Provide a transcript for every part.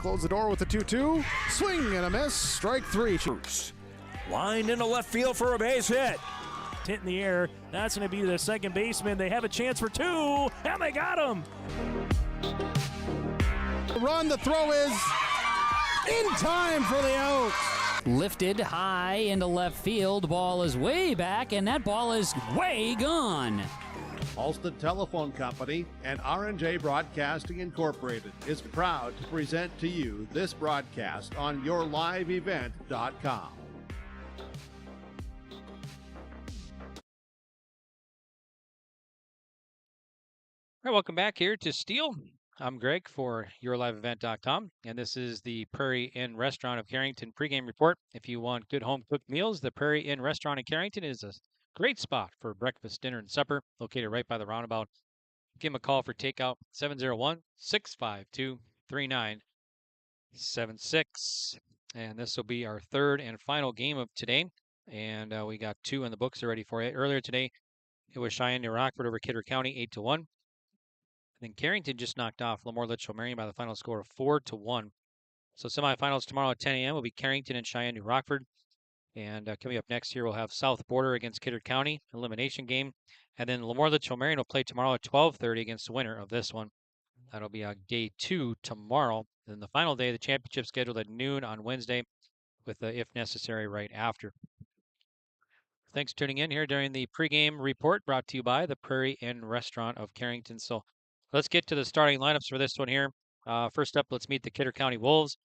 close the door with the 2-2. Swing and a miss. Strike three. Line into left field for a base hit. Hit in the air. That's going to be the second baseman. They have a chance for two, and they got him. Run. The throw is in time for the out. Lifted high into left field. Ball is way back, and that ball is way gone. Alston Telephone Company and R&J Broadcasting Incorporated is proud to present to you this broadcast on YourLiveEvent.com. All right, welcome back here to Steel. I'm Greg for YourLiveEvent.com, and this is the Prairie Inn Restaurant of Carrington pregame report. If you want good home-cooked meals, the Prairie Inn Restaurant in Carrington is a great spot for breakfast, dinner, and supper, located right by the roundabout. Give them a call for takeout, 701-652-3976. And this will be our third and final game of today, and we got two in the books already for you. Earlier today, it was Cheyenne New Rockford over Kidder County, 8-1. And then Carrington just knocked off Lemoore Litchfield Marion by the final score of 4-1. So semifinals tomorrow at 10 a.m. will be Carrington and Cheyenne New Rockford. And coming up next here, we'll have South Border against Kidder County, elimination game. And then Lemoore Litchfield Marion will play tomorrow at 12:30 against the winner of this one. That'll be day 2 tomorrow. And the final day of the championship scheduled at noon on Wednesday with the if necessary right after. Thanks for tuning in here during the pregame report brought to you by the Prairie Inn Restaurant of Carrington. So let's get to the starting lineups for this one here. First up, let's meet the Kidder County Wolves.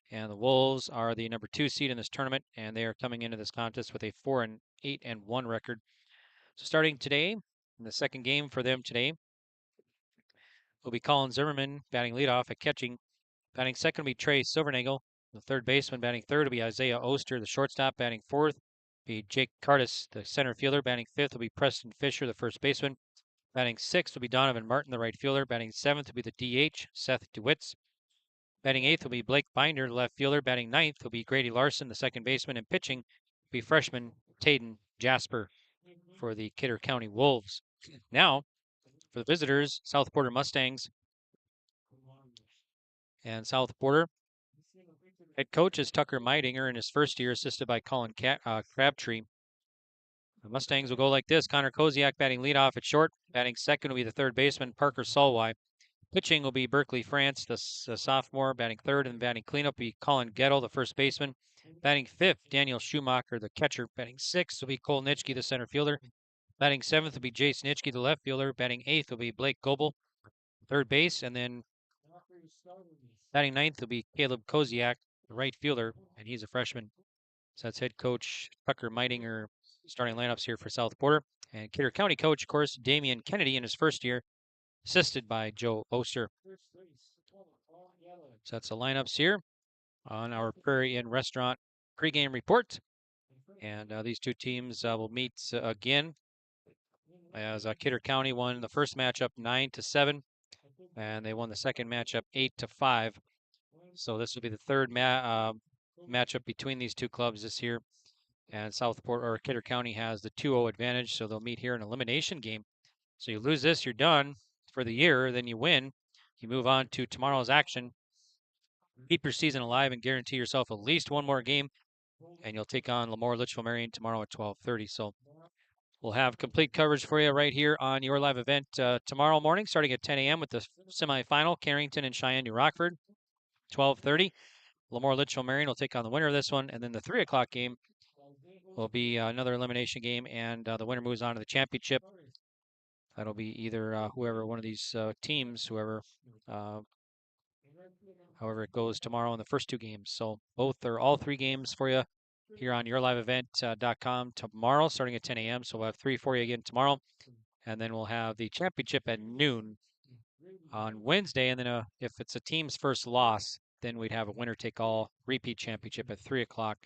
And the Wolves are the number 2 seed in this tournament, and they are coming into this contest with a 4-8-1 record. So starting today, in the second game for them today, will be Colin Zimmerman batting leadoff at catching. Batting second will be Trey Silvernagel. The third baseman batting third will be Isaiah Oster. The shortstop batting fourth will be Jake Cardis. The center fielder batting fifth will be Preston Fisher, the first baseman. Batting sixth will be Donovan Martin, the right fielder. Batting seventh will be the DH, Seth DeWitz. Batting eighth will be Blake Binder, the left fielder. Batting ninth will be Grady Larson, the second baseman. And pitching will be freshman Tayden Jasper for the Kidder County Wolves. Now, for the visitors, South Border Mustangs and South Border. Head coach is Tucker Meidinger in his first year, assisted by Colin Crabtree. The Mustangs will go like this. Connor Koziak batting leadoff at short. Batting second will be the third baseman, Parker Solway. Pitching will be Berkeley France, the sophomore. Batting third and batting cleanup will be Colin Gettle, the first baseman. Batting fifth, Daniel Schumacher, the catcher. Batting sixth will be Cole Nitschke, the center fielder. Batting seventh will be Jace Nitschke, the left fielder. Batting eighth will be Blake Goebel, third base. And then batting ninth will be Caleb Koziak, the right fielder, and he's a freshman. So that's head coach Tucker Meidinger starting lineups here for South Border. And Kidder County coach, of course, Damian Kennedy in his first year, assisted by Joe Oster. So that's the lineups here on our Prairie Inn Restaurant pregame report. And these two teams will meet again as Kidder County won the first matchup 9-7, and they won the second matchup 8-5. So this will be the third matchup between these two clubs this year. And Kidder County has the 2-0 advantage, so they'll meet here in an elimination game. So you lose this, you're done for the year. Then you win, you move on to tomorrow's action. Keep your season alive and guarantee yourself at least one more game, and you'll take on Lemoore Litchfield Marion tomorrow at 12:30. So we'll have complete coverage for you right here on Your Live Event tomorrow morning, starting at 10 a.m. with the semifinal, Carrington and Cheyenne New Rockford. 12:30, Lemoore Litchfield Marion will take on the winner of this one, and then the 3 o'clock game will be another elimination game, and the winner moves on to the championship. That'll be either whoever one of these teams, however it goes tomorrow in the first two games. So all three games for you here on YourLiveEvent.com tomorrow, starting at 10 a.m. So we'll have 3 for you again tomorrow, and then we'll have the championship at noon on Wednesday. And then if it's a team's first loss, then we'd have a winner-take-all repeat championship at 3 o'clock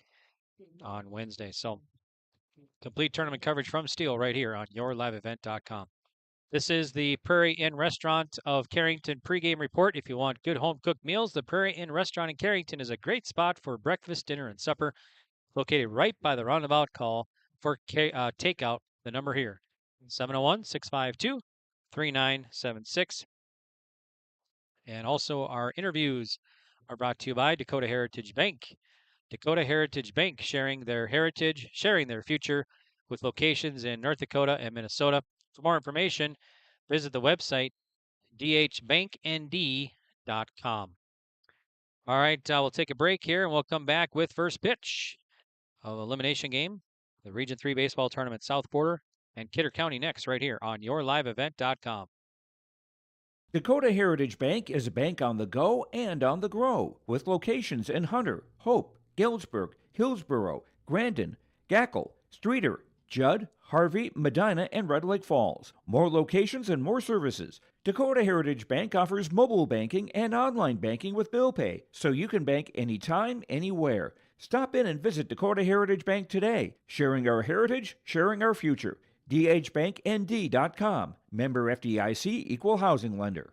on Wednesday. So complete tournament coverage from Steel right here on YourLiveEvent.com. This is the Prairie Inn Restaurant of Carrington pregame report. If you want good home-cooked meals, the Prairie Inn Restaurant in Carrington is a great spot for breakfast, dinner, and supper. Located right by the roundabout. Call for takeout, the number here, 701-652-3976. And also our interviews are brought to you by Dakota Heritage Bank. Dakota Heritage Bank, sharing their heritage, sharing their future, with locations in North Dakota and Minnesota. For more information, visit the website dhbanknd.com. All right, we'll take a break here, and we'll come back with first pitch of elimination game, the Region 3 Baseball Tournament South Border and Kidder County next, right here on yourliveevent.com. Dakota Heritage Bank is a bank on the go and on the grow, with locations in Hunter, Hope, Galesburg, Hillsboro, Grandin, Gackle, Streeter, Judd, Harvey, Medina, and Red Lake Falls. More locations and more services. Dakota Heritage Bank offers mobile banking and online banking with bill pay, so you can bank anytime, anywhere. Stop in and visit Dakota Heritage Bank today. Sharing our heritage, sharing our future. dhbanknd.com. Member FDIC, Equal Housing Lender.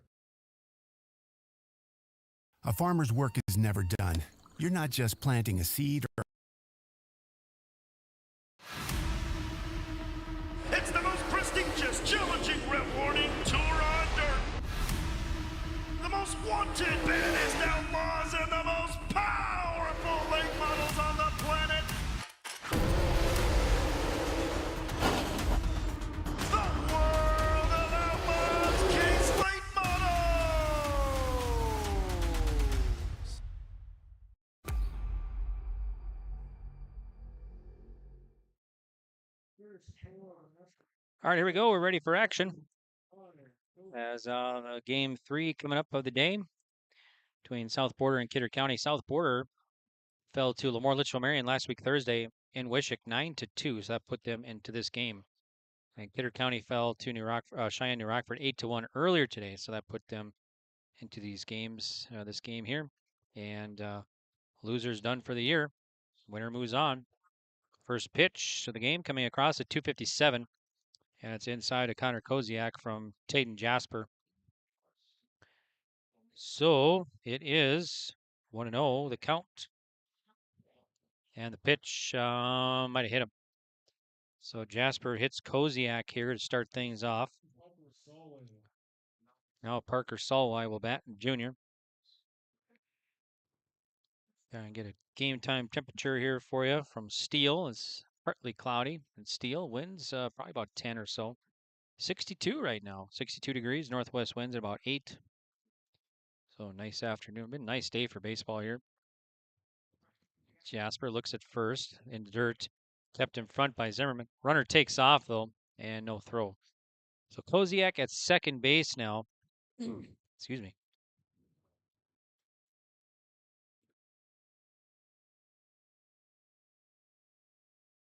A farmer's work is never done. You're not just planting a seed or... It's the most prestigious, challenging rewarding tour on dirt. The most wanted, baddest outlaws, and the most powerful late models on the planet. The world of outlaws, King's Late Models. All right, here we go. We're ready for action. As game 3 coming up of the day between South Border and Kidder County. South Border fell to Lemoore Litchfield Marion last week Thursday in Wishick 9-2, so that put them into this game. And Kidder County fell to Cheyenne New Rockford 8-1 earlier today, so that put them into these games. This game here, and loser's done for the year. Winner moves on. First pitch of the game coming across at 257. And it's inside to Connor Koziak from Tayden Jasper. So it is 1-0, the count. And the pitch might have hit him. So Jasper hits Koziak here to start things off. Now Parker Solway will bat, junior. Gonna get a game time temperature here for you from Steele. It's partly cloudy, and Steele winds probably about 10 or so. 62 right now, 62 degrees. Northwest winds at about 8. So nice afternoon. Been a nice day for baseball here. Jasper looks at first in the dirt, kept in front by Zimmerman. Runner takes off though, and no throw. So Koziak at second base now. Excuse me.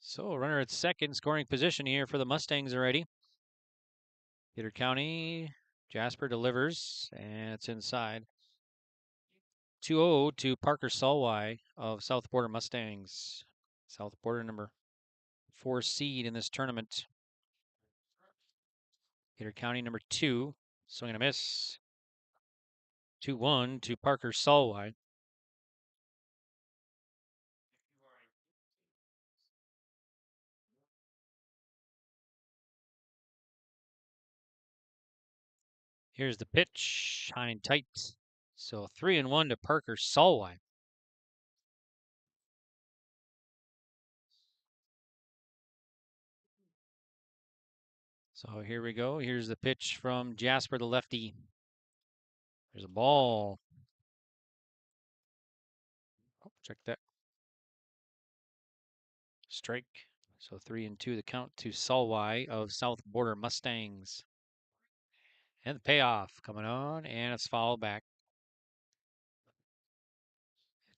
So runner at second, scoring position here for the Mustangs already. Kidder County, Jasper delivers, and it's inside. 2-0 to Parker Solway of South Border Mustangs. South Border number 4 seed in this tournament. Kidder County number 2, swing and a miss. 2-1 to Parker Solway. Here's the pitch, high and tight. So 3-1 to Parker Solway. So here we go. Here's the pitch from Jasper, the lefty. There's a ball. Oh, check that. Strike. So 3-2 the count to Solway of South Border Mustangs. And the payoff coming on, and it's fouled back.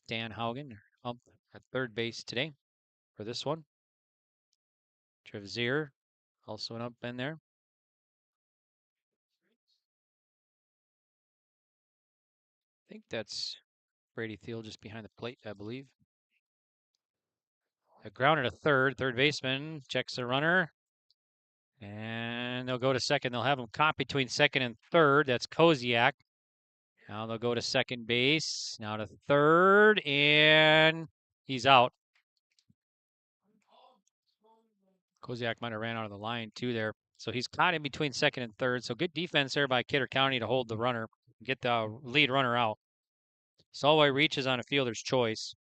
Dan Haugen up at third base today for this one. Trevzier also an up in there. I think that's Brady Thiel just behind the plate, I believe. A ground at a third baseman checks the runner. And they'll go to second. They'll have him caught between second and third. That's Koziak. Now they'll go to second base. Now to third, and he's out. Koziak might have ran out of the line too there. So he's caught in between second and third. So good defense there by Kidder County to hold the runner, get the lead runner out. Solway reaches on a fielder's choice.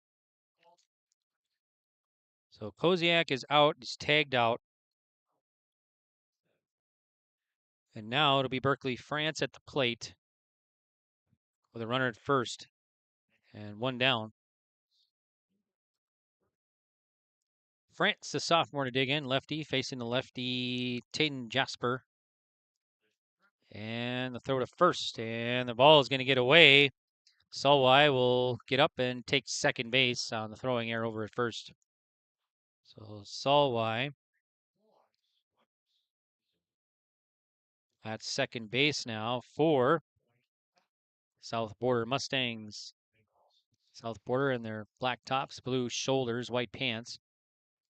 So Koziak is out. He's tagged out. And now it'll be Berkeley France at the plate with a runner at first and one down. France, the sophomore to dig in, lefty, facing the lefty Taden Jasper. And the throw to first, and the ball is going to get away. Solway will get up and take second base on the throwing error over at first. So Solway at second base now for South Border Mustangs. South Border in their black tops, blue shoulders, white pants.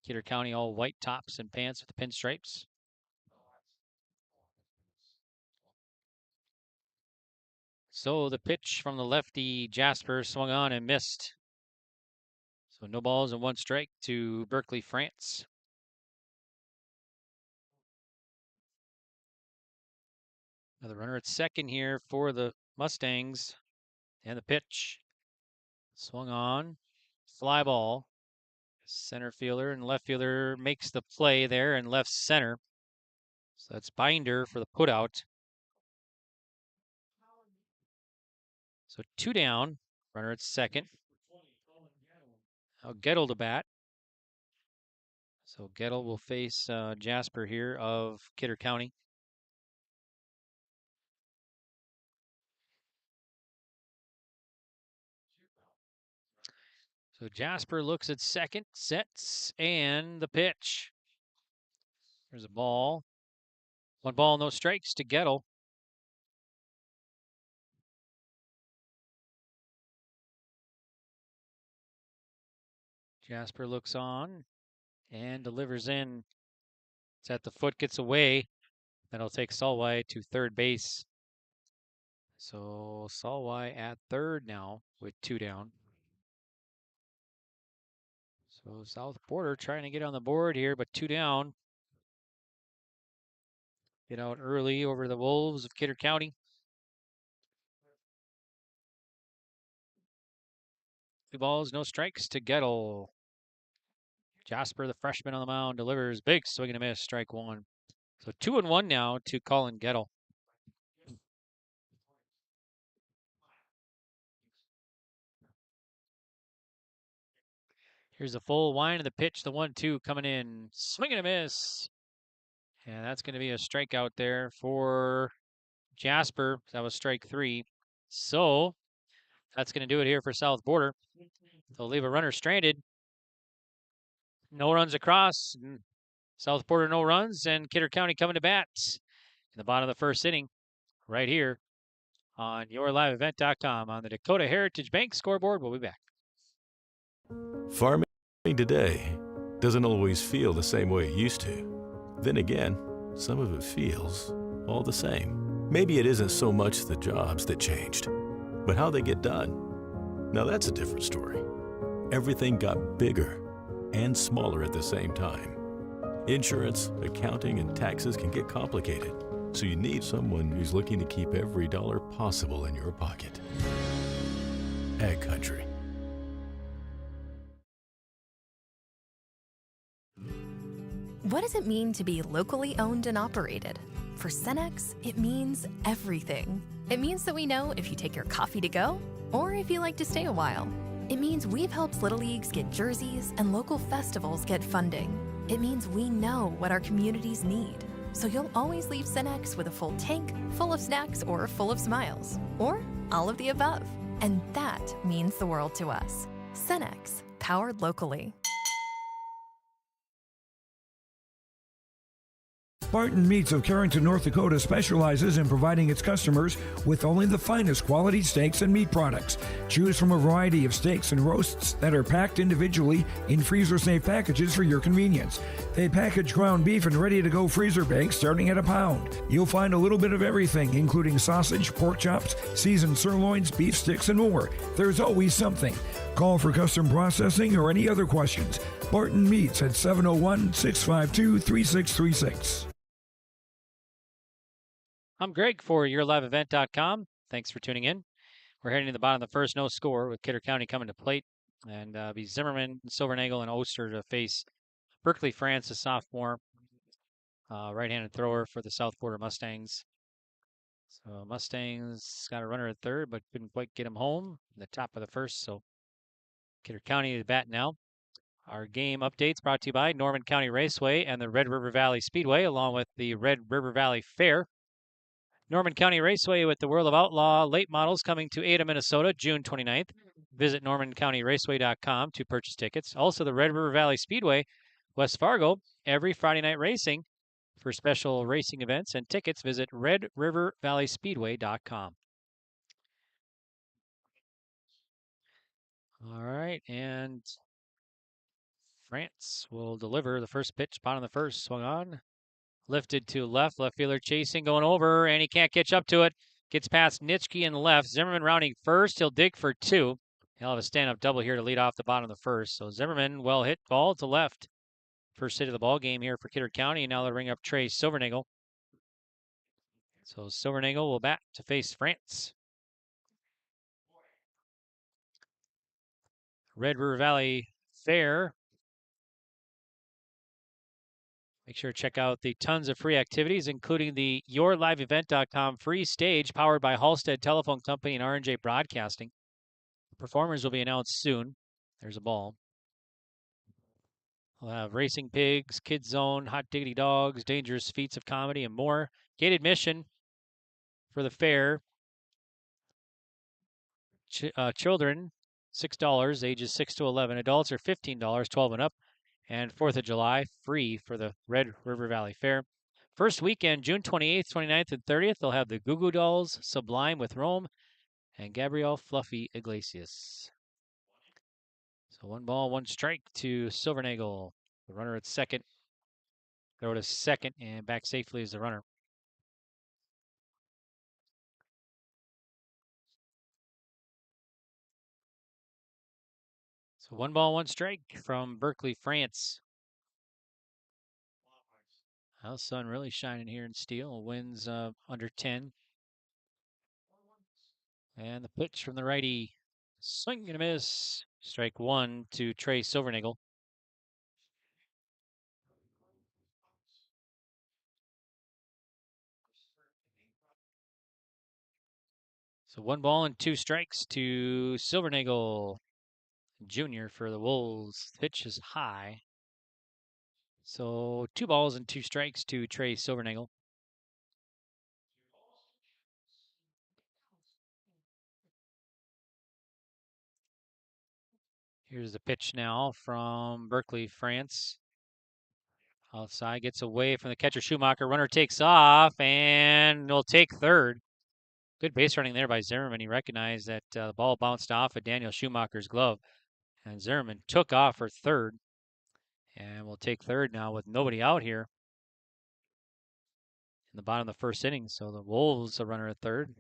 Kidder County all white tops and pants with the pinstripes. So the pitch from the lefty Jasper swung on and missed. So no balls and one strike to Berkeley France. Another runner at second here for the Mustangs. And the pitch swung on. Fly ball. Center fielder and left fielder makes the play there in left center. So that's Binder for the putout. So 2 down, runner at second. Now Gettle to bat. So Gettle will face Jasper here of Kidder County. So Jasper looks at second, sets, and the pitch. There's a ball. 1 ball, no strikes to Gettle. Jasper looks on and delivers in. It's at the foot, gets away. That'll take Solway to third base. So Solway at third now with 2 down. So South Border trying to get on the board here, but 2 down. Get out early over the Wolves of Kidder County. 2 balls, no strikes to Gettle. Jasper, the freshman on the mound, delivers. Big swing and a miss, strike 1. So 2-1 now to Colin Gettle. Here's the full wind of the pitch, the 1-2 coming in. Swing and a miss. And that's going to be a strikeout there for Jasper. That was strike 3. So that's going to do it here for South Border. They'll leave a runner stranded. No runs across. South Border no runs, and Kidder County coming to bat in the bottom of the first inning right here on yourliveevent.com on the Dakota Heritage Bank scoreboard. We'll be back. Farming today doesn't always feel the same way it used to. Then again, some of it feels all the same. Maybe it isn't so much the jobs that changed, but how they get done. Now that's a different story. Everything got bigger and smaller at the same time. Insurance, accounting, and taxes can get complicated, so you need someone who's looking to keep every dollar possible in your pocket. Ag Country. What does it mean to be locally owned and operated? For Cenex, it means everything. It means that we know if you take your coffee to go or if you like to stay a while. It means we've helped Little Leagues get jerseys and local festivals get funding. It means we know what our communities need. So you'll always leave Cenex with a full tank, full of snacks, or full of smiles. Or all of the above. And that means the world to us. Cenex, powered locally. Barton Meats of Carrington, North Dakota specializes in providing its customers with only the finest quality steaks and meat products. Choose from a variety of steaks and roasts that are packed individually in freezer-safe packages for your convenience. They package ground beef and ready-to-go freezer bags starting at £1. You'll find a little bit of everything, including sausage, pork chops, seasoned sirloins, beef sticks, and more. There's always something. Call for custom processing or any other questions. Barton Meats at 701-652-3636. I'm Greg for yourliveevent.com. Thanks for tuning in. We're heading to the bottom of the first, no score, with Kidder County coming to plate. And be Zimmerman, Silvernagel, and Oster to face Berkeley France, a sophomore right-handed thrower for the South Border Mustangs. So Mustangs got a runner at third, but couldn't quite get him home in the top of the first. So Kidder County to bat now. Our game updates brought to you by Norman County Raceway and the Red River Valley Speedway, along with the Red River Valley Fair. Norman County Raceway with the World of Outlaw late models coming to Ada, Minnesota, June 29th. Visit normancountyraceway.com to purchase tickets. Also, the Red River Valley Speedway, West Fargo, every Friday night racing. For special racing events and tickets, visit redrivervalleyspeedway.com. All right, and France will deliver the first pitch. Bottom of the first, swung on. Lifted to left fielder chasing, going over, and he can't catch up to it. Gets past Nitschke in left. Zimmerman rounding first. He'll dig for two. He'll have a stand-up double here to lead off the bottom of the first. So Zimmerman, well hit ball to left. First hit of the ball game here for Kidder County. And now they'll ring up Trey Silvernagel. So Silvernagel will bat to face France. Red River Valley Fair. Make sure to check out the tons of free activities, including the YourLiveEvent.com free stage powered by Halstead Telephone Company and R&J Broadcasting. Performers will be announced soon. There's a ball. We'll have racing pigs, kids zone, hot diggity dogs, dangerous feats of comedy, and more. Gate admission for the fair. Children, $6, ages 6 to 11. Adults are $15, 12 and up. And 4th of July, free for the Red River Valley Fair. First weekend, June 28th, 29th, and 30th, they'll have the Goo Goo Dolls, Sublime with Rome, and Gabrielle Fluffy Iglesias. So 1 ball, 1 strike to Silvernagel. The runner at second. Throw to second, and back safely is the runner. So 1 ball, 1 strike from Berkeley, France. Well, sun really shining here in Steele. Winds under 10. And the pitch from the righty. Swing and a miss. Strike 1 to Trey Silvernagel. So 1 ball and 2 strikes to Silvernagel Jr. for the Wolves. Pitch is high. So 2 balls and 2 strikes to Trey Silvernagel. Here's the pitch now from Berkeley, France. Outside, gets away from the catcher Schumacher. Runner takes off and will take third. Good base running there by Zimmerman. He recognized that the ball bounced off of Daniel Schumacher's glove. And Zimmerman took off for third. And will take third now with nobody out here in the bottom of the first inning. So the Wolves a runner at third.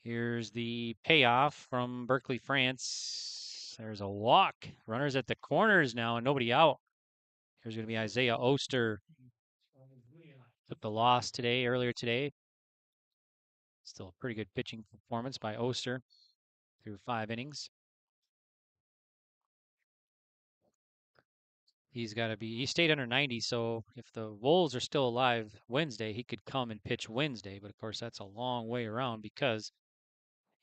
Here's the payoff from Berkeley, France. There's a walk. Runners at the corners now and nobody out. Here's going to be Isaiah Oster. Took the loss earlier today. Still a pretty good pitching performance by Oster through 5 innings. He stayed under 90, so if the Wolves are still alive Wednesday, he could come and pitch Wednesday. But of course, that's a long way around because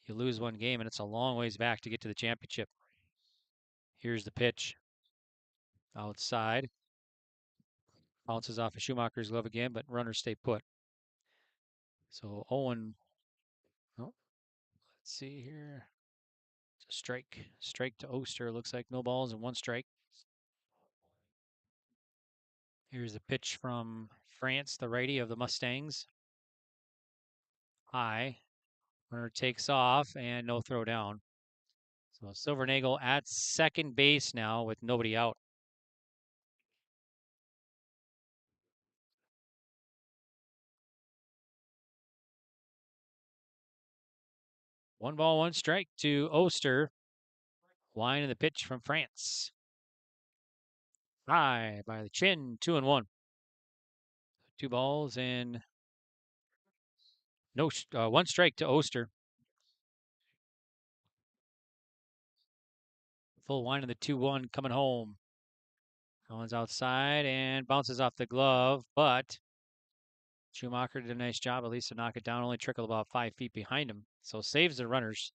you lose 1 game and it's a long ways back to get to the championship. Here's the pitch. Outside. Bounces off of Schumacher's glove again, but runners stay put. So Owen, let's see here. It's a strike. Strike to Oster. Looks like no balls and 1 strike. Here's the pitch from France, the righty of the Mustangs. High. Runner takes off and no throw down. So Silvernagel at second base now with nobody out. One ball, 1 strike to Oster. Line of the pitch from France. High by the chin, 2-1. 2 balls and 1 strike to Oster. Full wind of the 2-1 coming home. Owen's outside and bounces off the glove, but Schumacher did a nice job at least to knock it down, only trickled about 5 feet behind him. So saves the runners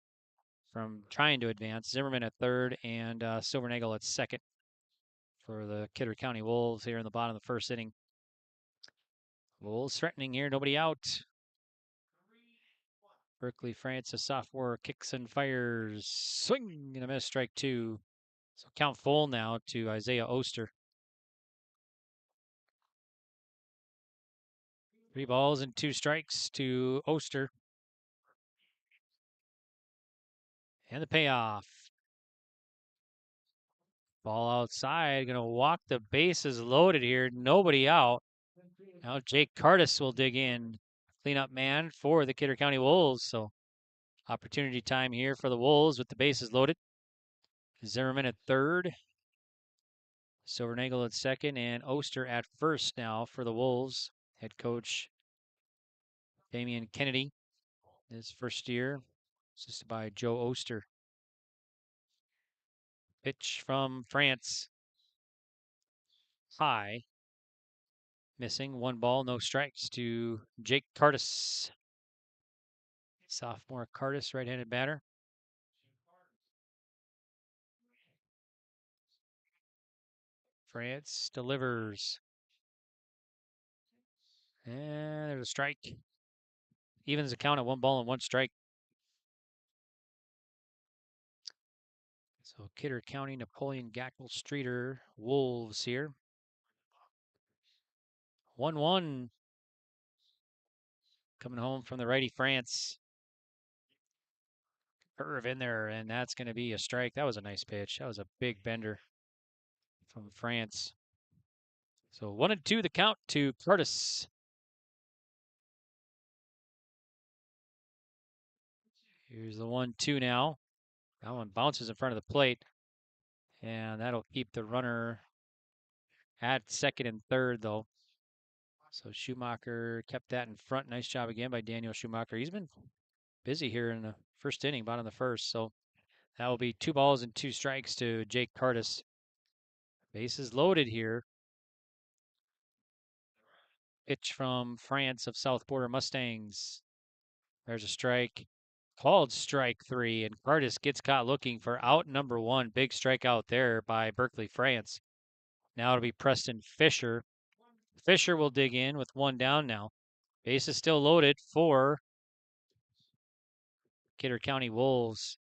from trying to advance. Zimmerman at third and Silvernagel at second for the Kidder County Wolves here in the bottom of the first inning. Wolves threatening here, nobody out. Berkeley France, a sophomore, kicks and fires. Swing and a miss, strike 2. So count full now to Isaiah Oster. 3 balls and 2 strikes to Oster. And the payoff. Ball outside, going to walk the bases loaded here. Nobody out. Now Jake Cardis will dig in. Cleanup man for the Kidder County Wolves. So opportunity time here for the Wolves with the bases loaded. Zimmerman at third. Silvernagel at second and Oster at first now for the Wolves. Head coach Damian Kennedy, his first year, assisted by Joe Oster. Pitch from France. High. Missing. 1 ball, no strikes to Jake Cardis. Sophomore Cardis, right-handed batter. France delivers. And there's a strike. Evens the count at 1 ball and 1 strike. So Kidder County, Napoleon, Gackle, Streeter, Wolves here. 1-1. Coming home from the righty France. Curve in there, and that's going to be a strike. That was a nice pitch. That was a big bender from France. So 1-2 the count to Curtis. Here's the 1-2 now. That one bounces in front of the plate, and that'll keep the runner at second and third, though. So Schumacher kept that in front. Nice job again by Daniel Schumacher. He's been busy here in the first inning, bottom of the first. So that will be 2 balls and 2 strikes to Jake Cardis. Bases loaded here. Pitch from France of South Border Mustangs. There's a strike. Called strike 3, and Cardis gets caught looking for out number 1. Big strikeout there by Berkeley France. Now it'll be Preston Fisher. Fisher will dig in with 1 down now. Base is still loaded for Kidder County Wolves.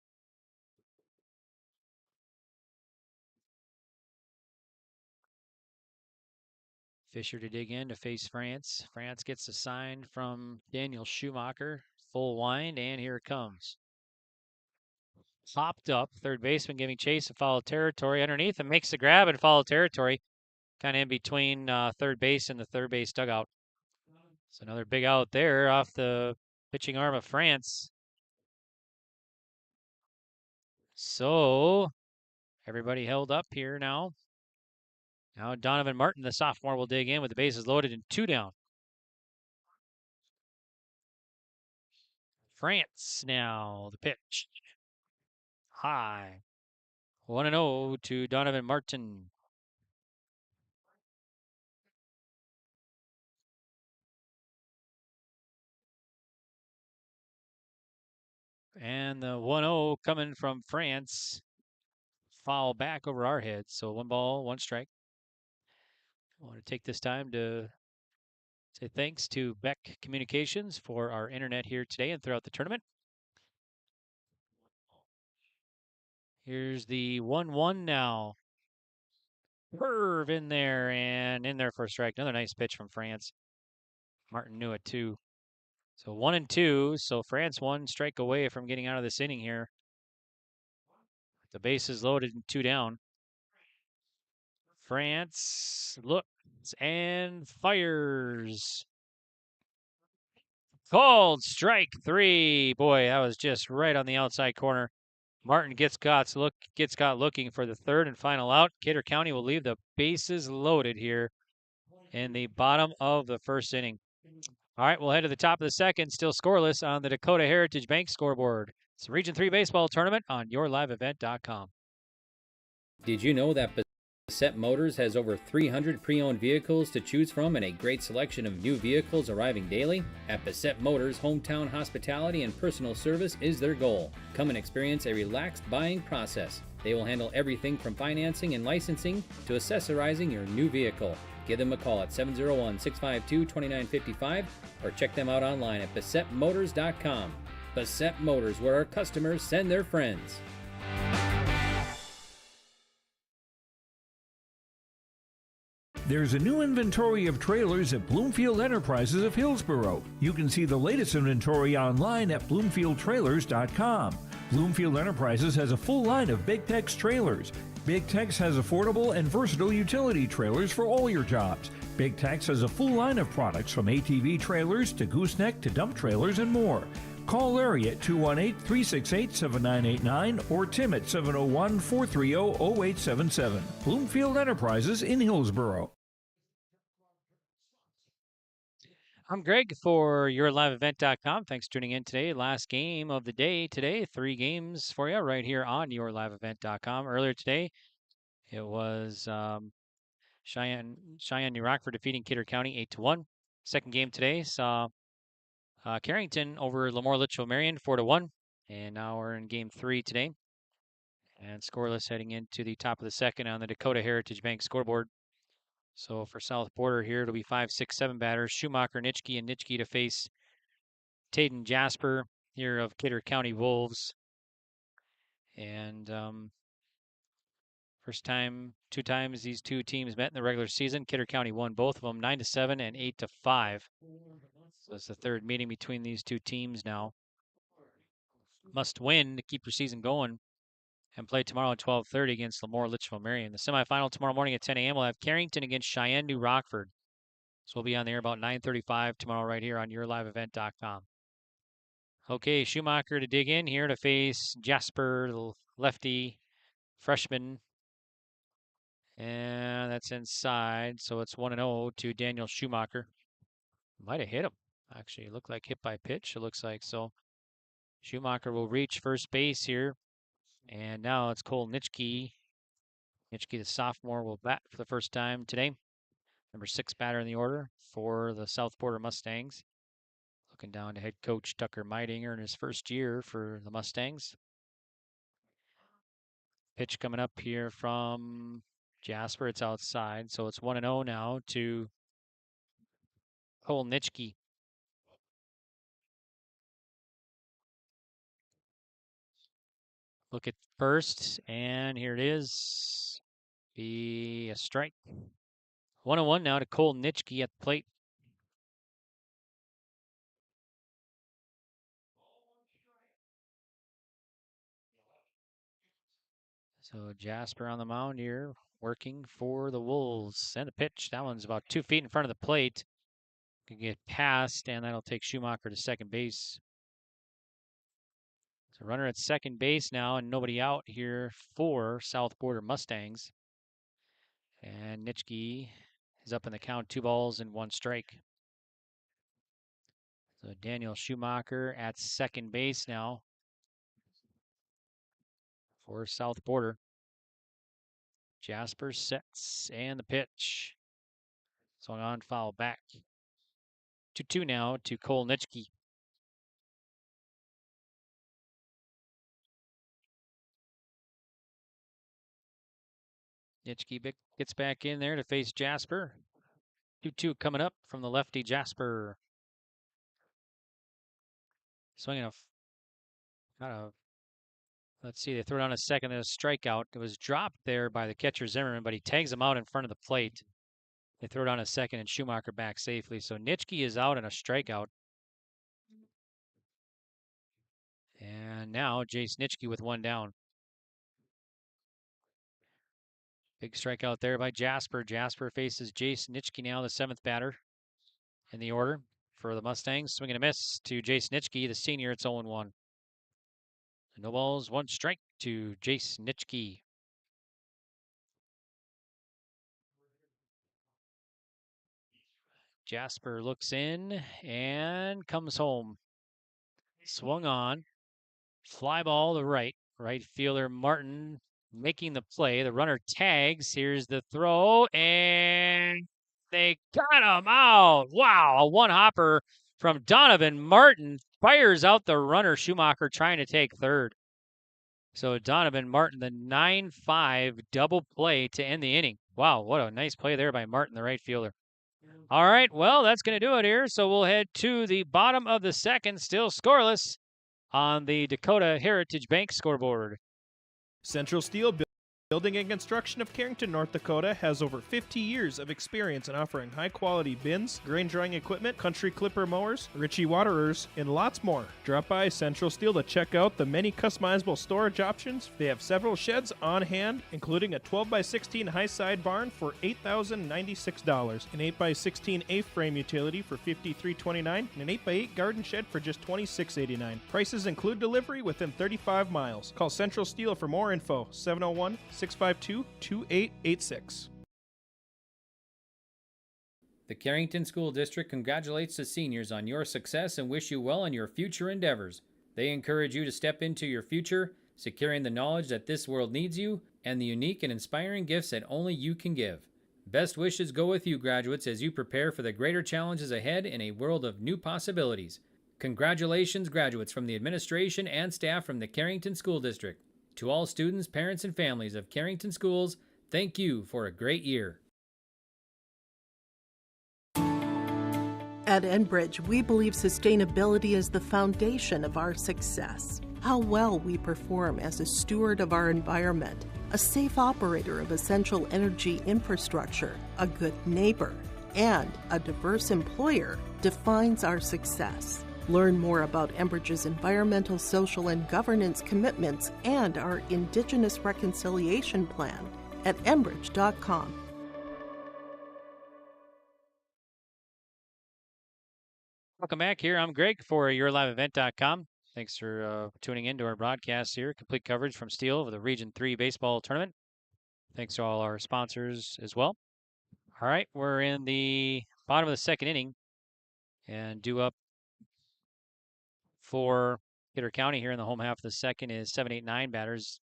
Fisher to dig in to face France. France gets a sign from Daniel Schumacher. Full wind, and here it comes. Popped up. Third baseman giving chase and foul territory. Underneath and makes the grab and foul territory. Kind of in between third base and the third base dugout. So another big out there off the pitching arm of France. So everybody held up here now. Now Donovan Martin, the sophomore, will dig in with the bases loaded and 2 down. France now, the pitch. High. 1-0 to Donovan Martin. And the 1-0 coming from France. Foul back over our heads. So 1 ball, 1 strike. I want to take this time to say thanks to Beck Communications for our internet here today and throughout the tournament. Here's the 1-1 now. Curve in there and in there for a strike. Another nice pitch from France. Martin knew it too. So 1-2. So France 1 strike away from getting out of this inning here. The bases loaded and 2 down. France looks and fires. Called strike 3. Boy, that was just right on the outside corner. Martin gets caught looking for the third and final out. Kidder County will leave the bases loaded here in the bottom of the first inning. All right, we'll head to the top of the second. Still scoreless on the Dakota Heritage Bank scoreboard. It's the Region 3 Baseball Tournament on YourLiveEvent.com. Did you know that Bassett Motors has over 300 pre-owned vehicles to choose from and a great selection of new vehicles arriving daily? At Bassett Motors, hometown hospitality and personal service is their goal. Come and experience a relaxed buying process. They will handle everything from financing and licensing to accessorizing your new vehicle. Give them a call at 701-652-2955 or check them out online at BassettMotors.com. Bassett Motors, where our customers send their friends. There's a new inventory of trailers at Bloomfield Enterprises of Hillsboro. You can see the latest inventory online at BloomfieldTrailers.com. Bloomfield Enterprises has a full line of Big Tex trailers. Big Tex has affordable and versatile utility trailers for all your jobs. Big Tex has a full line of products from ATV trailers to gooseneck to dump trailers and more. Call Larry at 218-368-7989 or Tim at 701-430-0877. Bloomfield Enterprises in Hillsboro. I'm Greg for YourLiveEvent.com. Thanks for tuning in today. Last game of the day today. 3 games for you right here on YourLiveEvent.com. Earlier today, it was Cheyenne New Rockford defeating Kidder County 8-1. Second game today saw Carrington over Lemoore Litchfield Marion 4-1. And now we're in game 3 today. And scoreless heading into the top of the second on the Dakota Heritage Bank scoreboard. So for South Border here, it'll be 5, 6, 7 batters. Schumacher, Nitschke, and Nitschke to face Tayden Jasper here of Kidder County Wolves. And first time, 2 times these 2 teams met in the regular season. Kidder County won both of them 9-7 and 8-5. So it's the 3rd meeting between these 2 teams now. Must win to keep your season going and play tomorrow at 12:30 against Lemoore Litchfield Marion. The semifinal tomorrow morning at 10 a.m. We'll have Carrington against Cheyenne New Rockford. So we'll be on the air about 9:35 tomorrow right here on YourLiveEvent.com. Okay, Schumacher to dig in here to face Jasper, the lefty freshman. And that's inside, so it's 1-0 to Daniel Schumacher. Might have hit him, actually. It looked like hit by pitch, it looks like. So Schumacher will reach first base here. And now it's Cole Nitschke. Nitschke, the sophomore, will bat for the first time today. Number 6 batter in the order for the South Border Mustangs. Looking down to head coach Tucker Meidinger in his first year for the Mustangs. Pitch coming up here from Jasper. It's outside, so it's 1-0 now to Cole Nitschke. Look at first, and here it is. Be a strike. 1-1 now to Cole Nitschke at the plate. So Jasper on the mound here, working for the Wolves. And a pitch. That one's about 2 feet in front of the plate. Can get past, and that'll take Schumacher to second base. So runner at second base now, and nobody out here for South Border Mustangs. And Nitschke is up in the count, 2 balls and 1 strike. So Daniel Schumacher at second base now for South Border. Jasper sets, and the pitch. Swung on, foul back. 2-2 now to Cole Nitschke. Nitschke gets back in there to face Jasper. 2-2 coming up from the lefty Jasper. Swinging let's see, they throw down a second and a strikeout. It was dropped there by the catcher Zimmerman, but he tags him out in front of the plate. They throw down a second and Schumacher back safely. So Nitschke is out and a strikeout. And now Jace Nitschke with 1 down. Big strikeout there by Jasper. Jasper faces Jace Nitschke now, the 7th batter in the order for the Mustangs. Swing and a miss to Jace Nitschke, the senior. It's 0-1. No balls, 1 strike to Jace Nitschke. Jasper looks in and comes home. Swung on. Fly ball to right. Right fielder Martin making the play. The runner tags. Here's the throw, and they got him out. Wow, a one-hopper from Donovan Martin fires out the runner. Schumacher trying to take third. So Donovan Martin, the 9-5 double play to end the inning. Wow, what a nice play there by Martin, the right fielder. All right, well, that's going to do it here. So we'll head to the bottom of the second, still scoreless on the Dakota Heritage Bank scoreboard. Central Steel Building and Construction of Carrington, North Dakota has over 50 years of experience in offering high-quality bins, grain drying equipment, country clipper mowers, Ritchie waterers, and lots more. Drop by Central Steel to check out the many customizable storage options. They have several sheds on hand, including a 12x16 high-side barn for $8,096, an 8x16 A-frame utility for $53.29, and an 8x8 garden shed for just $26.89. Prices include delivery within 35 miles. Call Central Steel for more info, 701-652-2886. The Carrington School District congratulates the seniors on your success and wish you well in your future endeavors. They encourage you to step into your future, securing the knowledge that this world needs you and the unique and inspiring gifts that only you can give. Best wishes go with you, graduates, as you prepare for the greater challenges ahead in a world of new possibilities. Congratulations, graduates, from the administration and staff from the Carrington School District. To all students, parents, and families of Carrington Schools, thank you for a great year. At Enbridge, we believe sustainability is the foundation of our success. How well we perform as a steward of our environment, a safe operator of essential energy infrastructure, a good neighbor, and a diverse employer defines our success. Learn more about Enbridge's environmental, social, and governance commitments and our Indigenous Reconciliation Plan at enbridge.com. Welcome back here. I'm Greg for YourLiveEvent.com. Thanks for tuning in to our broadcast here. Complete coverage from Steel of the Region 3 Baseball Tournament. Thanks to all our sponsors as well. All right, we're in the bottom of the second inning and due up for Kidder County here in the home half of the second is 7-8-9 batters.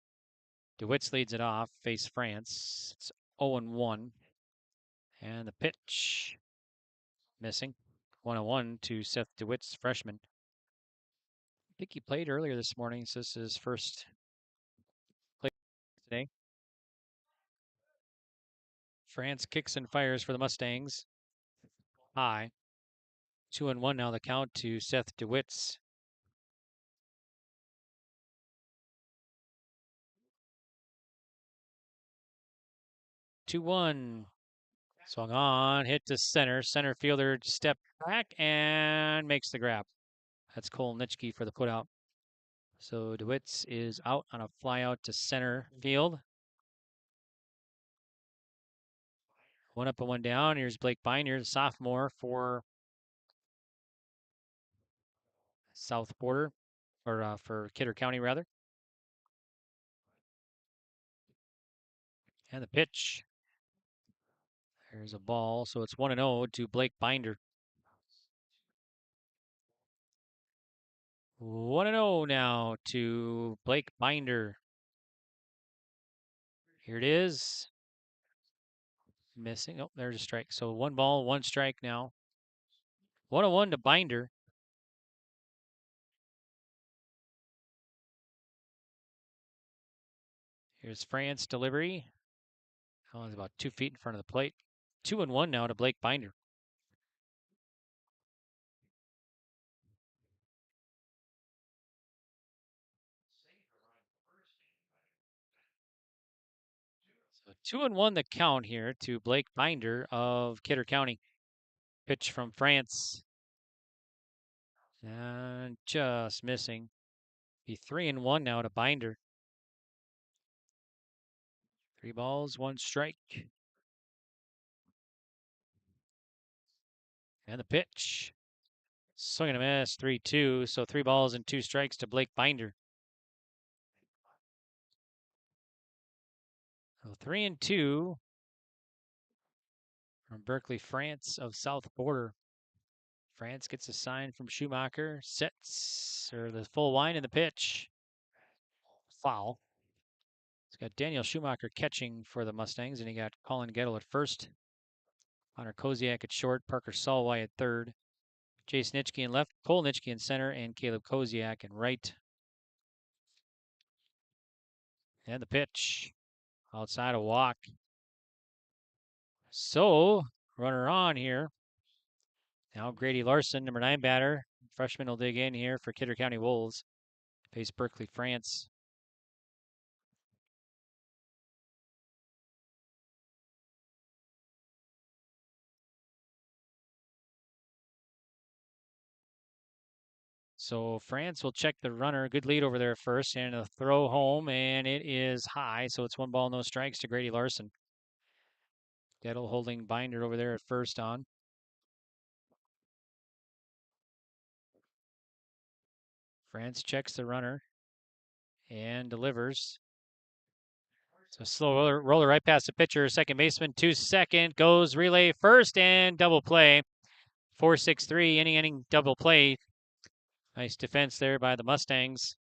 DeWitt's leads it off, face France. It's 0-1. And the pitch missing. 1-1 to Seth DeWitt's freshman. I think he played earlier this morning, so this is his first play today. France kicks and fires for the Mustangs. High. 2-1 now the count to Seth DeWitt's. Two-one. Swung on, hit to center. Center fielder step back and makes the grab. That's Cole Nitschke for the putout. So DeWitt's is out on a fly out to center field. One up and one down. Here's Blake Binder, the sophomore for South Border, or for Kidder County, rather. And the pitch. There's a ball, so it's 1-0 to Blake Binder. 1-0 now to Blake Binder. Here it is. Missing. Oh, there's a strike. So 1 ball, 1 strike now. 1-1 to Binder. Here's France delivery. Oh, it's about 2 feet in front of the plate. 2-1 now to Blake Binder. So 2-1 the count here to Blake Binder of Kidder County. Pitch from France. And just missing. Be 3-1 now to Binder. 3 balls, 1 strike. And the pitch. Swing and a miss, 3-2. So 3 balls and 2 strikes to Blake Binder. So 3-2 from Berkeley France of South Border. France gets a sign from Schumacher. Sets, or the full wind in the pitch. Foul. It's got Daniel Schumacher catching for the Mustangs, and he got Colin Gettle at first. Connor Koziak at short, Parker Solway at third, Jason Nitschke in left, Cole Nitschke in center, and Caleb Koziak in right. And the pitch outside a walk. So, runner on here. Now Grady Larson, number 9 batter. Freshman will dig in here for Kidder County Wolves. Face Berkeley, France. So France will check the runner. Good lead over there first, and a throw home, and it is high. So it's 1 ball, no strikes to Grady Larson. Gettle holding Binder over there at first on. France checks the runner and delivers. So slow roller right past the pitcher. Second baseman to second. Goes relay first and double play. 4-6-3 inning double play. Nice defense there by the Mustangs.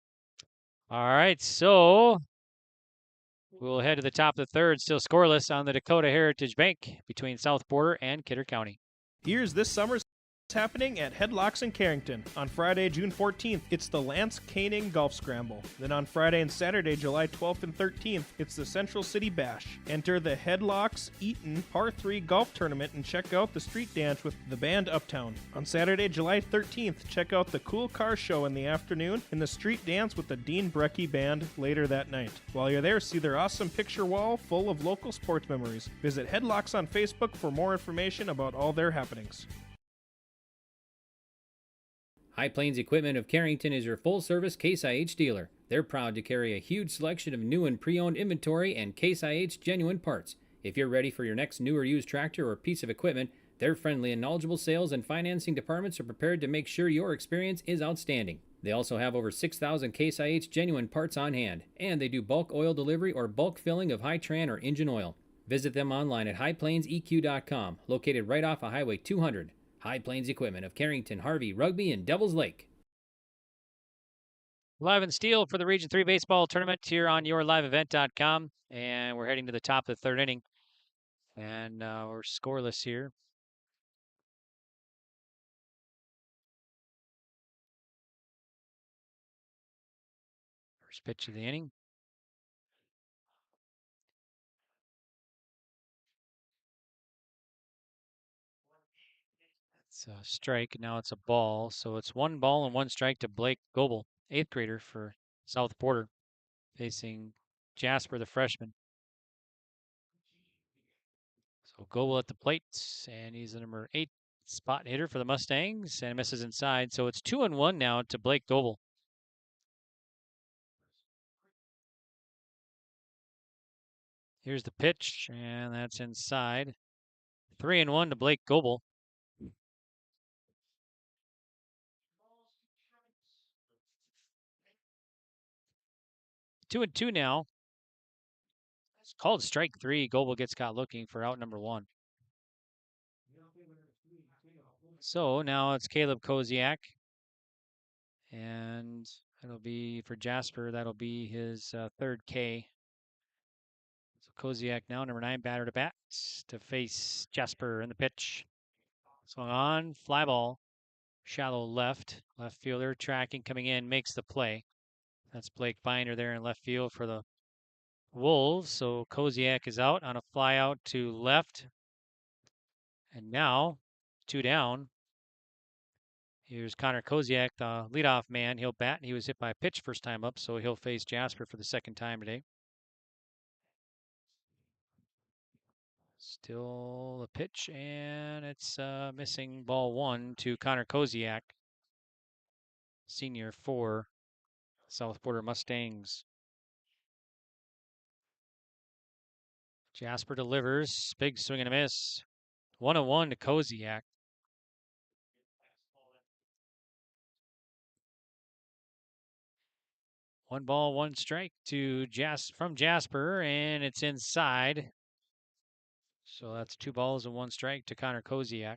All right, so we'll head to the top of the third. Still scoreless on the Dakota Heritage Bank between South Border and Kidder County. Here's this summer's happening at Headlocks in Carrington. On Friday, June 14th, it's the Lance Koenig Golf Scramble. Then on Friday and Saturday, July 12th and 13th, it's the Central City Bash. Enter the Headlocks Eaton Par 3 Golf Tournament and check out the street dance with the band Uptown. On Saturday, July 13th, check out the Cool Car Show in the afternoon and the street dance with the Dean Brecky Band later that night. While you're there, see their awesome picture wall full of local sports memories. Visit Headlocks on Facebook for more information about all their happenings. High Plains Equipment of Carrington is your full-service Case IH dealer. They're proud to carry a huge selection of new and pre-owned inventory and Case IH genuine parts. If you're ready for your next new or used tractor or piece of equipment, their friendly and knowledgeable sales and financing departments are prepared to make sure your experience is outstanding. They also have over 6,000 Case IH genuine parts on hand, and they do bulk oil delivery or bulk filling of Hi-Tran or engine oil. Visit them online at highplainseq.com, located right off of Highway 200. High Plains Equipment of Carrington, Harvey, Rugby, and Devils Lake. Live in Steel for the Region 3 Baseball Tournament here on yourliveevent.com. And we're heading to the top of the third inning. And we're scoreless here. First pitch of the inning. It's a strike. Now it's a ball. So it's 1 ball and 1 strike to Blake Goebel, 8th grader for South Border, facing Jasper, the freshman. So Goebel at the plate, and he's the number 8 spot hitter for the Mustangs, and misses inside. So it's 2-1 now to Blake Goebel. Here's the pitch, and that's inside. 3-1 to Blake Goebel. 2-2 now. It's called strike 3. Goebel gets caught looking for out number 1. So now it's Caleb Koziak. And it'll be for Jasper. That'll be his 3rd K. So Koziak now, number 9 batter to bat to face Jasper in the pitch. Swung on, fly ball. Shallow left. Left fielder tracking, coming in, makes the play. That's Blake Binder there in left field for the Wolves. So Koziak is out on a fly out to left. And now, 2 down. Here's Connor Koziak, the leadoff man. He'll bat. He was hit by a pitch first time up, so he'll face Jasper for the 2nd time today. Still a pitch, and it's missing ball 1 to Connor Koziak, senior for South Border Mustangs. Jasper delivers. Big swing and a miss. 1-1 to Koziak. One ball, 1 strike to from Jasper, and it's inside. So that's 2 balls and 1 strike to Connor Koziak.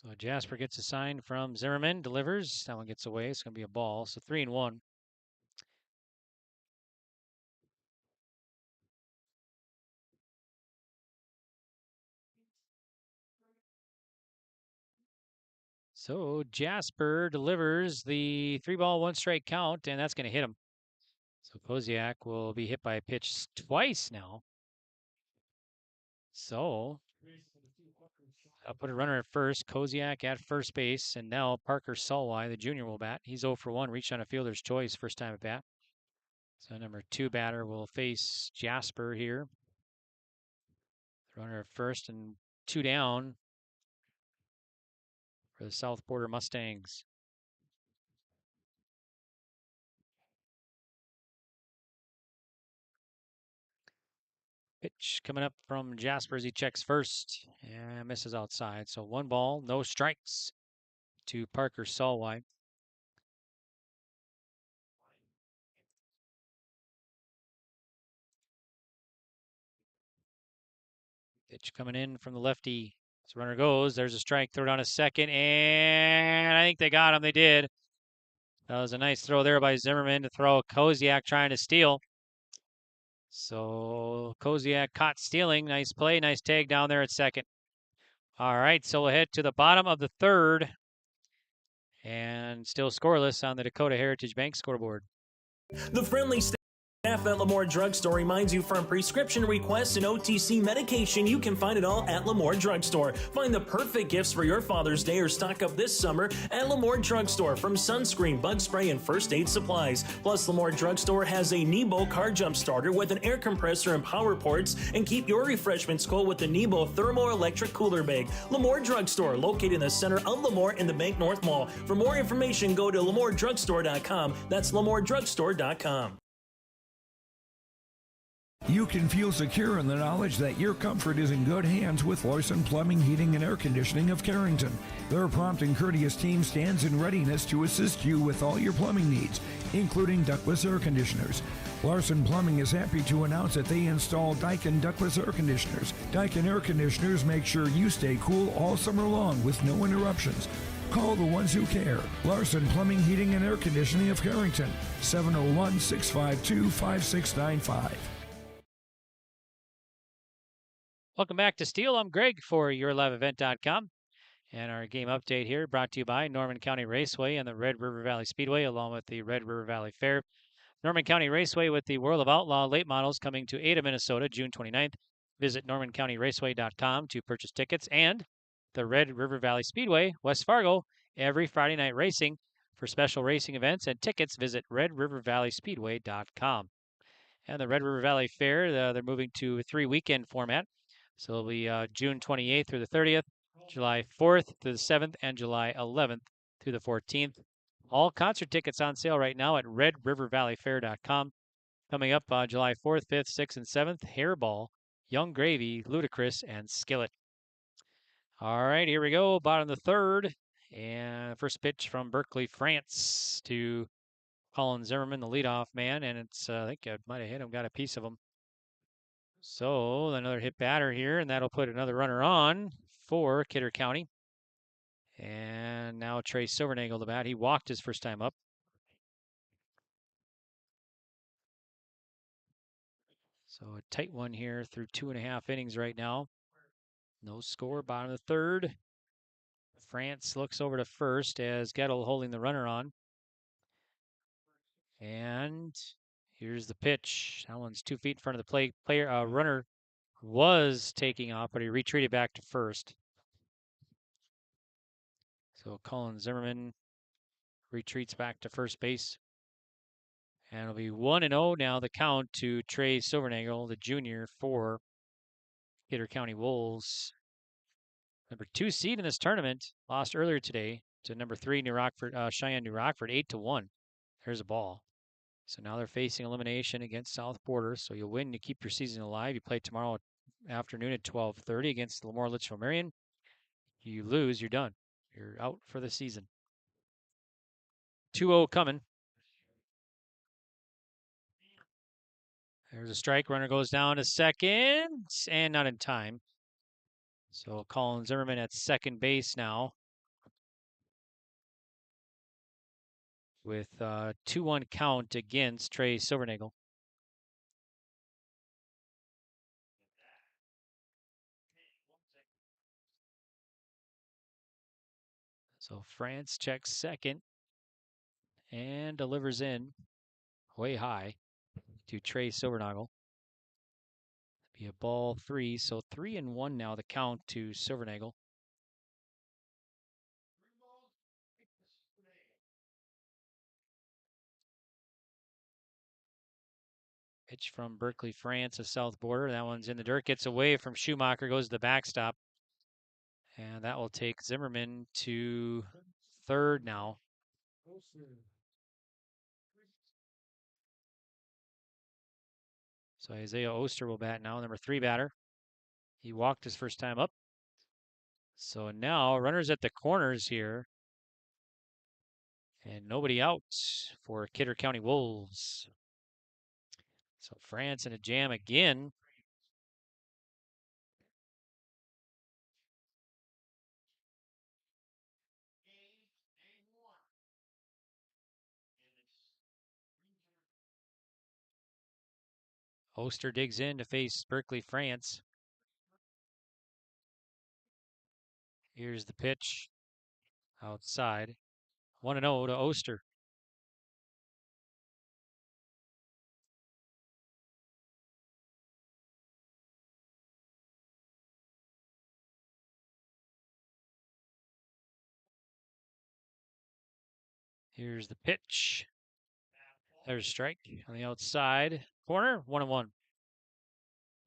So Jasper gets a sign from Zimmerman, delivers. That one gets away. It's going to be a ball. So 3-1. So Jasper delivers the 3-ball, 1-strike count, and that's going to hit him. So Koziak will be hit by a pitch twice now. So I'll put a runner at first, Koziak at first base, and now Parker Solway, the junior, will bat. He's 0 for 1, reached on a fielder's choice, first time at bat. So number 2 batter will face Jasper here. Runner at first and 2 down for the South Border Mustangs. Pitch coming up from Jasper as he checks first and misses outside. So 1 ball, no strikes to Parker Solway. Pitch coming in from the lefty. As runner goes, there's a strike, throw down a second, and I think they got him. They did. That was a nice throw there by Zimmerman to throw. Koziak trying to steal. So Koziak caught stealing. Nice play, nice tag down there at second. All right, so we'll head to the bottom of the third. And still scoreless on the Dakota Heritage Bank scoreboard. The friendly staff at Lemoore Drugstore reminds you from prescription requests and OTC medication, you can find it all at Lemoore Drugstore. Find the perfect gifts for your Father's Day or stock up this summer at Lemoore Drugstore, from sunscreen, bug spray, and first aid supplies. Plus, Lemoore Drugstore has a Nebo car jump starter with an air compressor and power ports, and keep your refreshments cold with the Nebo thermoelectric cooler bag. Lemoore Drugstore, located in the center of Lemoore in the Bank North Mall. For more information, go to LemooreDrugstore.com. That's LemooreDrugstore.com. You can feel secure in the knowledge that your comfort is in good hands with Larson Plumbing, Heating, and Air Conditioning of Carrington. Their prompt and courteous team stands in readiness to assist you with all your plumbing needs, including ductless air conditioners. Larson Plumbing is happy to announce that they install Daikin ductless air conditioners. Daikin air conditioners make sure you stay cool all summer long with no interruptions. Call the ones who care. Larson Plumbing, Heating, and Air Conditioning of Carrington, 701-652-5695. Welcome back to Steel. I'm Greg for YourLiveEvent.com. And our game update here brought to you by Norman County Raceway and the Red River Valley Speedway, along with the Red River Valley Fair. Norman County Raceway with the World of Outlaw late models coming to Ada, Minnesota, June 29th. Visit NormanCountyRaceway.com to purchase tickets. And the Red River Valley Speedway, West Fargo, every Friday night racing. For special racing events and tickets, visit RedRiverValleySpeedway.com. And the Red River Valley Fair, they're moving to a 3-weekend format. So it'll be June 28th through the 30th, July 4th through the 7th, and July 11th through the 14th. All concert tickets on sale right now at RedRiverValleyFair.com. Coming up on July 4th, 5th, 6th, and 7th, Hairball, Young Gravy, Ludacris, and Skillet. All right, here we go. Bottom of the third. And first pitch from Berkeley, France to Colin Zimmerman, the leadoff man. And it's, I think I might have hit him, got a piece of him. So another hit batter here, and that'll put another runner on for Kidder County. And now Trey Silvernagel the bat. He walked his first time up. So a tight one here through 2.5 innings right now. No score, bottom of the third. France looks over to first as Gettle holding the runner on. And here's the pitch. That one's 2 feet in front of the plate. Runner was taking off, but he retreated back to first. So Colin Zimmerman retreats back to first base. And it'll be 1-0 now, the count to Trey Silvernagel, the junior for Kidder County Wolves. Number 2 seed in this tournament, lost earlier today to number 3 New Rockford, Cheyenne New Rockford, 8-1. There's a ball. So now they're facing elimination against South Border. So you'll win to keep your season alive. You play tomorrow afternoon at 12:30 against Lemoore Litchfield Marion. You lose, you're done. You're out for the season. 2-0 coming. There's a strike. Runner goes down to second and not in time. So Colin Zimmerman at second base now. with 2-1 count against Trey Silvernagel. So France checks second and delivers in way high to Trey Silvernagel. Be a ball 3, so 3-1 now the count to Silvernagel. Pitch from Berkeley, France, a south border. That one's in the dirt, gets away from Schumacher, goes to the backstop. And that will take Zimmerman to third now. So Isaiah Oster will bat now, number 3 batter. He walked his first time up. So now runners at the corners here. And nobody out for Kidder County Wolves. So France in a jam again. Oster digs in to face Berkeley, France. Here's the pitch outside. 1-0 to Oster. Here's the pitch. There's a strike on the outside corner, 1-1.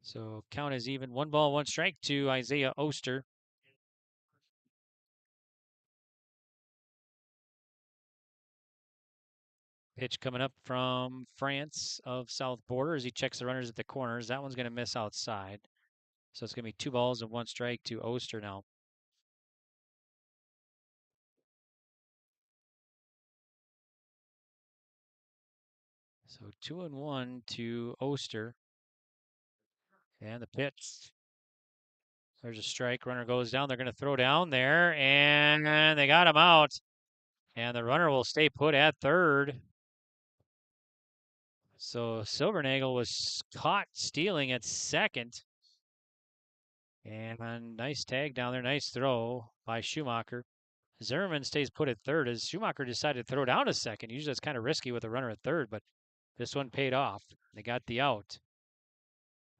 So count is even, 1 ball, 1 strike to Isaiah Oster. Pitch coming up from France of south border as he checks the runners at the corners. That one's going to miss outside. So it's going to be 2 balls and 1 strike to Oster now. So 2-1 to Oster. And the pitch. There's a strike. Runner goes down. They're going to throw down there. And they got him out. And the runner will stay put at third. So Silvernagel was caught stealing at second. And nice tag down there. Nice throw by Schumacher. Zimmerman stays put at third as Schumacher decided to throw down a second. Usually it's kind of risky with a runner at third, but this one paid off. They got the out.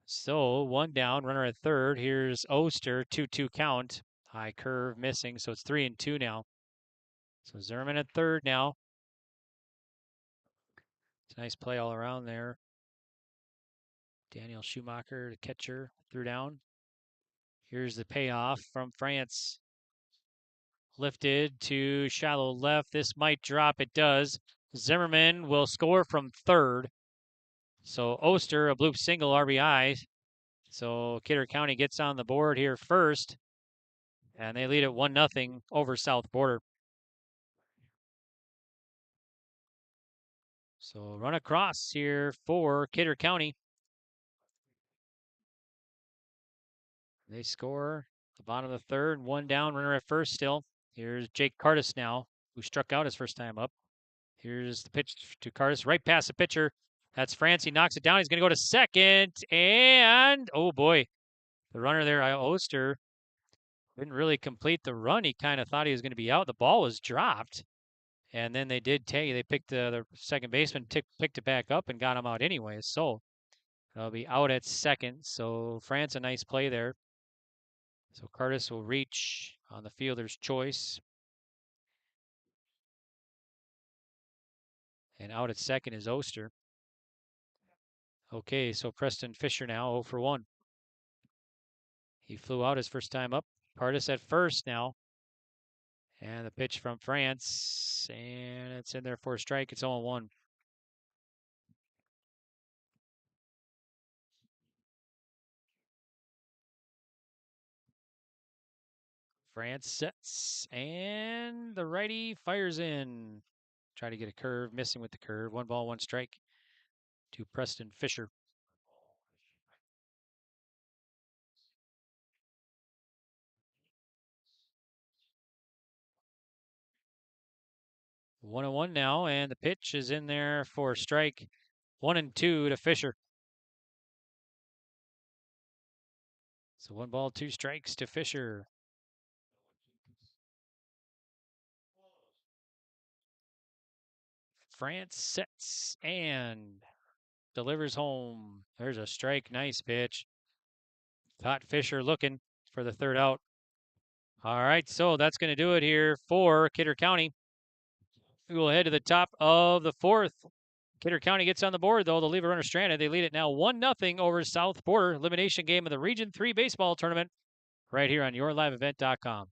So 1 down, runner at third. Here's Oster, 2-2 count. High curve missing, so it's 3-2 now. So Zimmerman at third now. It's a nice play all around there. Daniel Schumacher, the catcher, threw down. Here's the payoff from France. Lifted to shallow left. This might drop. It does. Zimmerman will score from third. So Oster, a bloop single RBI. So Kidder County gets on the board here first. And they lead it 1-0 over south border. So run across here for Kidder County. They score the bottom of the third. 1 down, runner at first still. Here's Jake Cardis now, who struck out his first time up. Here's the pitch to Cardis, right past the pitcher. That's France. He knocks it down. He's going to go to second. And, oh boy, the runner there, Oster, didn't really complete the run. He kind of thought he was going to be out. The ball was dropped. And then they did take, they picked the second baseman, picked it back up and got him out anyway. So they'll be out at second. So France, a nice play there. So Cardis will reach on the fielder's choice. And out at second is Oster. Okay, so Preston Fisher now 0 for 1. He flew out his first time up. Cardis at first now. And the pitch from France. And it's in there for a strike. It's 0-1. France sets. And the righty fires in. Try to get a curve. Missing with the curve. 1 ball, 1 strike to Preston Fisher. 1-1 now, and the pitch is in there for strike 1-2 to Fisher. So 1 ball, 2 strikes to Fisher. France sets and delivers home. There's a strike. Nice pitch. Caught Fisher looking for the 3rd out. All right, so that's going to do it here for Kidder County. We will head to the top of the 4th. Kidder County gets on the board, though. They'll leave a runner stranded. They lead it now 1-0 over South Porter. Elimination game of the Region 3 baseball tournament right here on yourliveevent.com.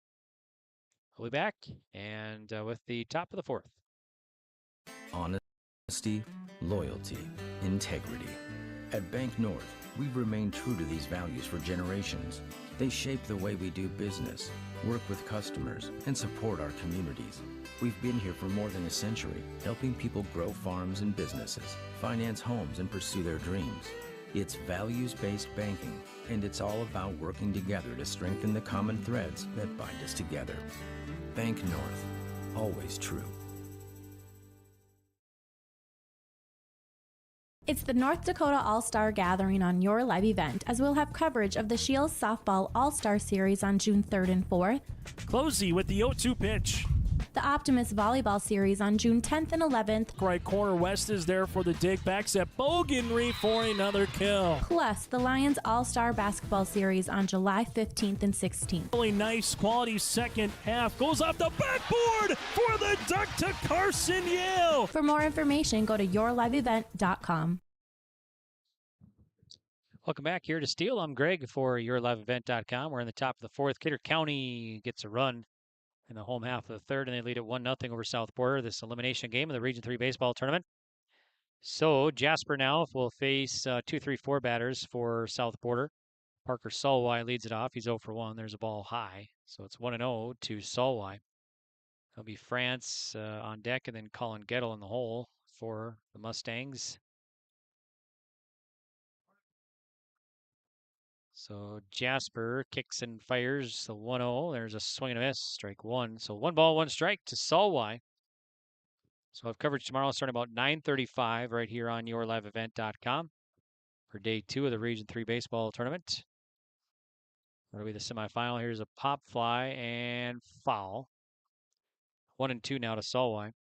We'll be back and with the top of the 4th. Honesty, loyalty, integrity. At Bank North, we've remained true to these values for generations. They shape the way we do business, work with customers, and support our communities. We've been here for more than a century, helping people grow farms and businesses, finance homes, and pursue their dreams. It's values-based banking, and it's all about working together to strengthen the common threads that bind us together. Bank North, always true. It's the North Dakota All-Star Gathering on your live event, as we'll have coverage of the Shields Softball All-Star Series on June 3rd and 4th. Closey with the 0-2 pitch. The Optimist Volleyball Series on June 10th and 11th. Right corner West is there for the dig. Backs at Bogenry for another kill. Plus, the Lions All-Star Basketball Series on July 15th and 16th. Really nice quality second half. Goes off the backboard for the duck to Carson Yale. For more information, go to yourliveevent.com. Welcome back here to Steel. I'm Greg for yourliveevent.com. We're in the top of the 4th. Kidder County gets a run in the home half of the 3rd, and they lead it 1-0 over South Porter, this elimination game of the Region 3 baseball tournament. So Jasper now will face 2-3-4 batters for South Porter. Parker Solway leads it off. He's 0 for 1. There's a ball high. So it's 1-0 to Solway. It'll be France on deck, and then Colin Gettle in the hole for the Mustangs. So Jasper kicks and fires the 1-0. There's a swing and a miss, strike 1. So 1 ball, 1 strike to Solway. So I'll have coverage tomorrow starting about 9:35 right here on yourliveevent.com for day 2 of the Region 3 baseball tournament. That'll be the semifinal. Here's a pop fly and foul. 1-2 now to Solway.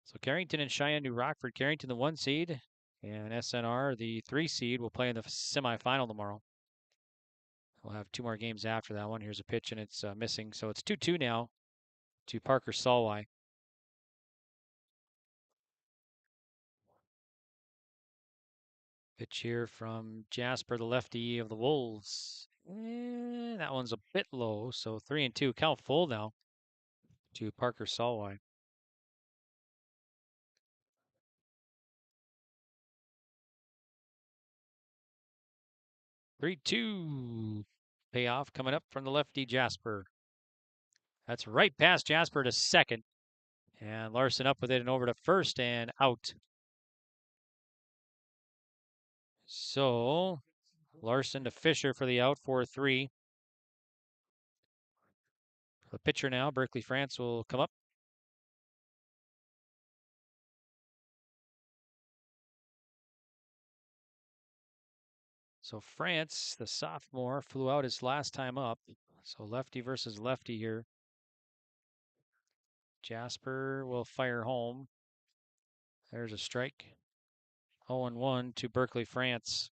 So Carrington and Cheyenne New Rockford. Carrington the 1 seed and SNR the 3 seed will play in the semifinal tomorrow. We'll have 2 more games after that one. Here's a pitch, and it's missing. So it's 2-2 now to Parker Solway. Pitch here from Jasper, the lefty of the Wolves. That one's a bit low, so 3-2. Count full now to Parker Solway. Three-two. Payoff coming up from the lefty Jasper. That's right past Jasper to second. And Larson up with it and over to first and out. So Larson to Fisher for the out, 4-3. The pitcher now, Berkeley France, will come up. So France, the sophomore, flew out his last time up. So lefty versus lefty here. Jasper will fire home. There's a strike. 0-1 to Berkeley France.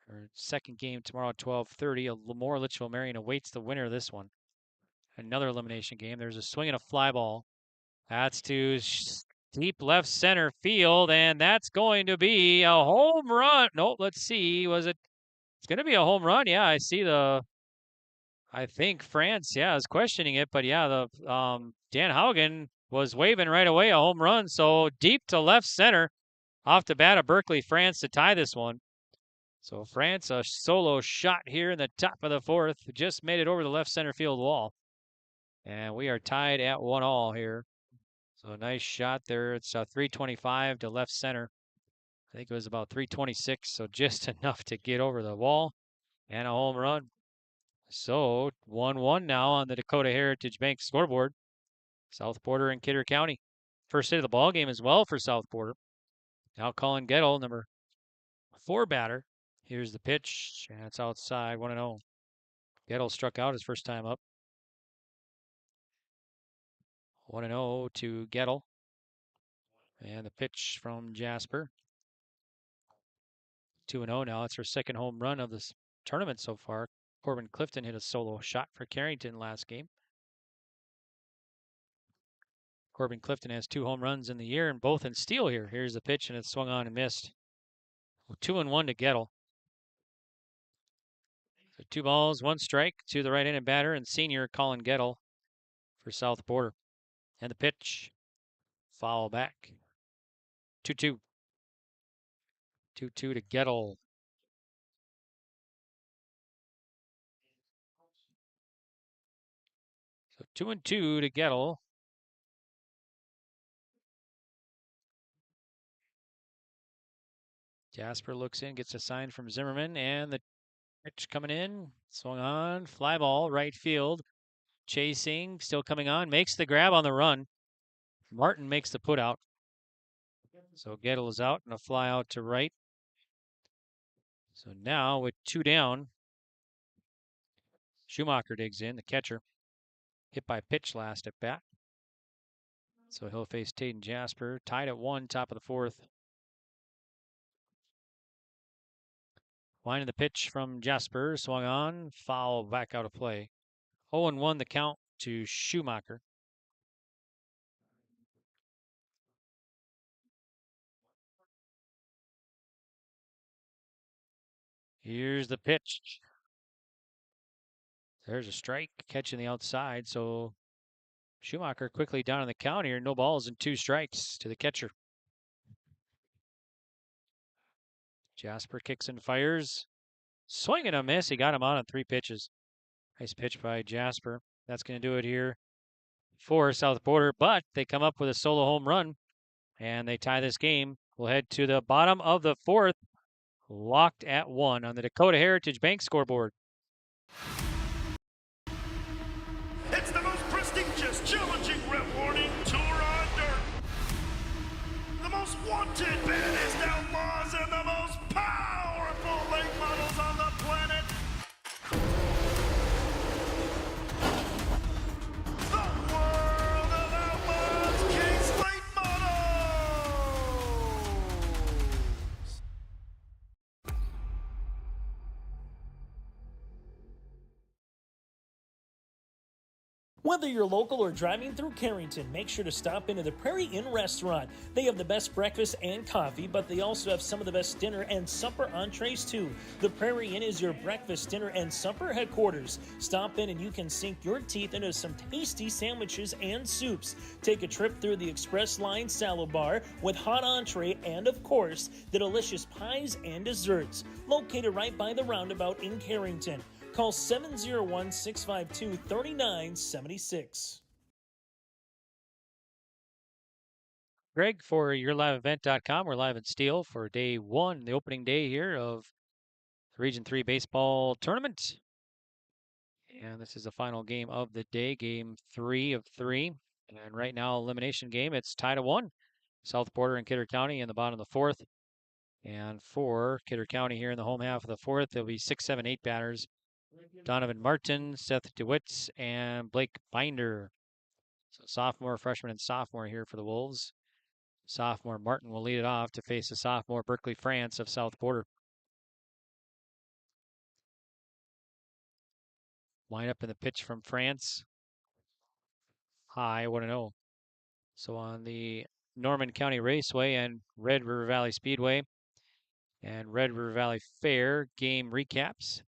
Our second game tomorrow at 12:30. Lemoore Litchfield Marion awaits the winner of this one. Another elimination game. There's a swing and a fly ball. That's to deep left center field, and that's going to be a home run. Nope, let's see. It's going to be a home run. Yeah, I see I think France, is questioning it, but yeah, Dan Haugen was waving right away a home run. So deep to left center off the bat of Berkeley France to tie this one. So France, a solo shot here in the top of the 4th, just made it over the left center field wall. And we are tied at 1-1 here. So nice shot there. It's 325 to left center. I think it was about 326, so just enough to get over the wall and a home run. So 1-1 now on the Dakota Heritage Bank scoreboard. South Porter and Kidder County. First hit of the ball game as well for South Porter. Now Colin Gettle, number 4 batter. Here's the pitch, and it's outside, 1-0. Gettle struck out his first time up. 1-0 to Gettle. And the pitch from Jasper. 2-0 now. It's her second home run of this tournament so far. Corbin Clifton hit a solo shot for Carrington last game. Corbin Clifton has 2 home runs in the year, and both in steel here. Here's the pitch, and it's swung on and missed. 2-1 to Gettle. So 2 balls, 1 strike to the right-handed batter and senior Colin Gettle for South Porter. And the pitch, foul back. 2-2. 2-2 to Gettle. So 2-2 to Gettle. Jasper looks in, gets a sign from Zimmerman, and the pitch coming in, swung on, fly ball, right field. Chasing, still coming on, makes the grab on the run. Martin makes the put out. So Gettle is out and a fly out to right. So now with 2 down, Schumacher digs in, the catcher. Hit by pitch last at bat. So he'll face Taden Jasper. Tied at 1, top of the 4th. Winding the pitch from Jasper, swung on, foul back out of play. 0-1 the count to Schumacher. Here's the pitch. There's a strike, catching the outside, so Schumacher quickly down on the count here. No balls and 2 strikes to the catcher. Jasper kicks and fires. Swing and a miss. He got him out on 3 pitches. Nice pitch by Jasper. That's going to do it here for South Porter, but they come up with a solo home run, and they tie this game. We'll head to the bottom of the 4th, locked at 1 on the Dakota Heritage Bank scoreboard. It's the most prestigious, challenging rep warning tour on dirt. The most wanted, baddest outlaws, and the most powerful late models on the planet. The world of outlaws, King's Late Models. Whether you're local or driving through Carrington, make sure to stop into the Prairie Inn restaurant. They have the best breakfast and coffee, but they also have some of the best dinner and supper entrees too. The Prairie Inn is your breakfast, dinner, and supper headquarters. Stop in and you can sink your teeth into some tasty sandwiches and soups. Take a trip through the Express Line salad bar with hot entree and, of course, the delicious pies and desserts. Located right by the roundabout in Carrington. Call 701-652-3976. Greg for YourLiveEvent.com. We're live in Steel for day 1, the opening day here of the Region 3 baseball tournament. And this is the final game of the day, game 3 of 3. And right now, elimination game, it's tied at 1. South Porter and Kidder County in the bottom of the 4th. And for Kidder County here in the home half of the 4th, there'll be 6, 7, 8 batters. Donovan Martin, Seth DeWitts, and Blake Binder. So sophomore, freshman, and sophomore here for the Wolves. Sophomore Martin will lead it off to face the sophomore Berkeley France of South Porter. Line up in the pitch from France. High, 1-0. So on the Norman County Raceway and Red River Valley Speedway and Red River Valley Fair game recaps.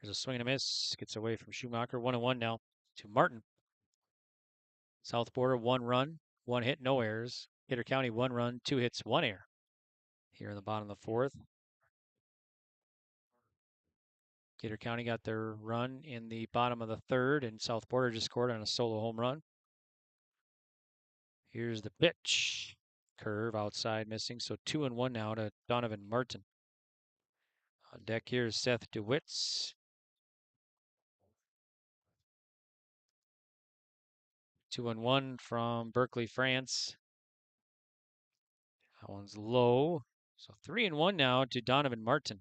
There's a swing and a miss. Gets away from Schumacher. 1-1 now to Martin. South Porter, 1 run, 1 hit, no errors. Kidder County, 1 run, 2 hits, 1 error. Here in the bottom of the 4th. Kidder County got their run in the bottom of the 3rd, and South Porter just scored on a solo home run. Here's the pitch. Curve outside missing, so 2-1 now to Donovan Martin. On deck here is Seth DeWitts. 2-1 from Berkeley, France. That one's low. So 3-1 now to Donovan Martin.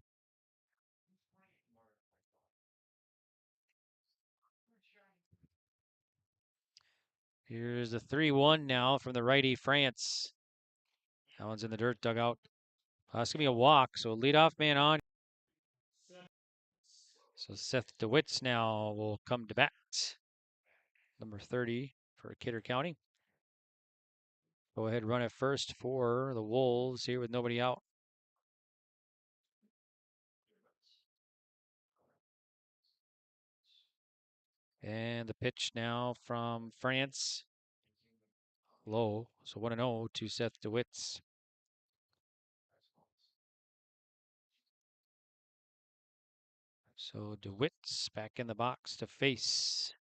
Here's the 3-1 now from the righty, France. That one's in the dirt dugout. That's going to be a walk, so leadoff man on. So Seth DeWitts now will come to bat. Number 30 for Kidder County. Go ahead, run it first for the Wolves here with nobody out. And the pitch now from France. Low, so 1-0 to Seth DeWitts. So DeWitts back in the box to face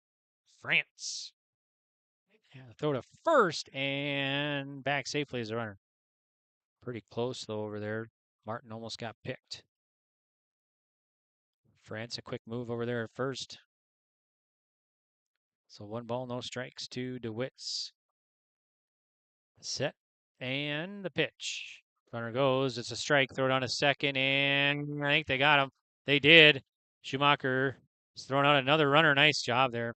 France. Yeah, throw to first and back safely as a runner. Pretty close though over there. Martin almost got picked. France, a quick move over there at first. So 1 ball, no strikes to DeWitts. Set and the pitch. Runner goes. It's a strike. Throw it on a second, and I think they got him. They did. Schumacher is throwing out another runner. Nice job there.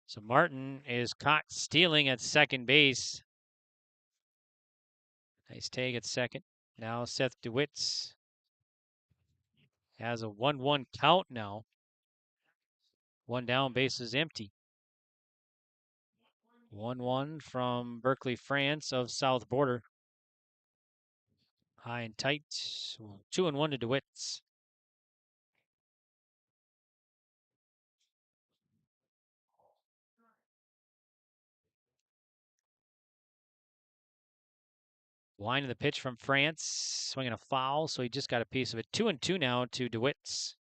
So Martin is caught stealing at second base. Nice tag at second. Now Seth DeWitts has a 1-1 count now. 1 down, base is empty. 1-1 from Berkeley, France of South Border. High and tight. 2-1 to DeWitts. Line of the pitch from France, swinging a foul, so he just got a piece of it. 2-2 now to DeWitts.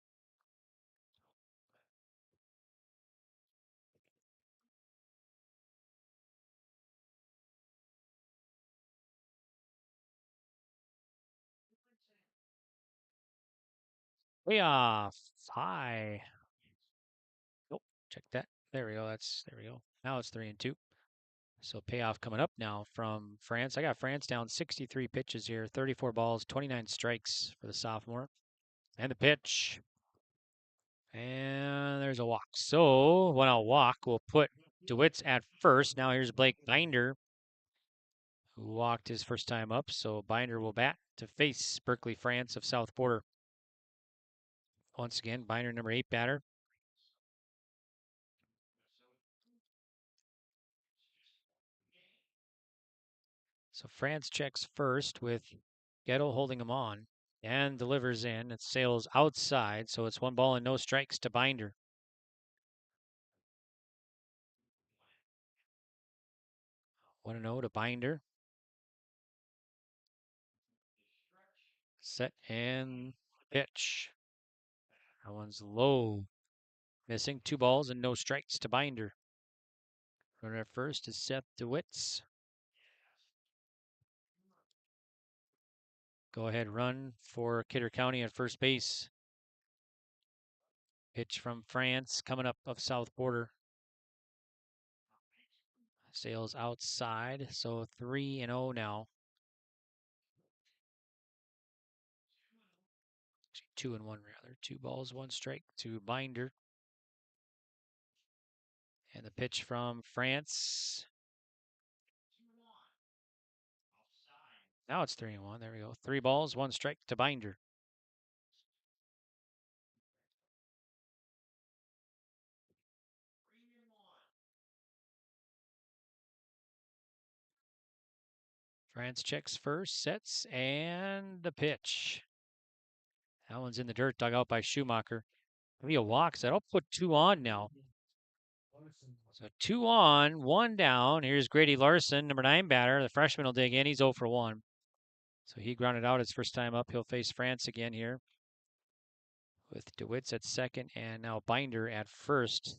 Way off. High. Nope. Check that. There we go. There we go. Now it's 3-2. So payoff coming up now from France. I got France down 63 pitches here, 34 balls, 29 strikes for the sophomore. And the pitch. And there's a walk. So when I walk, we'll put DeWitts at first. Now here's Blake Binder, who walked his first time up. So Binder will bat to face Berkeley, France of South Border. Once again, Binder, number 8 batter. So France checks first with Gettle holding him on and delivers in. It sails outside, so it's 1 ball and no strikes to Binder. One and 0 to Binder. Set and pitch. That one's low. Missing 2 balls and no strikes to Binder. Runner at first is Seth DeWitts. Go ahead, run for Kidder County at first base. Pitch from France coming up of South Border. Sails outside, so 3-0 now. 2-1 rather. 2 balls, 1 strike to Binder. And the pitch from France. Now it's 3-1. There we go. 3 balls, 1 strike to Binder. France checks first, sets, and the pitch. That one's in the dirt, dug out by Schumacher. Maybe a walk, so that'll put 2 on now. So 2 on, 1 down. Here's Grady Larson, number 9 batter. The freshman will dig in. He's 0 for 1. So he grounded out his first time up. He'll face France again here with DeWitts at second and now Binder at first.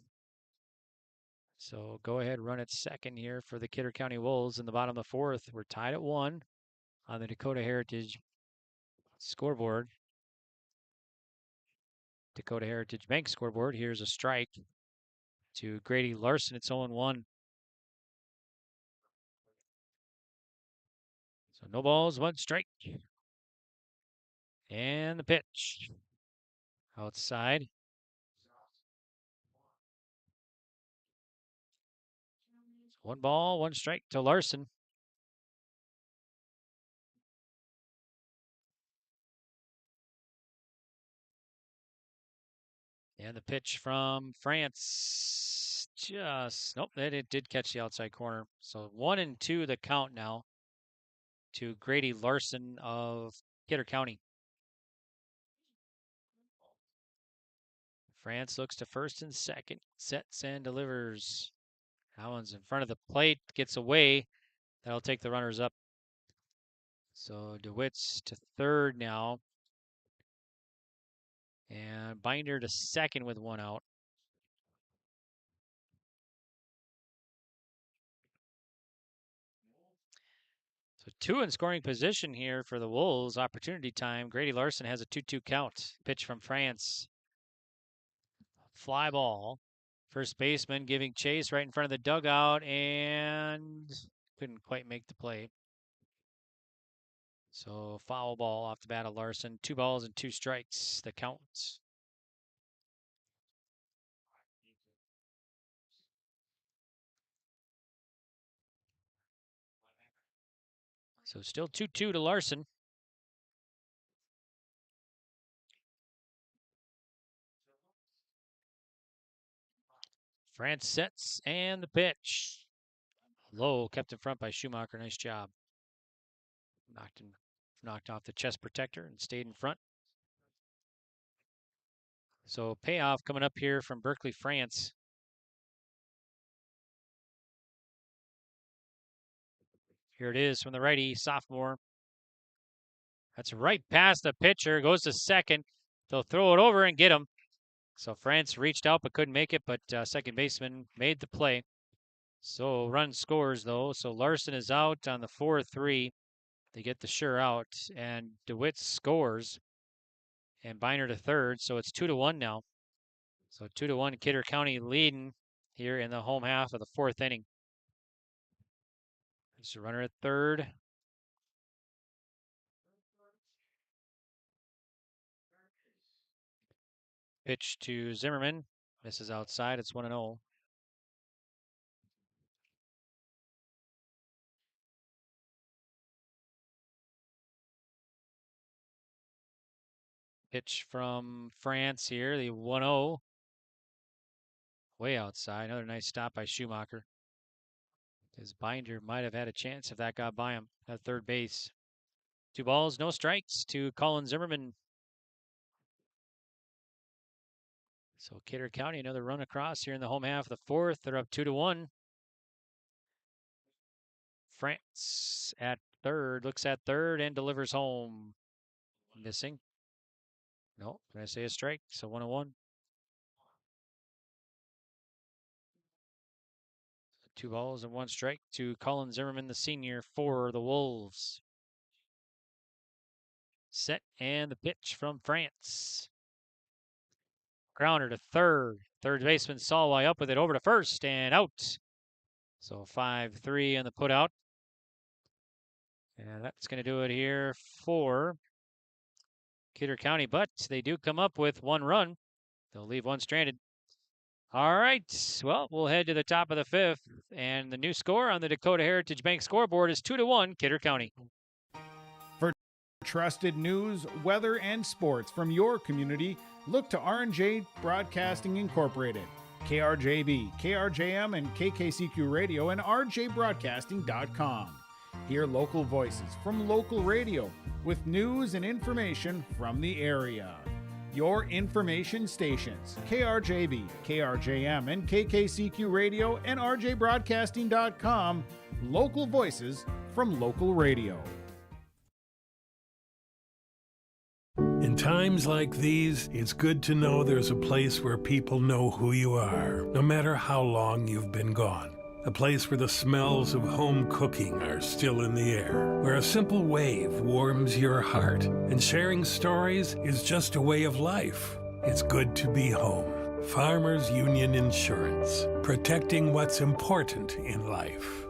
So go ahead, run at second here for the Kidder County Wolves in the bottom of the 4th. We're tied at 1 on the Dakota Heritage scoreboard. Dakota Heritage Bank scoreboard. Here's a strike to Grady Larson. It's 0-1. So no balls, 1 strike. And the pitch. Outside. So 1 ball, 1 strike to Larson. And the pitch from France. Nope, it did catch the outside corner. So 1-2 the count now to Grady Larson of Kidder County. France looks to first and second, sets and delivers. That one's in front of the plate, gets away. That'll take the runners up. So DeWitt's to third now. And Binder to second with 1 out. So 2 in scoring position here for the Wolves. Opportunity time. Grady Larson has a 2-2 count. Pitch from France. Fly ball. First baseman giving chase right in front of the dugout and couldn't quite make the play. So foul ball off the bat of Larson. 2 balls and 2 strikes. The count. So still 2-2 to Larson. France sets and the pitch. Low, kept in front by Schumacher. Nice job. Knocked off the chest protector and stayed in front. So payoff coming up here from Berkeley, France. Here it is from the righty, sophomore. That's right past the pitcher. Goes to second. They'll throw it over and get him. So France reached out but couldn't make it, but second baseman made the play. So run scores, though. So Larson is out on the 4-3. They get the sure out, and DeWitt scores. And Binder to third, so it's 2-1 now. So 2-1, Kidder County leading here in the home half of the 4th inning. There's a runner at third. Pitch to Zimmerman. Misses outside. It's 1-0. Pitch from France here. The 1-0. Way outside. Another nice stop by Schumacher. His Binder might have had a chance if that got by him at third base. 2 balls, no strikes to Colin Zimmerman. So Kidder County, another run across here in the home half of the 4th. They're up 2-1. France at third, looks at third and delivers home. Missing. No, did I say a strike? So 1-1. 2 balls and 1 strike to Colin Zimmerman, the senior, for the Wolves. Set and the pitch from France. Grounder to third. Third baseman Salway up with it over to first and out. So 5-3 on the put out. And that's going to do it here for Kidder County, but they do come up with 1 run. They'll leave 1 stranded. All right, well, we'll head to the top of the 5th, and the new score on the Dakota Heritage Bank scoreboard is 2-1, Kidder County. For trusted news, weather, and sports from your community, look to R&J Broadcasting Incorporated, KRJB, KRJM, and KKCQ Radio, and rjbroadcasting.com. Hear local voices from local radio with news and information from the area. Your information stations, KRJB, KRJM, and KKCQ Radio, and rjbroadcasting.com. Local voices from local radio. In times like these, it's good to know there's a place where people know who you are, no matter how long you've been gone. A place where the smells of home cooking are still in the air, where a simple wave warms your heart, and sharing stories is just a way of life. it's good to be home. Farmers Union Insurance, protecting what's important in life.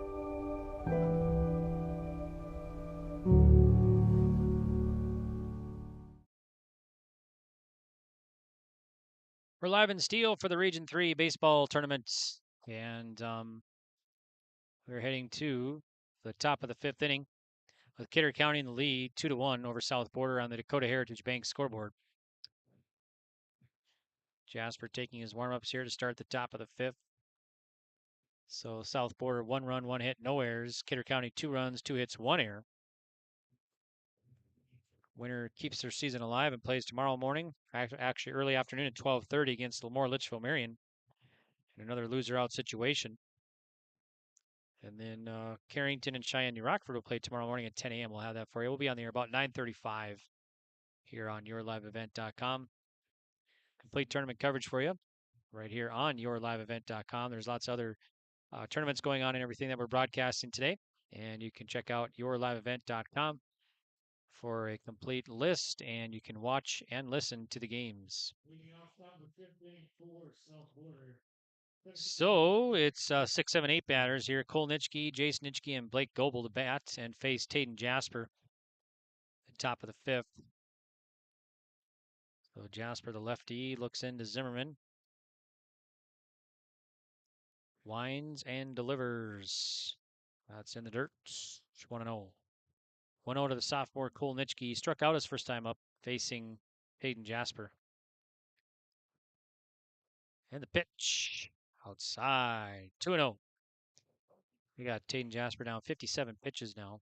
We're live in Steel for the Region 3 baseball tournament, and we're heading to the top of the 5th inning with Kidder County in the lead, 2-1 over South Border on the Dakota Heritage Bank scoreboard. Jasper taking his warm-ups here to start the top of the 5th. So South Border 1 run, 1 hit, no errors. Kidder County 2 runs, 2 hits, 1 error. Winner keeps their season alive and plays tomorrow morning, actually early afternoon at 12:30 against Lemoore Litchfield Marion in another loser-out situation. And then Carrington and Cheyenne New Rockford will play tomorrow morning at 10 a.m. We'll have that for you. We'll be on the air about 9:35 here on yourliveevent.com. Complete tournament coverage for you right here on yourliveevent.com. There's lots of other tournaments going on and everything that we're broadcasting today. And you can check out yourliveevent.com for a complete list, and you can watch and listen to the games. So it's 6, 7, 8 batters here. Cole Nitschke, Jace Nitschke, and Blake Goebel to bat and face Tayden Jasper at the top of the 5th. So Jasper, the lefty, looks into Zimmerman. Winds and delivers. That's in the dirt. It's 1-0. 1-0 to the sophomore Cole Nitschke. He struck out his first time up facing Tayden Jasper. And the pitch. Outside. 2-0. We got Tayden Jasper down 57 pitches now.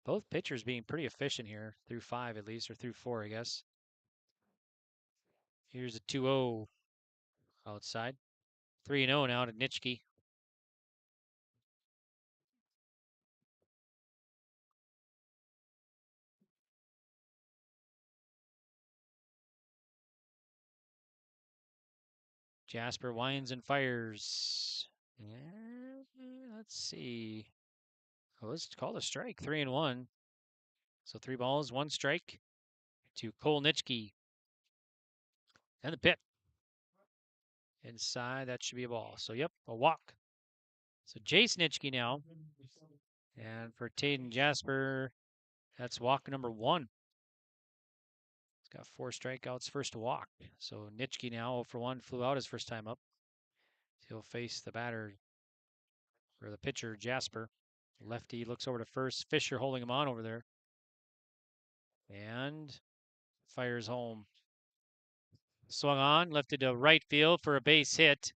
Both pitchers being pretty efficient here. Through 5 at least, or through 4, I guess. Here's a 2-0 outside. 3-0 now to Nitschke. Jasper winds and fires. And let's see. Oh, let's call a strike. 3-1. So 3 balls, 1 strike to Cole Nitschke. And the pit. Inside, that should be a ball. So, yep, a walk. So Jace Nitschke now. And for Tayden Jasper, that's walk number 1. He's got 4 strikeouts, first walk. So Nitschke now 0 for 1, flew out his first time up. He'll face the batter, or the pitcher, Jasper. Lefty looks over to first. Fisher holding him on over there. And fires home. Swung on, left it to right field for a base hit.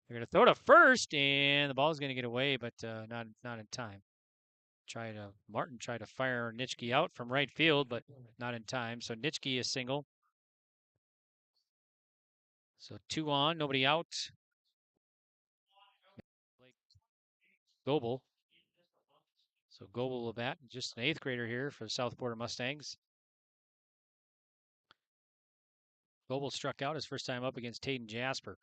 They're going to throw to first, and the ball's going to get away, but not in time. Martin tried to fire Nitschke out from right field, but not in time. So Nitschke is single. So 2 on, nobody out. Goebel. So Goebel will bat, just an 8th grader here for the South Border Mustangs. Goebel struck out his first time up against Tayden Jasper.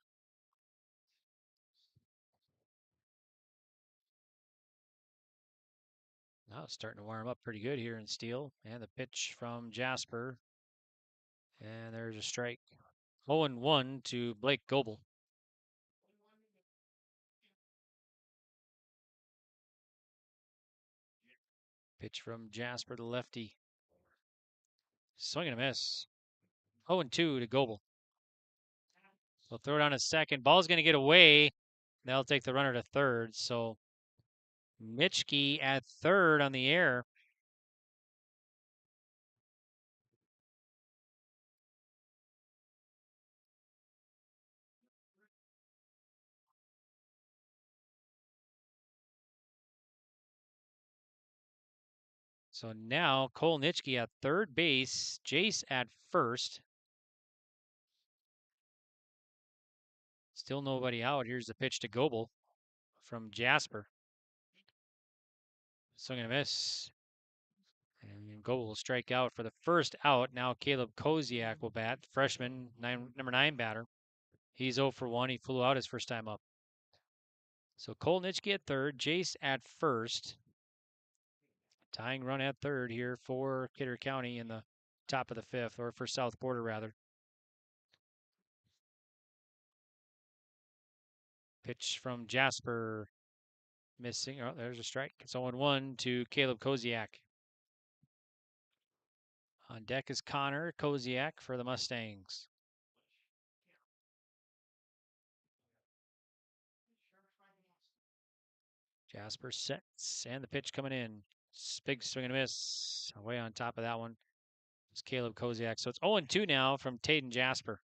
Now it's starting to warm up pretty good here in Steel. And the pitch from Jasper. And there's a strike. 0-1 to Blake Goebel. Pitch from Jasper, the lefty. Swing and a miss. 0-2 to Goebel. They'll throw it on a second. Ball's going to get away. They'll take the runner to third. So Nitschke at third on the air. So now Cole Nitschke at third base, Jace at first. Still nobody out. Here's the pitch to Goebel from Jasper. Swing and a miss. And Goebel will strike out for the first out. Now Caleb Koziak will bat, freshman, number 9 batter. He's 0 for 1. He flew out his first time up. So Cole Nitschke at third, Jace at first. Tying run at third here for Kidder County in the top of the 5th, or for South Border rather. Pitch from Jasper. Missing. Oh, there's a strike. It's 0-1 to Caleb Koziak. On deck is Connor Koziak for the Mustangs. Jasper sets, and the pitch coming in. Big swing and a miss. Away on top of that one is Caleb Koziak. So it's 0-2 now from Taden Jasper.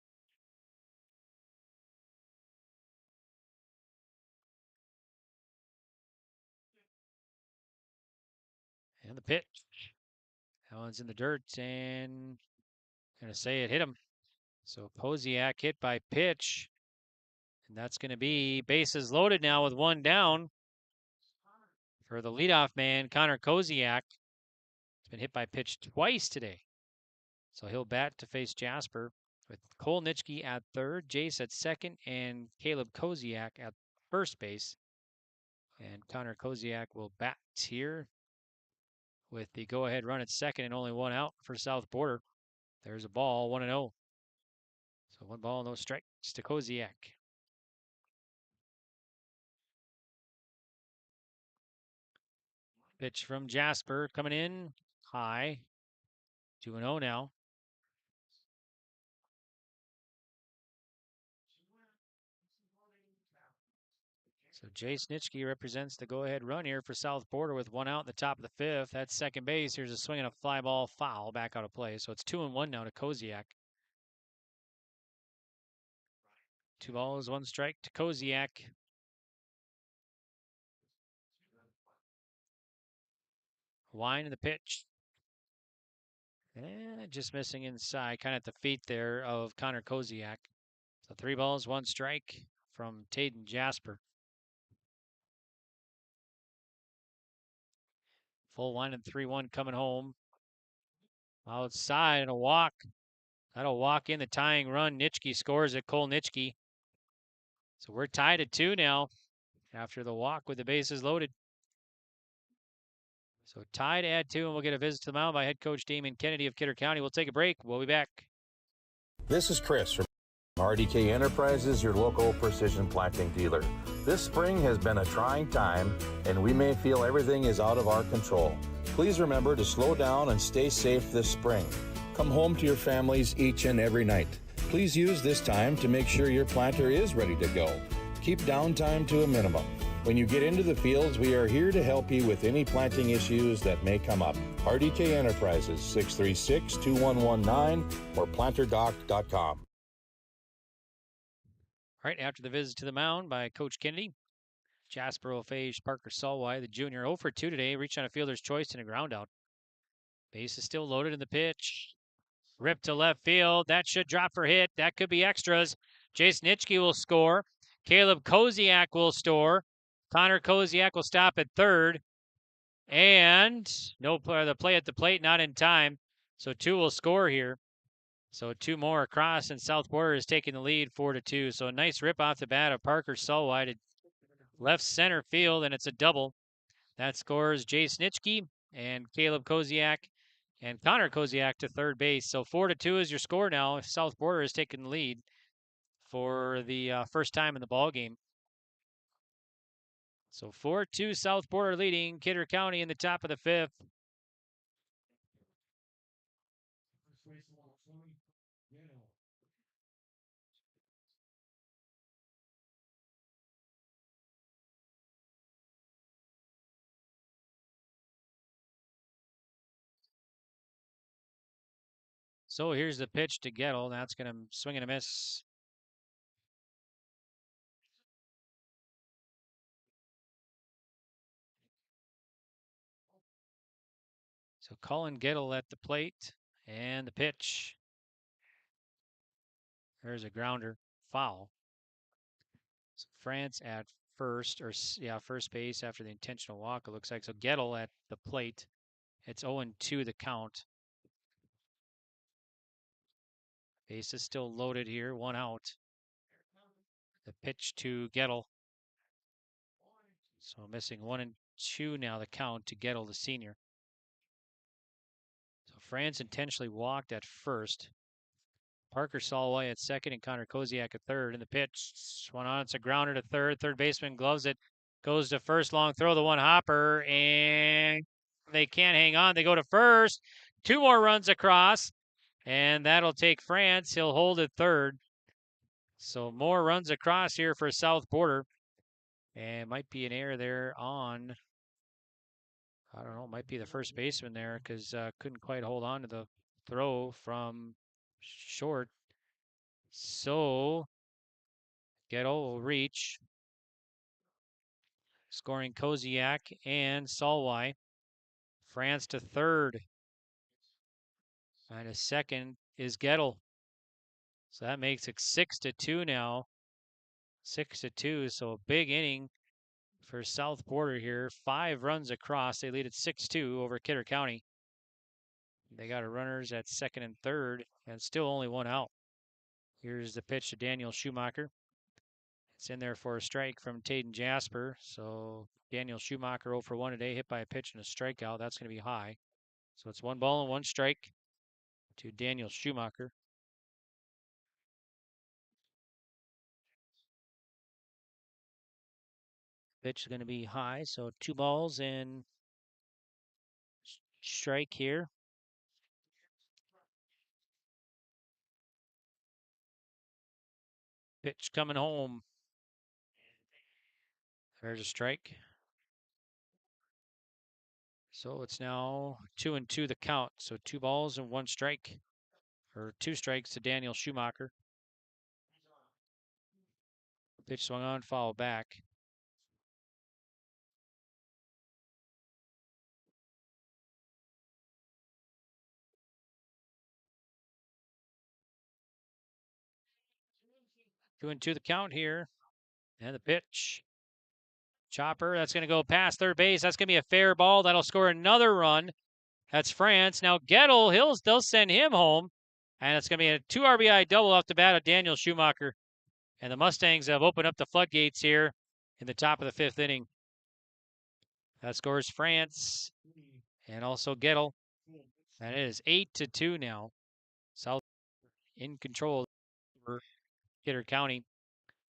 And the pitch. That one's in the dirt, and going to say it hit him. So Koziak hit by pitch. And that's going to be bases loaded now with one down for the leadoff man, Connor Koziak. He's been hit by pitch twice today. So he'll bat to face Jasper with Cole Nitschke at third, Jace at second, and Caleb Koziak at first base. And Connor Koziak will bat here with the go-ahead run at second and only one out for South Border. There's a ball, 1-0. So 1 ball, no strikes to Koziak. Pitch from Jasper coming in high. 2-0 now. So Jace Nitschke represents the go-ahead run here for South Border with one out in the top of the fifth. That's second base. Here's a swing and a fly ball foul back out of play. So it's 2-1 now to Koziak. 2 balls, 1 strike to Koziak. Line in the pitch. And just missing inside, kind of at the feet there of Connor Koziak. So 3 balls, 1 strike from Taden Jasper. Full line and 3-1 coming home. Outside and a walk. That'll walk in the tying run. Nitschke scores it. Cole Nitschke. So we're tied at 2 now after the walk with the bases loaded. So tied at 2, and we'll get a visit to the mound by head coach Damon Kennedy of Kidder County. We'll take a break. We'll be back. This is Chris from RDK Enterprises, your local precision planting dealer. This spring has been a trying time, and we may feel everything is out of our control. Please remember to slow down and stay safe this spring. Come home to your families each and every night. Please use this time to make sure your planter is ready to go. Keep downtime to a minimum. When you get into the fields, we are here to help you with any planting issues that may come up. RDK Enterprises, 636-2119 or planterdoc.com. All right, after the visit to the mound by Coach Kennedy, Jasper will face Parker Solway, the junior, 0 for 2 today, reached on a fielder's choice and a ground out. Base is still loaded in the pitch. Ripped to left field. That should drop for hit. That could be extras. Jace Nitschke will score. Caleb Koziak will score. Connor Koziak will stop at third. And no play, the play at the plate, not in time. So 2 will score here. So 2 more across, and South Border is taking the lead 4-2. So a nice rip off the bat of Parker Solway to left center field, and it's a double. That scores Jace Nitschke and Caleb Koziak and Connor Koziak to third base. So 4-2 is your score now. South Border is taking the lead for the first time in the ball game. So 4-2 South Border leading Kidder County in the top of the fifth. So here's the pitch to Gettle. That's going to swing and a miss. So Colin Gettle at the plate, and the pitch. There's a grounder, foul. So France at first, first base after the intentional walk, it looks like. So Gettle at the plate. It's 0-2 the count. Base is still loaded here, 1 out. The pitch to Gettle. So missing 1 and 2 now the count to Gettle, the senior. So France intentionally walked at first. Parker Solway at second and Connor Koziak at third. In the pitch, swung on. It's a grounder to third. Third baseman gloves it. Goes to first. Long throw. The one hopper. And they can't hang on. They go to first. 2 more runs across. And that'll take France. He'll hold at third. So more runs across here for South Border. And might be an error there on, I don't know, might be the first baseman there because couldn't quite hold on to the throw from short. So Gettle will reach. Scoring Koziak and Solway. France to third. And a second is Gettle. So that makes it 6-2 now. 6-2. So a big inning for South Border here. 5 runs across. They lead at 6-2 over Kidder County. They got runners at second and third, and still only 1 out. Here's the pitch to Daniel Schumacher. It's in there for a strike from Taden Jasper. So Daniel Schumacher 0 for 1 today, hit by a pitch and a strikeout. That's going to be high. So it's 1 ball and 1 strike to Daniel Schumacher. Pitch is going to be high, so 2 balls and strike here. Pitch coming home. There's a strike. So it's now 2-2 the count. So 2 balls and 1 strike, or 2 strikes to Daniel Schumacher. Pitch swung on, foul back. Two and 2 the count here. And the pitch. Chopper, that's going to go past third base. That's going to be a fair ball. That'll score another run. That's France. Now Gettle, they'll send him home. And it's going to be a 2 RBI double off the bat of Daniel Schumacher. And the Mustangs have opened up the floodgates here in the top of the 5th inning. That scores France and also Gettle. And it is 8-2 now. South in control for Kidder County.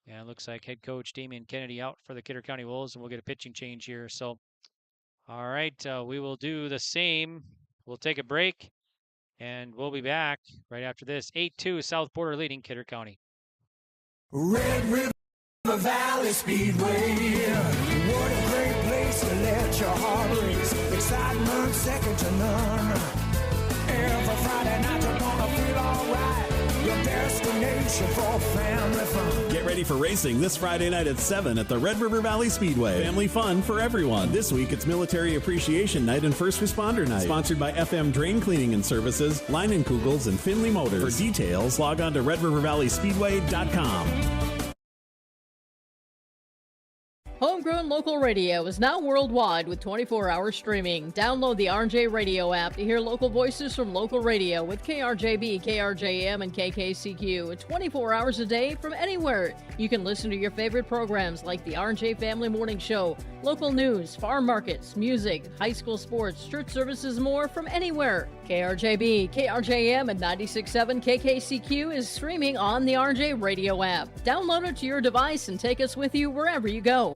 And it looks like head coach Damian Kennedy out for the Kidder County Wolves, and we'll get a pitching change here. So, all right, we will do the same. We'll take a break, and we'll be back right after this. 8-2, South Border leading Kidder County. Red River Valley Speedway. What a great place to let your heart race. Excitement second to none. Every Friday night you're gonna feel alright. Your destination for family fun. Get ready for racing this Friday night at 7 at the Red River Valley Speedway. Family fun for everyone. This week it's Military Appreciation Night and First Responder Night. Sponsored by FM Drain Cleaning and Services, Leinenkugels, and Finley Motors. For details, log on to RedRiverValleySpeedway.com. Homegrown Local Radio is now worldwide with 24-hour streaming. Download the RJ Radio app to hear local voices from local radio with KRJB, KRJM, and KKCQ 24 hours a day from anywhere. You can listen to your favorite programs like the RJ Family Morning Show, local news, farm markets, music, high school sports, church services, more from anywhere. KRJB, KRJM, and 96.7 KKCQ is streaming on the RJ Radio app. Download it to your device and take us with you wherever you go.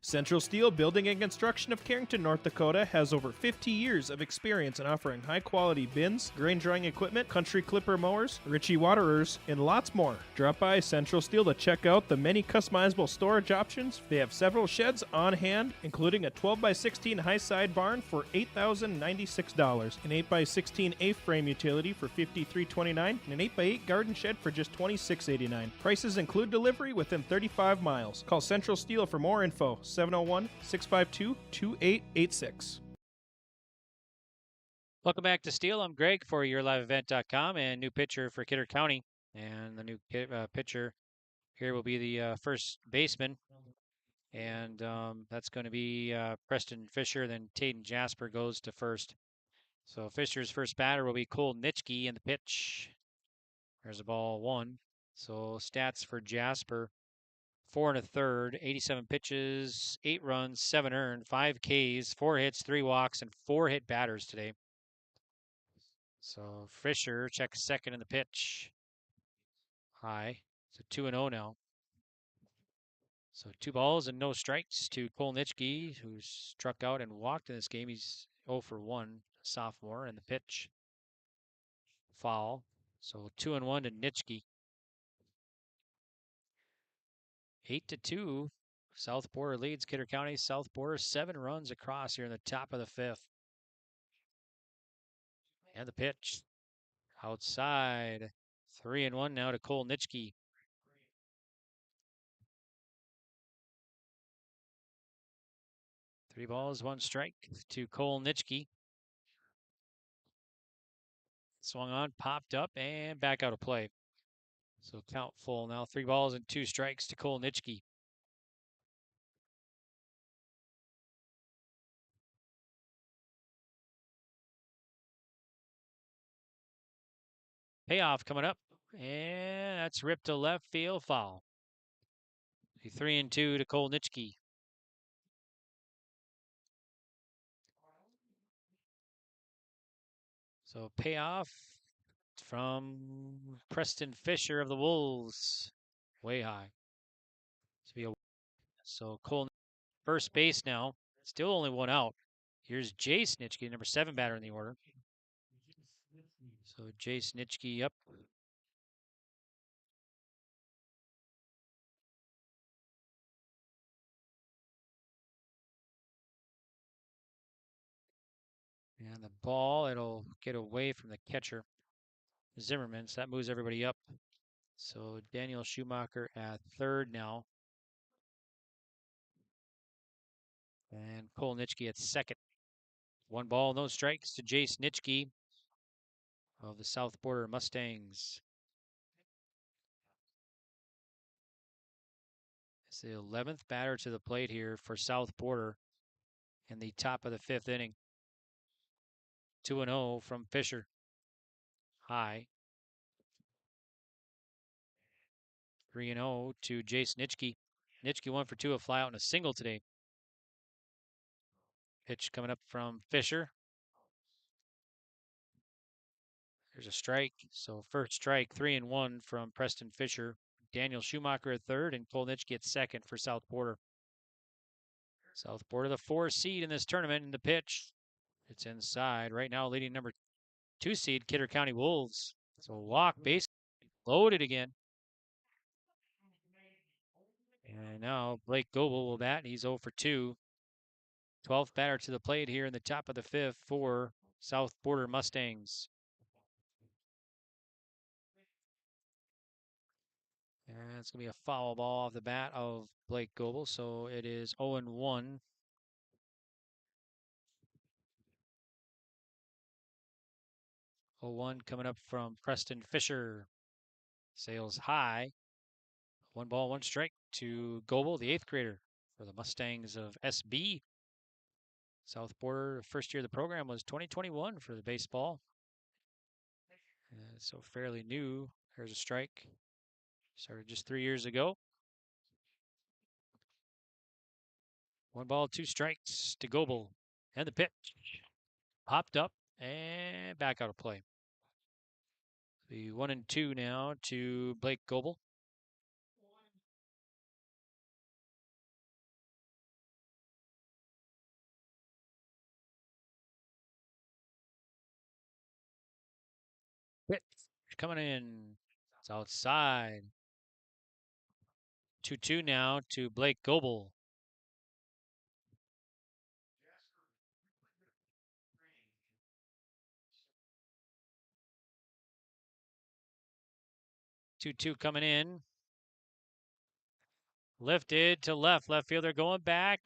Central Steel Building and Construction of Carrington, North Dakota has over 50 years of experience in offering high-quality bins, grain drying equipment, country clipper mowers, Ritchie waterers, and lots more. Drop by Central Steel to check out the many customizable storage options. They have several sheds on hand, including a 12x16 high-side barn for $8,096, an 8x16 A-frame utility for $53.29, and an 8x8 garden shed for just $26.89. Prices include delivery within 35 miles. Call Central Steel for more info. 701-652-2886. Welcome back to Steel. I'm Greg for YourLiveEvent.com and new pitcher for Kidder County. And the new pitcher here will be the first baseman. And that's going to be Preston Fisher. Then Taden Jasper goes to first. So Fisher's first batter will be Cole Nitschke in the pitch. There's a ball 1. So stats for Jasper. 4 1/3, 87 pitches, 8 runs, 7 earned, 5 Ks, 4 hits, 3 walks, and 4 hit batters today. So Fisher checks second in the pitch. High. So 2-0 now. So 2 balls and no strikes to Cole Nitschke, who's struck out and walked in this game. He's 0 for 1, sophomore, in the pitch. Foul. So 2-1 to Nitschke. 8-2. South Border leads Kidder County. South Border 7 runs across here in the top of the 5th. And the pitch. Outside. 3-1 now to Cole Nitschke. Three balls, 1 strike to Cole Nitschke. Swung on, popped up, and back out of play. So count full now. 3 balls and 2 strikes to Cole Nitschke. Payoff coming up, and that's ripped to left field, foul. 3-2 to Cole Nitschke. So payoff from Preston Fisher of the Wolves. Way high. So Cole, first base now. Still only 1 out. Here's Jace Nitschke, number 7 batter in the order. So Jace Nitschke up. And the ball, it'll get away from the catcher, Zimmerman, so that moves everybody up. So Daniel Schumacher at third now. And Cole Nitschke at second. 1 ball, no strikes to Jace Nitschke of the South Border Mustangs. It's the 11th batter to the plate here for South Border in the top of the 5th inning. 2-0 from Fisher. High. 3-0 to Jace Nitschke. Nitschke 1 for 2, a fly out and a single today. Pitch coming up from Fisher. There's a strike. So first strike, 3-1 from Preston Fisher. Daniel Schumacher at third and Cole Nitschke at second for South Border. South Border, the 4 seed in this tournament, in the pitch. It's inside. Right now, leading number 2 seed, Kidder County Wolves. So walk, base loaded again. And now Blake Goebel will bat. He's 0 for 2. 12th batter to the plate here in the top of the 5th for South Border Mustangs. And it's going to be a foul ball off the bat of Blake Goebel. So it is 0-1. Coming up from Preston Fisher. Sails high. 1 ball, 1 strike to Goebel, the 8th grader for the Mustangs of SB. South Border, first year of the program was 2021 for the baseball. So fairly new. There's a strike. Started just 3 years ago. 1 ball, 2 strikes to Goebel. And the pitch. Popped up and back out of play. The 1-2 now to Blake Goebel. Pitch coming in. It's outside. 2-2 now to Blake Goebel. Two coming in. Lifted to left. Left fielder going back,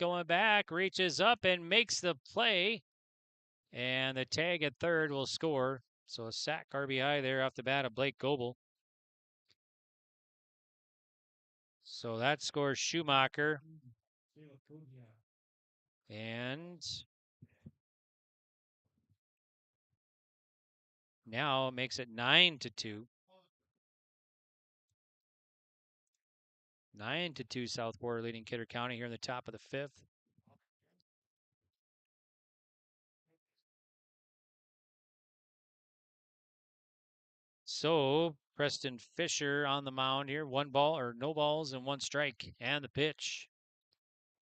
reaches up and makes the play. And the tag at third will score. So a sack RBI there off the bat of Blake Goebel. So that scores Schumacher. And now it makes it 9-2. 9-2 South Border leading Kidder County here in the top of the fifth. So Preston Fisher on the mound here. 1 ball or no balls and 1 strike. And the pitch.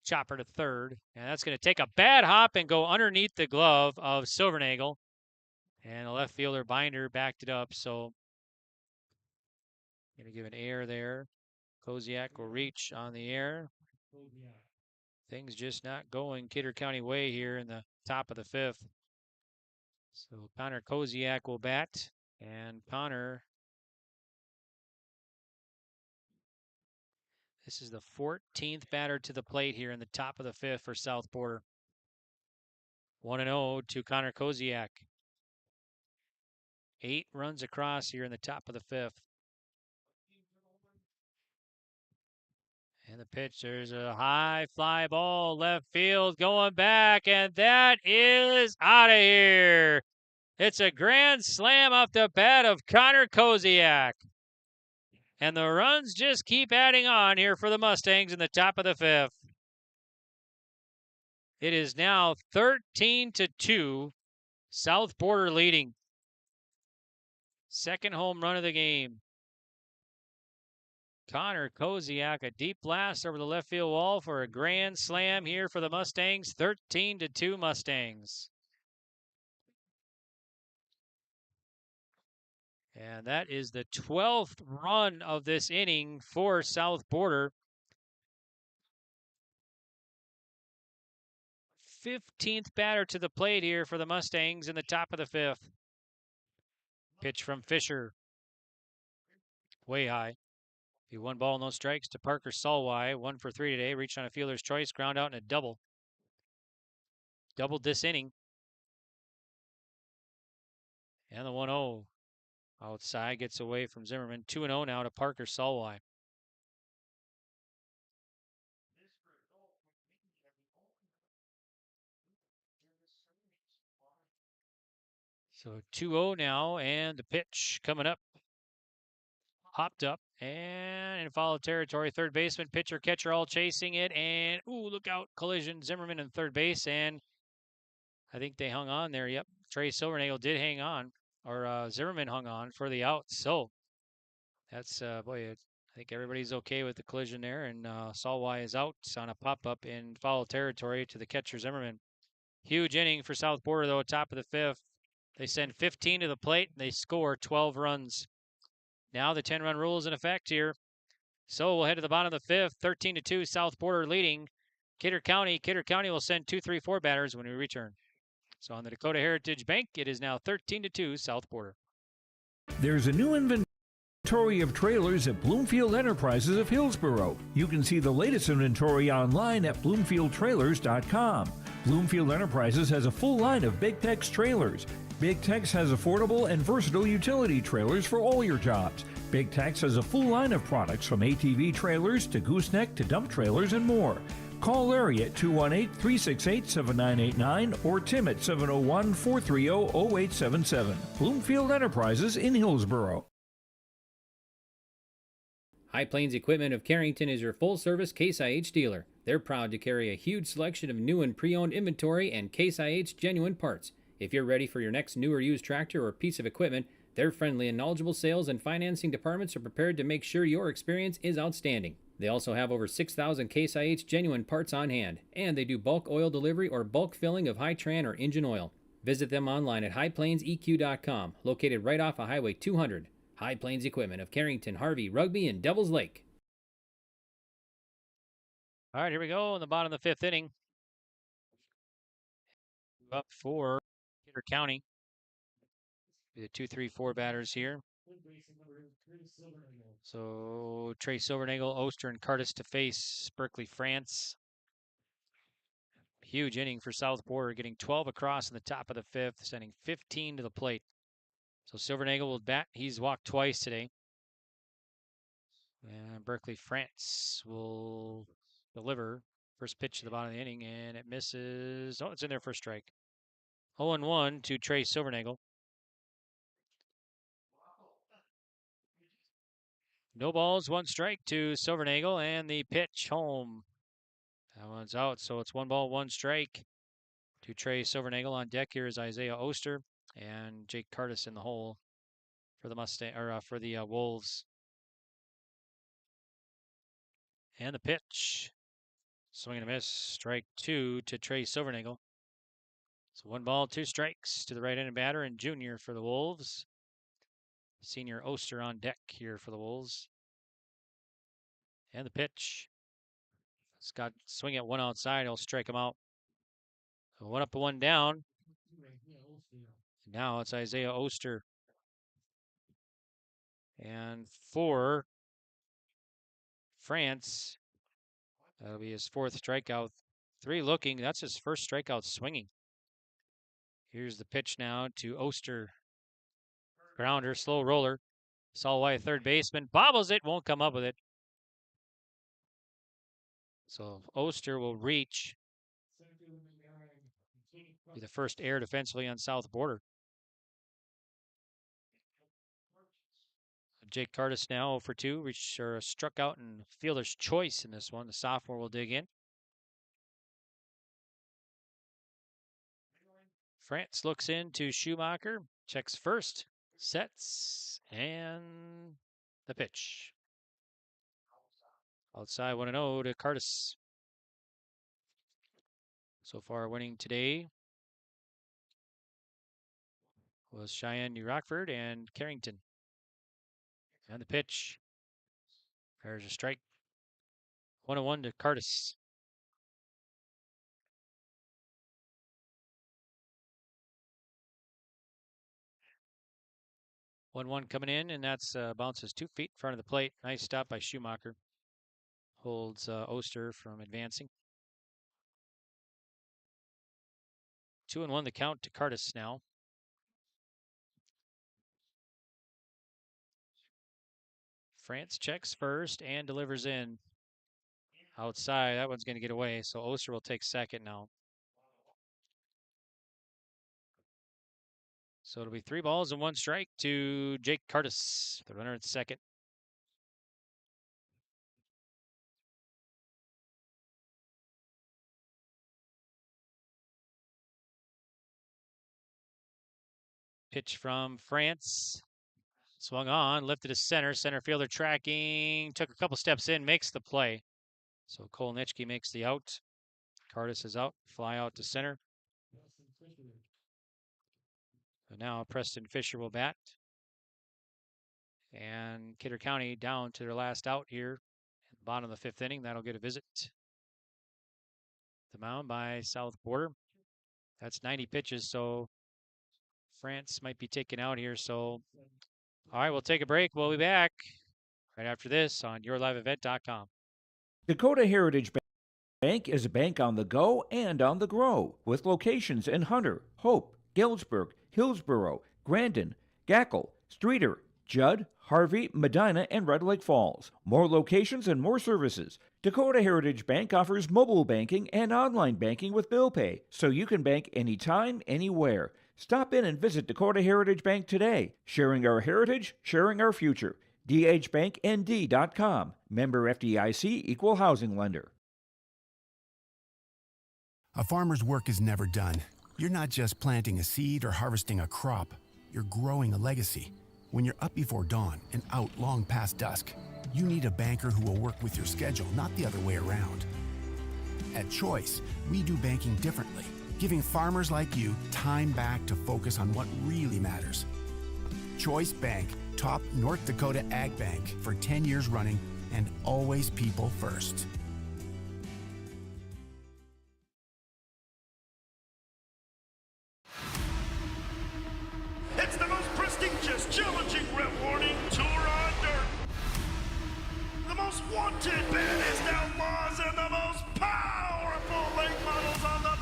Chopper to third. And that's going to take a bad hop and go underneath the glove of Silvernagel. And the left fielder Binder backed it up. So going to give an air there. Koziak will reach on the air. Things just not going Kidder County way here in the top of the fifth. So Connor Koziak will bat. And Connor, this is the 14th batter to the plate here in the top of the fifth for South Border. 1-0 to Connor Koziak. 8 runs across here in the top of the fifth. And the pitch, there's a high fly ball, left field, going back, and that is out of here. It's a grand slam off the bat of Connor Koziak. And the runs just keep adding on here for the Mustangs in the top of the fifth. It is now 13-2, South Border leading. Second home run of the game. Connor Koziak, a deep blast over the left field wall for a grand slam here for the Mustangs. 13-2 Mustangs. And that is the 12th run of this inning for South Border. 15th batter to the plate here for the Mustangs in the top of the fifth. Pitch from Fisher. Way high. 1 ball, no strikes to Parker Salwai. 1 for 3 today. Reached on a fielder's choice. Ground out in a double. Doubled this inning. And the 1-0. Outside gets away from Zimmerman. 2-0 now to Parker Salwai. So 2-0 now, and the pitch coming up. Hopped up and in foul territory. Third baseman, pitcher, catcher all chasing it. And, ooh, look out. Collision. Zimmerman in third base. And I think they hung on there. Yep. Trey Silvernagel did hang on. Or Zimmerman hung on for the out. So that's, boy, I think everybody's okay with the collision there. And Salwai is out on a pop-up in foul territory to the catcher, Zimmerman. Huge inning for South Border, though, top of the fifth. They send 15 to the plate, and they score 12 runs. Now the 10-run rule is in effect here. So we'll head to the bottom of the fifth. 13-2, South Border leading Kidder County. Kidder County will send 2, 3, 4 batters when we return. So on the Dakota Heritage Bank, it is now 13-2, South Border. There's a new inventory of trailers at Bloomfield Enterprises of Hillsboro. You can see the latest inventory online at BloomfieldTrailers.com. Bloomfield Enterprises has a full line of Big Tex trailers. Big Tex has affordable and versatile utility trailers for all your jobs. Big Tex has a full line of products from ATV trailers to gooseneck to dump trailers and more. Call Larry at 218-368-7989 or Tim at 701-430-0877. Bloomfield Enterprises in Hillsboro. High Plains Equipment of Carrington is your full-service Case IH dealer. They're proud to carry a huge selection of new and pre-owned inventory and Case IH genuine parts. If you're ready for your next new or used tractor or piece of equipment, their friendly and knowledgeable sales and financing departments are prepared to make sure your experience is outstanding. They also have over 6,000 Case IH genuine parts on hand, and they do bulk oil delivery or bulk filling of Hi-Tran or engine oil. Visit them online at highplainseq.com, located right off of Highway 200. High Plains Equipment of Carrington, Harvey, Rugby, and Devils Lake. All right, here we go in the bottom of the fifth inning. Up for Kidder County. The 2, 3, 4 batters here. So Trey Silvernagel, Oster, and Curtis to face Berkeley, France. huge inning for South Border, getting 12 across in the top of the 5th, sending 15 to the plate. So Silvernagel will bat. He's walked twice today. And Berkeley France will deliver. First pitch to the bottom of the inning, and it misses. Oh, it's in there for a strike. 0-1 to Trey Silvernagel. No balls, 1 strike to Silvernagel, and the pitch home. That one's out, so it's 1 ball, 1 strike to Trey Silvernagel. On deck here is Isaiah Oster and Jake Curtis in the hole for the for the Wolves. And the pitch, swing and a miss, strike 2 to Trey Silvernagel. So 1 ball, 2 strikes to the right-handed batter and junior for the Wolves. Senior Oster on deck here for the Wolves. And the pitch. Scott swing at 1 outside. He'll strike him out. So 1 up and 1 down. Now it's Isaiah Oster. And for France, that'll be his 4th strikeout. 3 looking. That's his first strikeout swinging. Here's the pitch now to Oster. Grounder, slow roller. Saul White, third baseman, bobbles it, won't come up with it. So Oster will reach. Be the first error defensively on South Border. Jake Curtis now 0 for 2, struck out in fielder's choice in this one. The sophomore will dig in. France looks into Schumacher, checks first, sets, and the pitch. Outside 1-0 to Curtis. So far winning today was Cheyenne New Rockford and Carrington. And the pitch. There's a strike. 1-1 to Curtis. One coming in, and that's bounces 2 feet in front of the plate. Nice stop by Schumacher. Holds Oster from advancing. 2-1 the count to Curtis now. France checks first and delivers in. Outside, that one's going to get away, so Oster will take second now. So it'll be 3 balls and 1 strike to Jake Curtis, the runner at second. Pitch from France. Swung on, lifted to center. Center fielder tracking. Took a couple steps in, makes the play. So Cole Nitschke makes the out. Curtis is out. Fly out to center. So now Preston Fisher will bat. And Kidder County down to their last out here at the bottom of the 5th inning. That'll get a visit. The mound by South Border. That's 90 pitches, so France might be taken out here. So, all right, we'll take a break. We'll be back right after this on YourLiveEvent.com. Dakota Heritage Bank is a bank on the go and on the grow, with locations in Hunter, Hope, Galesburg, Hillsboro, Grandin, Gackle, Streeter, Judd, Harvey, Medina, and Red Lake Falls. More locations and more services. Dakota Heritage Bank offers mobile banking and online banking with bill pay, so you can bank anytime, anywhere. Stop in and visit Dakota Heritage Bank today. Sharing our heritage, sharing our future. dhbanknd.com. Member FDIC, Equal Housing Lender. A farmer's work is never done. You're not just planting a seed or harvesting a crop. You're growing a legacy. When you're up before dawn and out long past dusk, you need a banker who will work with your schedule, not the other way around. At Choice, we do banking differently, giving farmers like you time back to focus on what really matters. Choice Bank, top North Dakota Ag Bank for 10 years running, and always people first. It's the most prestigious, challenging, rewarding tour on dirt. The most wanted, baddest outlaws, and the most powerful late models on the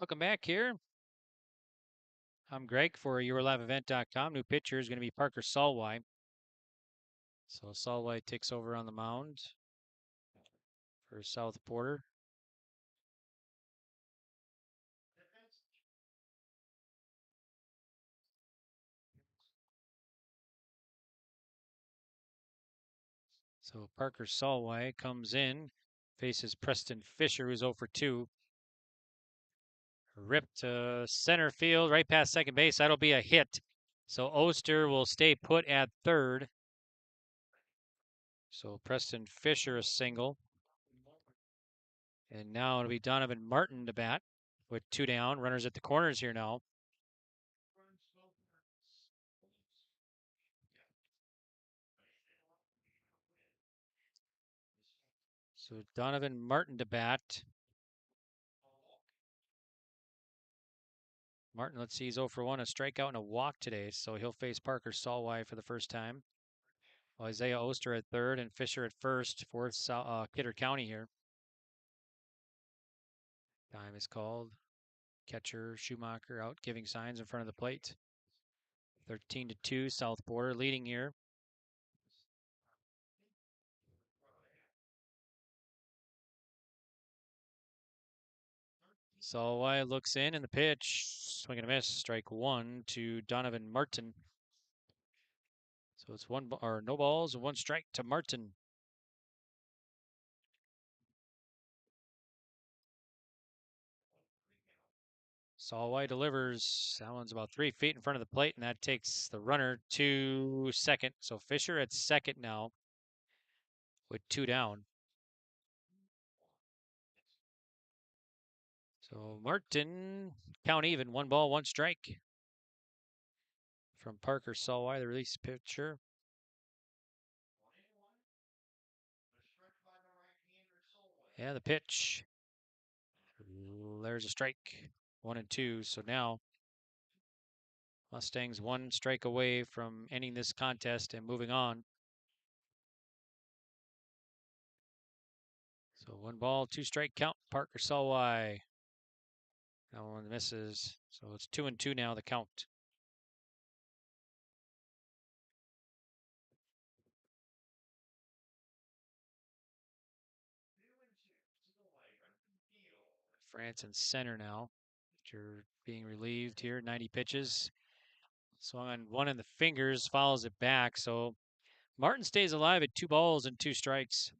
Welcome back here. I'm Greg for YourLiveEvent.com. New pitcher is going to be Parker Salwai. So Salwai takes over on the mound for South Porter. So Parker Salwai comes in, faces Preston Fisher, who's 0 for 2. Ripped to center field, right past second base. That'll be a hit. So Oster will stay put at third. So Preston Fisher a single. And now it'll be Donovan Martin to bat with 2 down. Runners at the corners here now. So Donovan Martin to bat. Martin, let's see, he's 0 for 1, a strikeout and a walk today, so he'll face Parker Salwai for the first time. Isaiah Oster at third and Fisher at first for Kidder County here. Time is called. Catcher Schumacher out giving signs in front of the plate. 13-2, South Porter leading here. Salwai looks in and the pitch. Swing and a miss. Strike 1 to Donovan Martin. So it's no balls and 1 strike to Martin. Salwai delivers. That one's about 3 feet in front of the plate, and that takes the runner to second. So Fisher at second now with 2 down. So Martin, count even, 1 ball, 1 strike from Parker Salwai, the release pitcher. Yeah, the pitch. There's a strike, 1 and 2. So now Mustangs 1 strike away from ending this contest and moving on. So 1 ball, 2 strike count, Parker Salwai. That one misses. So it's 2 and 2 now, the count. France in center now. After being relieved here, 90 pitches. Swung on 1 in the fingers, follows it back. So Martin stays alive at 2 balls and 2 strikes.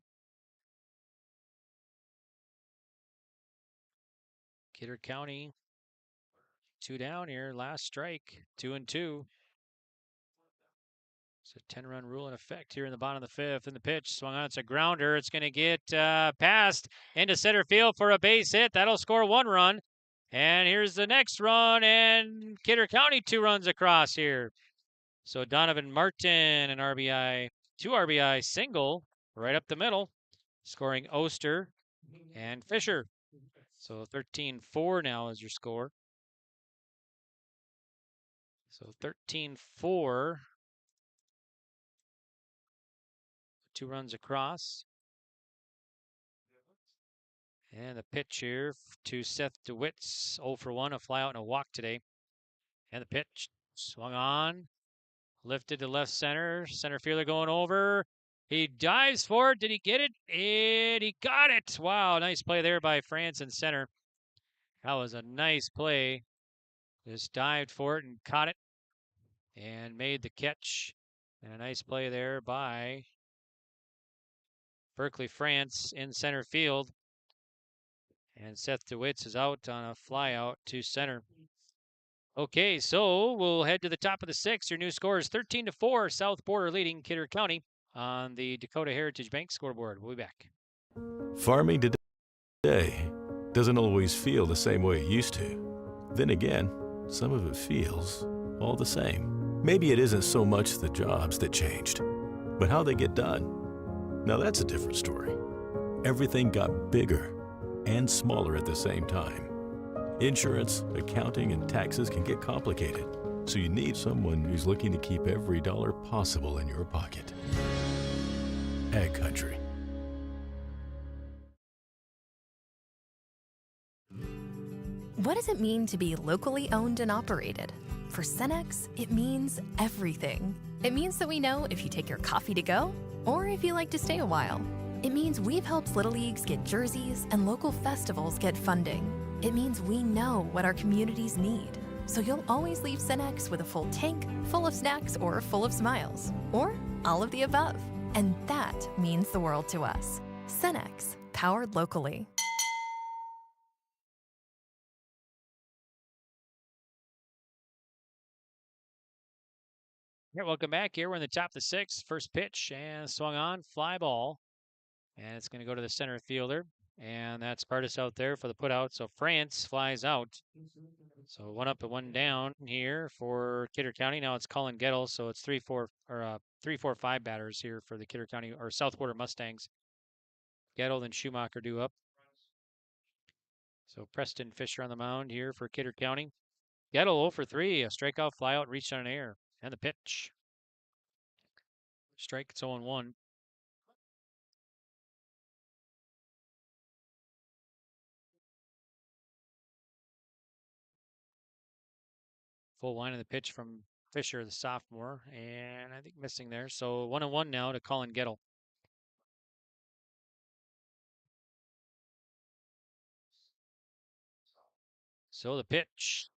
Kidder County, 2 down here. Last strike, 2 and 2. It's a 10-run rule in effect here in the bottom of the 5th. And the pitch swung on. It's a grounder. It's going to get passed into center field for a base hit. That'll score 1 run. And here's the next run. And Kidder County 2 runs across here. So Donovan Martin, an RBI, 2 RBI single right up the middle, scoring Oster and Fisher. So 13-4 now is your score. So 13-4. 2 runs across. And the pitch here to Seth DeWitts. 0 for 1, a flyout and a walk today. And the pitch swung on. Lifted to left center. Center fielder going over. He dives for it. Did he get it? And he got it. Wow, nice play there by France in center. That was a nice play. Just dived for it and caught it. And made the catch. And a nice play there by Berkeley France in center field. And Seth DeWitts is out on a flyout to center. Okay, so we'll head to the top of the 6th. Your new score is 13-4. South Porter leading Kidder County on the Dakota Heritage Bank scoreboard. We'll be back. Farming today doesn't always feel the same way it used to. Then again, some of it feels all the same. Maybe it isn't so much the jobs that changed, but how they get done. Now that's a different story. Everything got bigger and smaller at the same time. Insurance, accounting, and taxes can get complicated, so you need someone who's looking to keep every dollar possible in your pocket. Ag Country. What does it mean to be locally owned and operated? For Cenex, it means everything. It means that we know if you take your coffee to go or if you like to stay a while. It means we've helped Little Leagues get jerseys and local festivals get funding. It means we know what our communities need. So you'll always leave Cenex with a full tank, full of snacks, or full of smiles. Or all of the above. And that means the world to us. Cenex, powered locally. Yeah, welcome back. Here we're in the top of the sixth. First pitch and swung on, fly ball. And it's going to go to the center fielder. And that's Partis out there for the putout. So France flies out. So 1 up and 1 down here for Kidder County. Now it's Colin Gettle. So it's 3-4-5 batters here for the Kidder County or South Quarter Mustangs. Gettle and Schumacher due up. So Preston Fisher on the mound here for Kidder County. Gettle 0 for 3, a strikeout, flyout, reached on an air. And the pitch. Strike, it's 0-1. Full line of the pitch from Fisher, the sophomore, and I think missing there. So 1-1 now to Colin Gettle. So the pitch.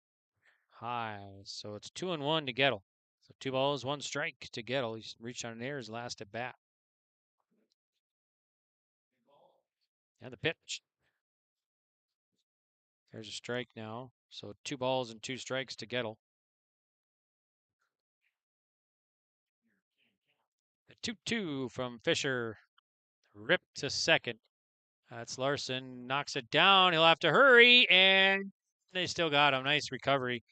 High. So it's 2-1 to Gettle. So 2 balls, 1 strike to Gettle. He's reached on an air his last at bat. And the pitch. There's a strike now. So 2 balls and 2 strikes to Gettle. The 2-2 from Fisher. Rip to second. That's Larson. Knocks it down. He'll have to hurry. And they still got him. Nice recovery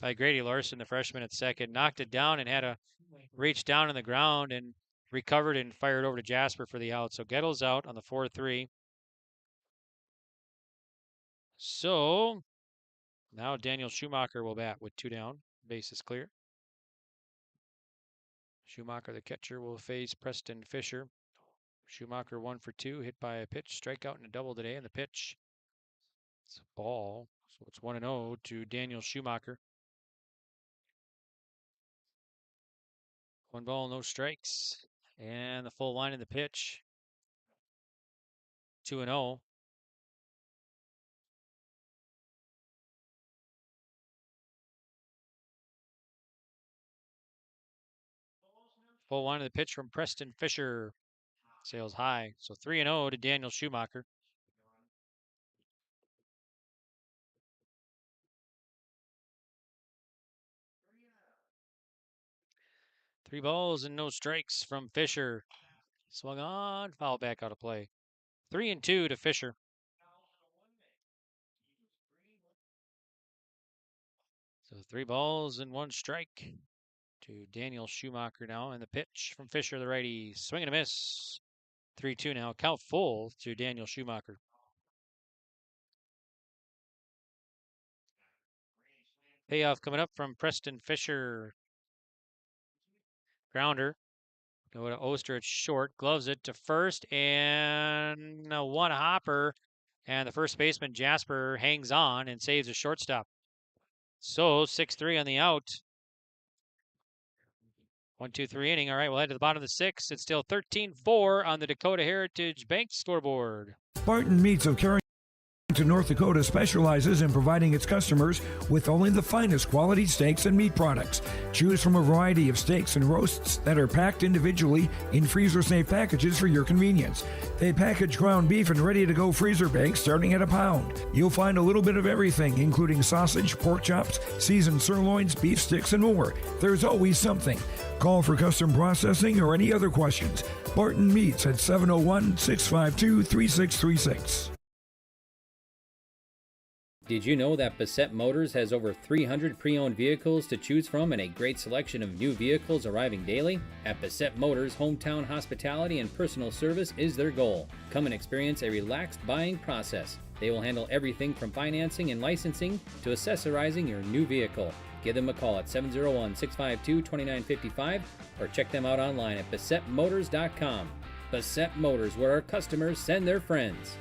by Grady Larson, the freshman at second. Knocked it down and had a reach down in the ground and recovered and fired over to Jasper for the out. So Gettle's out on the 4-3. So now Daniel Schumacher will bat with 2 down. Bases clear. Schumacher, the catcher, will face Preston Fisher. Schumacher 1 for 2, hit by a pitch, strikeout and a double today. And the pitch, it's a ball. So it's 1-0 to Daniel Schumacher. 1 ball, no strikes. And the full line of the pitch. 2-0. Full line of the pitch from Preston Fisher. Sails high. So 3-0 to Daniel Schumacher. Three balls and no strikes from Fisher. Swung on, foul back out of play. 3-2 to Fisher. So 3 balls and 1 strike to Daniel Schumacher now. And the pitch from Fisher, the righty. Swing and a miss. 3-2 now. Count full to Daniel Schumacher. Payoff coming up from Preston Fisher. Grounder. Go to Oster at short. Gloves it to first. And a 1 hopper. And the first baseman, Jasper, hangs on and saves a shortstop. So 6-3 on the out. 1-2-3 inning. All right, we'll head to the bottom of the 6th. It's still 13-4 on the Dakota Heritage Bank scoreboard. Barton Meats of Carrington, North Dakota specializes in providing its customers with only the finest quality steaks and meat products. Choose from a variety of steaks and roasts that are packed individually in freezer-safe packages for your convenience. They package ground beef in ready-to-go freezer bags starting at £1. You'll find a little bit of everything, including sausage, pork chops, seasoned sirloins, beef sticks, and more. There's always something. Call for custom processing or any other questions. Barton Meats at 701-652-3636. Did you know that Bassett Motors has over 300 pre-owned vehicles to choose from and a great selection of new vehicles arriving daily? At Bassett Motors, hometown hospitality and personal service is their goal. Come and experience a relaxed buying process. They will handle everything from financing and licensing to accessorizing your new vehicle. Give them a call at 701-652-2955 or check them out online at BassettMotors.com. Bassett Motors, where our customers send their friends.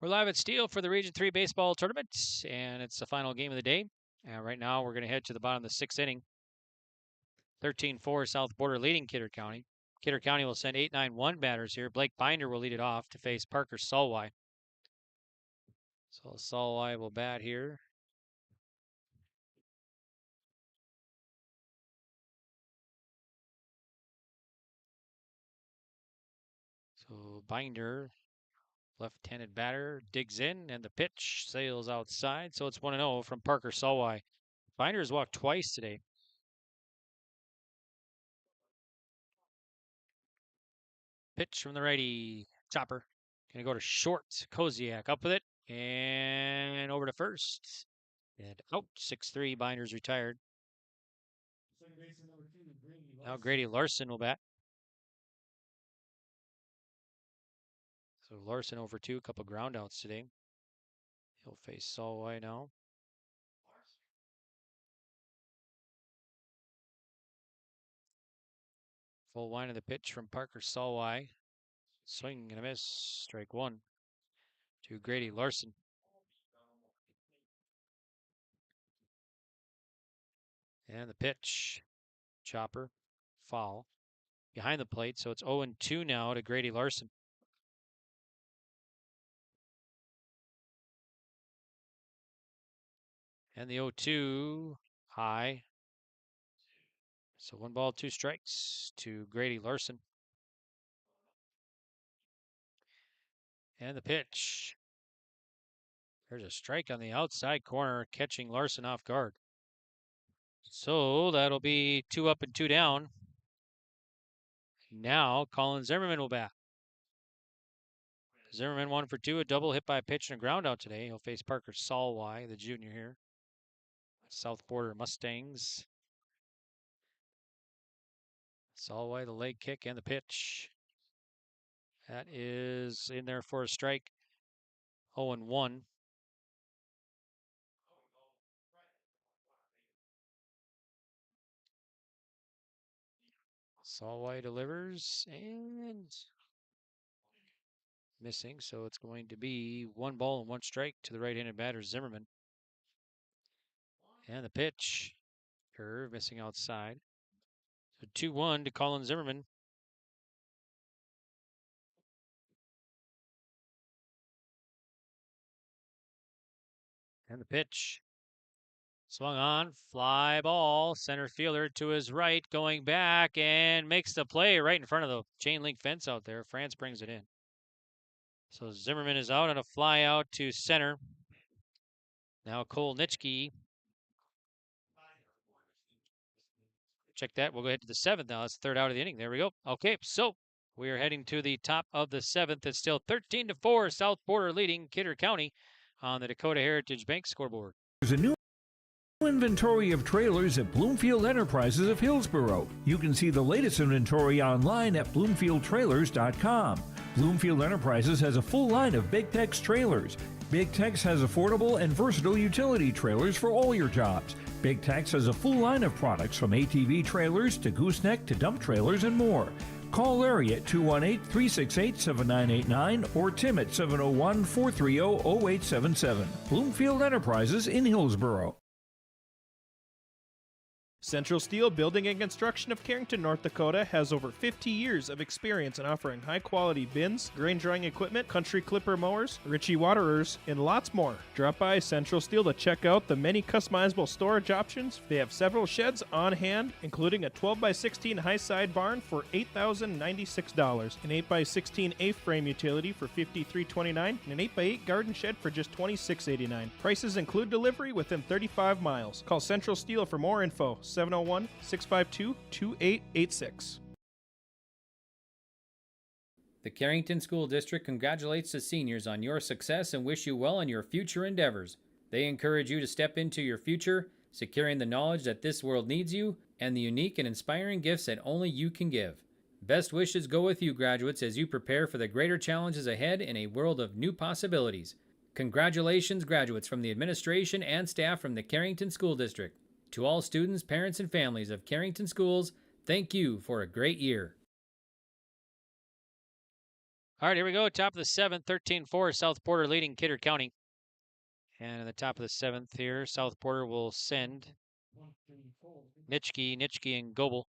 We're live at Steel for the Region 3 baseball tournament, and it's the final game of the day. And right now, we're going to head to the bottom of the 6th inning. 13-4 South Border leading Kidder County. Kidder County will send 8-9-1 batters here. Blake Binder will lead it off to face Parker Solway. So Solway will bat here. So Binder, left-handed batter, digs in, and the pitch sails outside. So it's 1-0 from Parker Solway. Binder has walked twice today. Pitch from the righty, chopper. Gonna go to short. Koziak up with it and over to first. And out, 6-3. Binder's retired. Now Grady Larson will bat. So Larson over 2, a couple ground outs today. He'll face Solway now. Full line of the pitch from Parker Solway. Swing and a miss. Strike 1 to Grady Larson. And the pitch. Chopper. Foul. Behind the plate, so it's 0-2 now to Grady Larson. And the 0-2 high. So 1 ball, 2 strikes to Grady Larson. And the pitch. There's a strike on the outside corner, catching Larson off guard. So that'll be 2 up and 2 down. Now Colin Zimmerman will bat. Zimmerman 1 for 2, a double hit by a pitch and a ground out today. He'll face Parker Solway, the junior here. South Border Mustangs. Solway, the leg kick and the pitch. That is in there for a strike. 0-1. Solway delivers and missing, so it's going to be 1 ball and 1 strike to the right-handed batter Zimmerman. And the pitch, curve missing outside. So 2-1 to Colin Zimmerman. And the pitch. Swung on, fly ball, center fielder to his right, going back and makes the play right in front of the chain link fence out there. France brings it in. So Zimmerman is out on a fly out to center. Now Cole Nitschke. Check that. We'll go ahead to the 7th now. That's the 3rd out of the inning. There we go. Okay, so we are heading to the top of the 7th. It's still 13-4 South Border leading Kidder County on the Dakota Heritage Bank scoreboard. There's a new inventory of trailers at Bloomfield Enterprises of Hillsboro. You can see the latest inventory online at BloomfieldTrailers.com. Bloomfield Enterprises has a full line of Big Tex trailers. Big Tex has affordable and versatile utility trailers for all your jobs. Big Tex has a full line of products from ATV trailers to gooseneck to dump trailers and more. Call Larry at 218-368-7989 or Tim at 701-430-0877. Bloomfield Enterprises in Hillsboro. Central Steel Building and Construction of Carrington, North Dakota has over 50 years of experience in offering high-quality bins, grain drying equipment, country clipper mowers, Ritchie waterers, and lots more. Drop by Central Steel to check out the many customizable storage options. They have several sheds on hand, including a 12x16 high-side barn for $8,096, an 8x16 A-frame utility for $53.29, and an 8x8 garden shed for just $26.89. Prices include delivery within 35 miles. Call Central Steel for more info. 701-652-2886. The Carrington School District congratulates the seniors on your success and wish you well in your future endeavors. They encourage you to step into your future, securing the knowledge that this world needs you and the unique and inspiring gifts that only you can give. Best wishes go with you, graduates, as you prepare for the greater challenges ahead in a world of new possibilities. Congratulations, graduates, from the administration and staff from the Carrington School District. To all students, parents, and families of Carrington Schools, thank you for a great year. All right, here we go. Top of the seventh, 13-4, South Porter leading Kidder County. And in the top of the seventh here, South Porter will send Nitschke, and Goebel,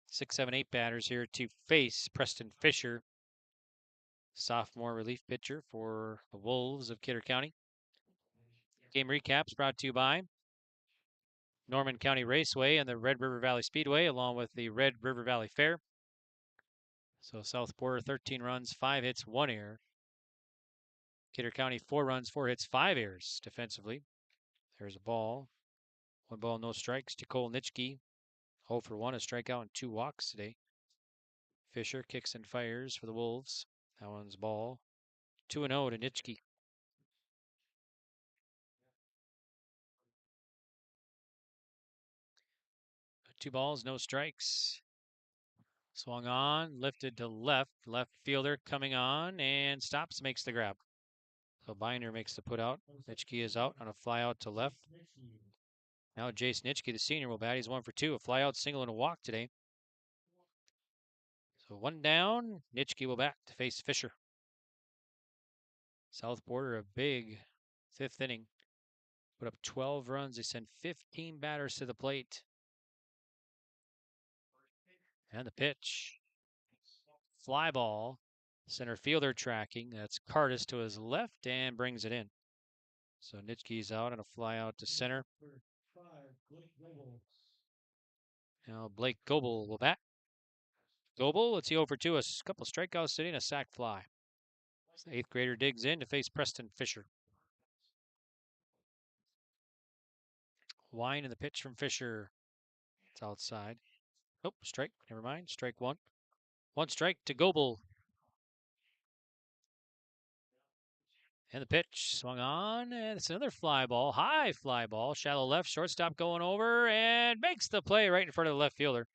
6, 7, 8 batters here to face Preston Fisher, sophomore relief pitcher for the Wolves of Kidder County. Game recaps brought to you by Norman County Raceway and the Red River Valley Speedway, along with the Red River Valley Fair. So South Porter, 13 runs, 5 hits, 1 error. Kidder County, 4 runs, 4 hits, 5 errors defensively. There's a ball. 1 ball, no strikes to Cole Nitschke. 0 for 1, a strikeout and 2 walks today. Fisher kicks and fires for the Wolves. That one's ball. 2-0 to Nitschke. 2 balls, no strikes. Swung on, lifted to left. Left fielder coming on and stops, makes the grab. So Binder makes the put out. Nitschke is out on a fly out to left. Now Jason Nitschke, the senior, will bat. He's 1 for 2. A fly out, single, and a walk today. So 1 down. Nitschke will bat to face Fisher. South Porter, a big 5th inning. Put up 12 runs. They sent 15 batters to the plate. And the pitch. Fly ball. Center fielder tracking. That's Cardis to his left and brings it in. So Nitschke's out on a fly out to center. Now Blake Goebel will bat. Goebel, let's see, 0 for 2. A couple strikeouts today and a sac fly. So the 8th grader digs in to face Preston Fisher. Wine in the pitch from Fisher. It's outside. Oh, strike. Never mind. Strike 1. 1 strike to Goebel. And the pitch swung on, and it's another fly ball. High fly ball. Shallow left. Shortstop going over and makes the play right in front of the left fielder.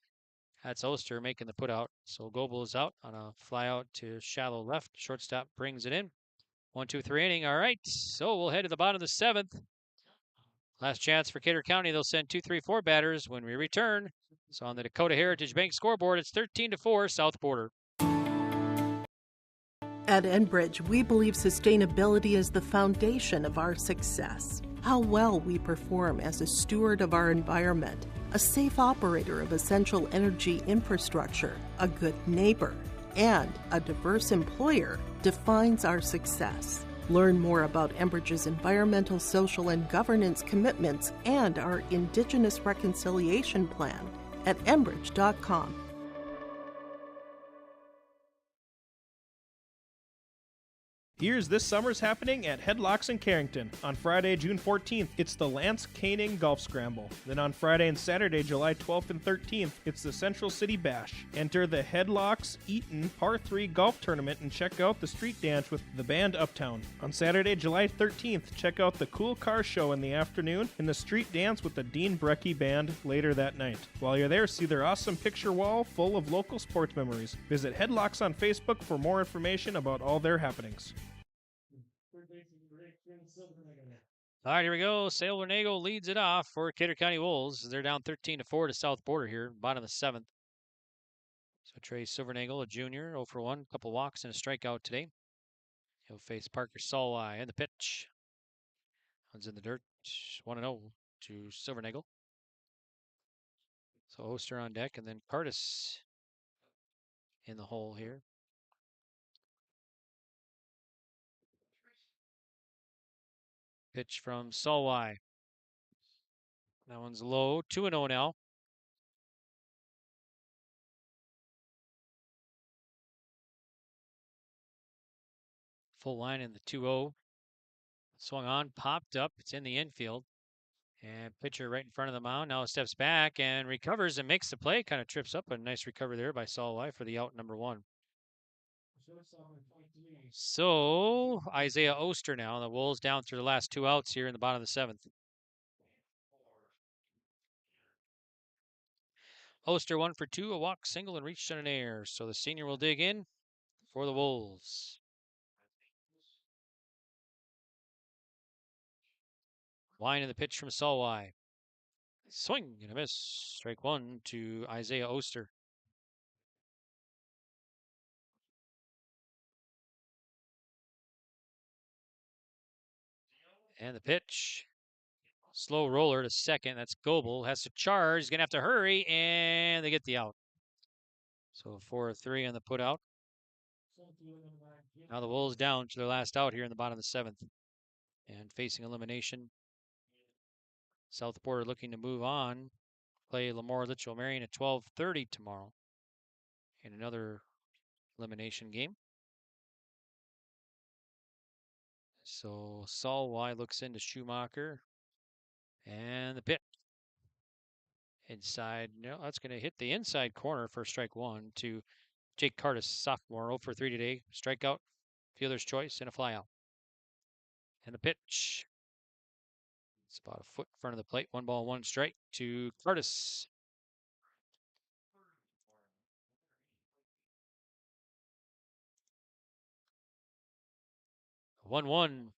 That's Oster making the put out. So Goebel is out on a fly out to shallow left. Shortstop brings it in. 1, 2, 3 inning. All right. So we'll head to the bottom of the 7th. Last chance for Kidder County. They'll send 2, 3, 4 batters when we return. So on the Dakota Heritage Bank scoreboard, it's 13-4 South Porter. At Enbridge, we believe sustainability is the foundation of our success. How well we perform as a steward of our environment, a safe operator of essential energy infrastructure, a good neighbor, and a diverse employer defines our success. Learn more about Enbridge's environmental, social, and governance commitments and our Indigenous Reconciliation Plan at enbridge.com. Here's this summer's happening at Headlocks in Carrington. On Friday, June 14th, it's the Lance Koenig Golf Scramble. Then on Friday and Saturday, July 12th and 13th, it's the Central City Bash. Enter the Headlocks Eaton Par 3 Golf Tournament and check out the street dance with the band Uptown. On Saturday, July 13th, check out the Cool Car Show in the afternoon and the street dance with the Dean Brecky Band later that night. While you're there, see their awesome picture wall full of local sports memories. Visit Headlocks on Facebook for more information about all their happenings. All right, here we go. Silvernagle leads it off for Kidder County Wolves. They're down 13-4 to South Porter here, bottom of the 7th. So Trey Silvernagle, a junior, 0 for 1, couple walks and a strikeout today. He'll face Parker Solway and the pitch. One's in the dirt, 1-0 to Silvernagle. So Oster on deck, and then Cardis in the hole here. Pitch from Solway. That one's low. 2-0 now. Full line in the 2-0. Swung on, popped up. It's in the infield. And pitcher right in front of the mound. Now steps back and recovers and makes the play. Kind of trips up. A nice recovery there by Solway for the out number 1. So Isaiah Oster now. The Wolves down through the last 2 outs here in the bottom of the 7th. Oster 1 for 2, a walk, single, and reached on an error. So the senior will dig in for the Wolves. Line in the pitch from Solway. Swing and a miss. Strike 1 to Isaiah Oster. And the pitch. Slow roller to second. That's Goebel. Has to charge. He's going to have to hurry, and they get the out. So 4-3 on the put out. Now the Wolves down to their last out here in the bottom of the 7th. And facing elimination. Southport looking to move on. Play Lemoore Litchfield Marion at 12:30 tomorrow. In another elimination game. So Salwai looks into Schumacher. And the pitch. Inside. No, that's going to hit the inside corner for strike one to Jake Curtis, sophomore, 0 for 3 today. Strikeout, fielder's choice, and a flyout. And the pitch. It's about a foot in front of the plate. 1 ball, 1 strike to Curtis. One.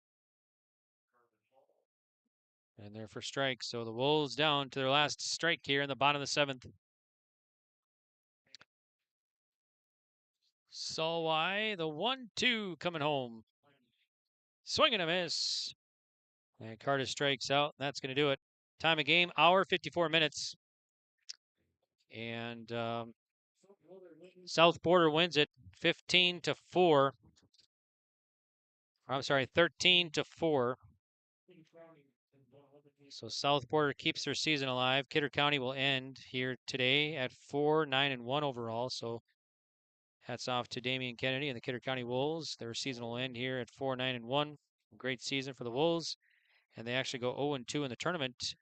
And they're for strike. So the Wolves down to their last strike here in the bottom of the 7th. Salwai, the 1-2 coming home. Swing and a miss. And Curtis strikes out. That's going to do it. Time of game, hour 54 minutes. And South Border wins it 13-4. So South Border keeps their season alive. Kidder County will end here today at 4-9-1 overall. So hats off to Damian Kennedy and the Kidder County Wolves. Their season will end here at 4-9-1. Great season for the Wolves. And they actually go 0-2 in the tournament.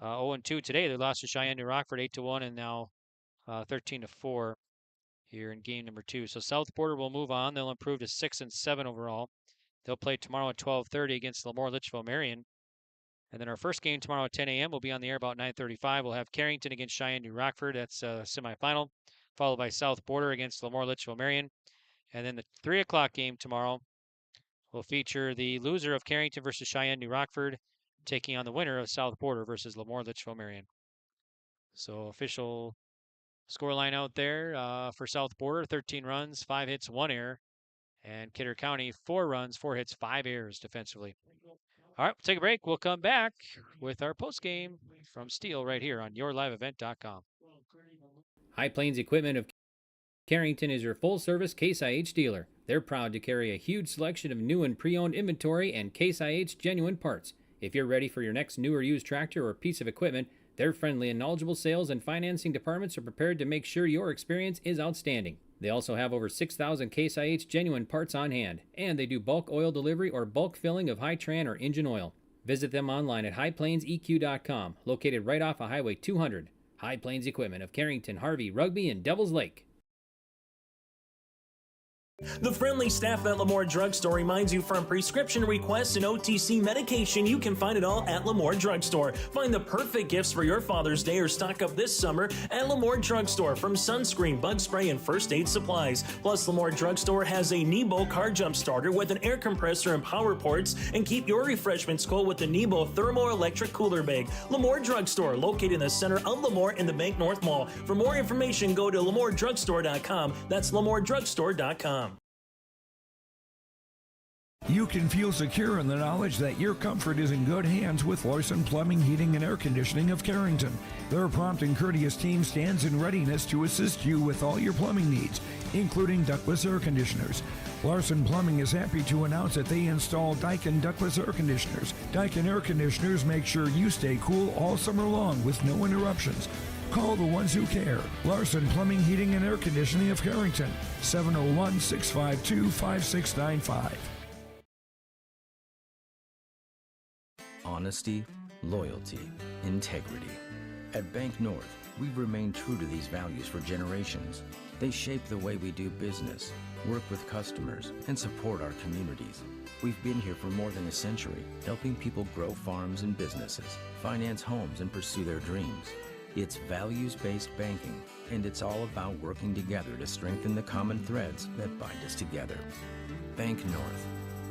0-2 today. They lost to Cheyenne New Rockford 8-1 and now 13-4 here in game number 2. So South Border will move on. They'll improve to 6-7 overall. They'll play tomorrow at 12:30 against Lemoore Litchfield Marion. And then our first game tomorrow at 10 a.m. will be on the air about 9:35. We'll have Carrington against Cheyenne New Rockford. That's a semifinal, followed by South Border against Lemoore Litchfield Marion. And then the 3 o'clock game tomorrow will feature the loser of Carrington versus Cheyenne New Rockford taking on the winner of South Border versus Lemoore Litchfield Marion. So official scoreline out there for South Border, 13 runs, 5 hits, 1 error. And Kidder County, 4 runs, 4 hits, 5 errors defensively. All right, we'll take a break. We'll come back with our postgame from Steel right here on yourliveevent.com. High Plains Equipment of Carrington is your full-service Case IH dealer. They're proud to carry a huge selection of new and pre-owned inventory and Case IH genuine parts. If you're ready for your next new or used tractor or piece of equipment, their friendly and knowledgeable sales and financing departments are prepared to make sure your experience is outstanding. They also have over 6,000 Case IH genuine parts on hand, and they do bulk oil delivery or bulk filling of Hi-Tran or engine oil. Visit them online at highplainseq.com, located right off of Highway 200. High Plains Equipment of Carrington, Harvey, Rugby, and Devils Lake. The friendly staff at Lemoore Drugstore reminds you from prescription requests and OTC medication, you can find it all at Lemoore Drugstore. Find the perfect gifts for your Father's Day or stock up this summer at Lemoore Drugstore, from sunscreen, bug spray, and first aid supplies. Plus, Lemoore Drugstore has a Nebo car jump starter with an air compressor and power ports, and keep your refreshments cold with the Nebo thermoelectric cooler bag. Lemoore Drugstore, located in the center of Lemoore in the Bank North Mall. For more information, go to LemooreDrugstore.com. That's LemooreDrugstore.com. You can feel secure in the knowledge that your comfort is in good hands with Larson Plumbing, Heating, and Air Conditioning of Carrington. Their prompt and courteous team stands in readiness to assist you with all your plumbing needs, including ductless air conditioners. Larson Plumbing is happy to announce that they install Daikin ductless air conditioners. Daikin air conditioners make sure you stay cool all summer long with no interruptions. Call the ones who care. Larson Plumbing, Heating, and Air Conditioning of Carrington, 701-652-5695. Honesty, loyalty, integrity. At Bank North, we've remained true to these values for generations. They shape the way we do business, work with customers, and support our communities. We've been here for more than a century, helping people grow farms and businesses, finance homes, and pursue their dreams. It's values-based banking, and it's all about working together to strengthen the common threads that bind us together. Bank North,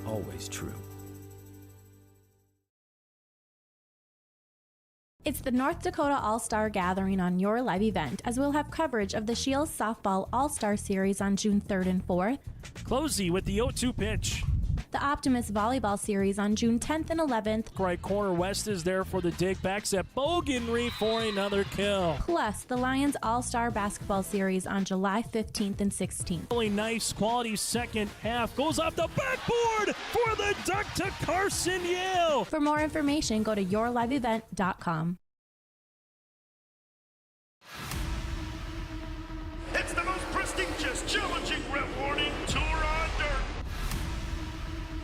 always true. It's the North Dakota All-Star Gathering on your live event, as we'll have coverage of the Shields Softball All-Star Series on June 3rd and 4th. Closey with the 0-2 pitch. the Optimus Volleyball Series on June 10th and 11th. Right corner, West is there for the dig. Backs at Bogenry for another kill. Plus, the Lions All-Star Basketball Series on July 15th and 16th. Really nice quality second half. Goes off the backboard for the duck to Carson Yale. For more information, go to yourliveevent.com. It's the most prestigious, challenging rep warning tour on dirt.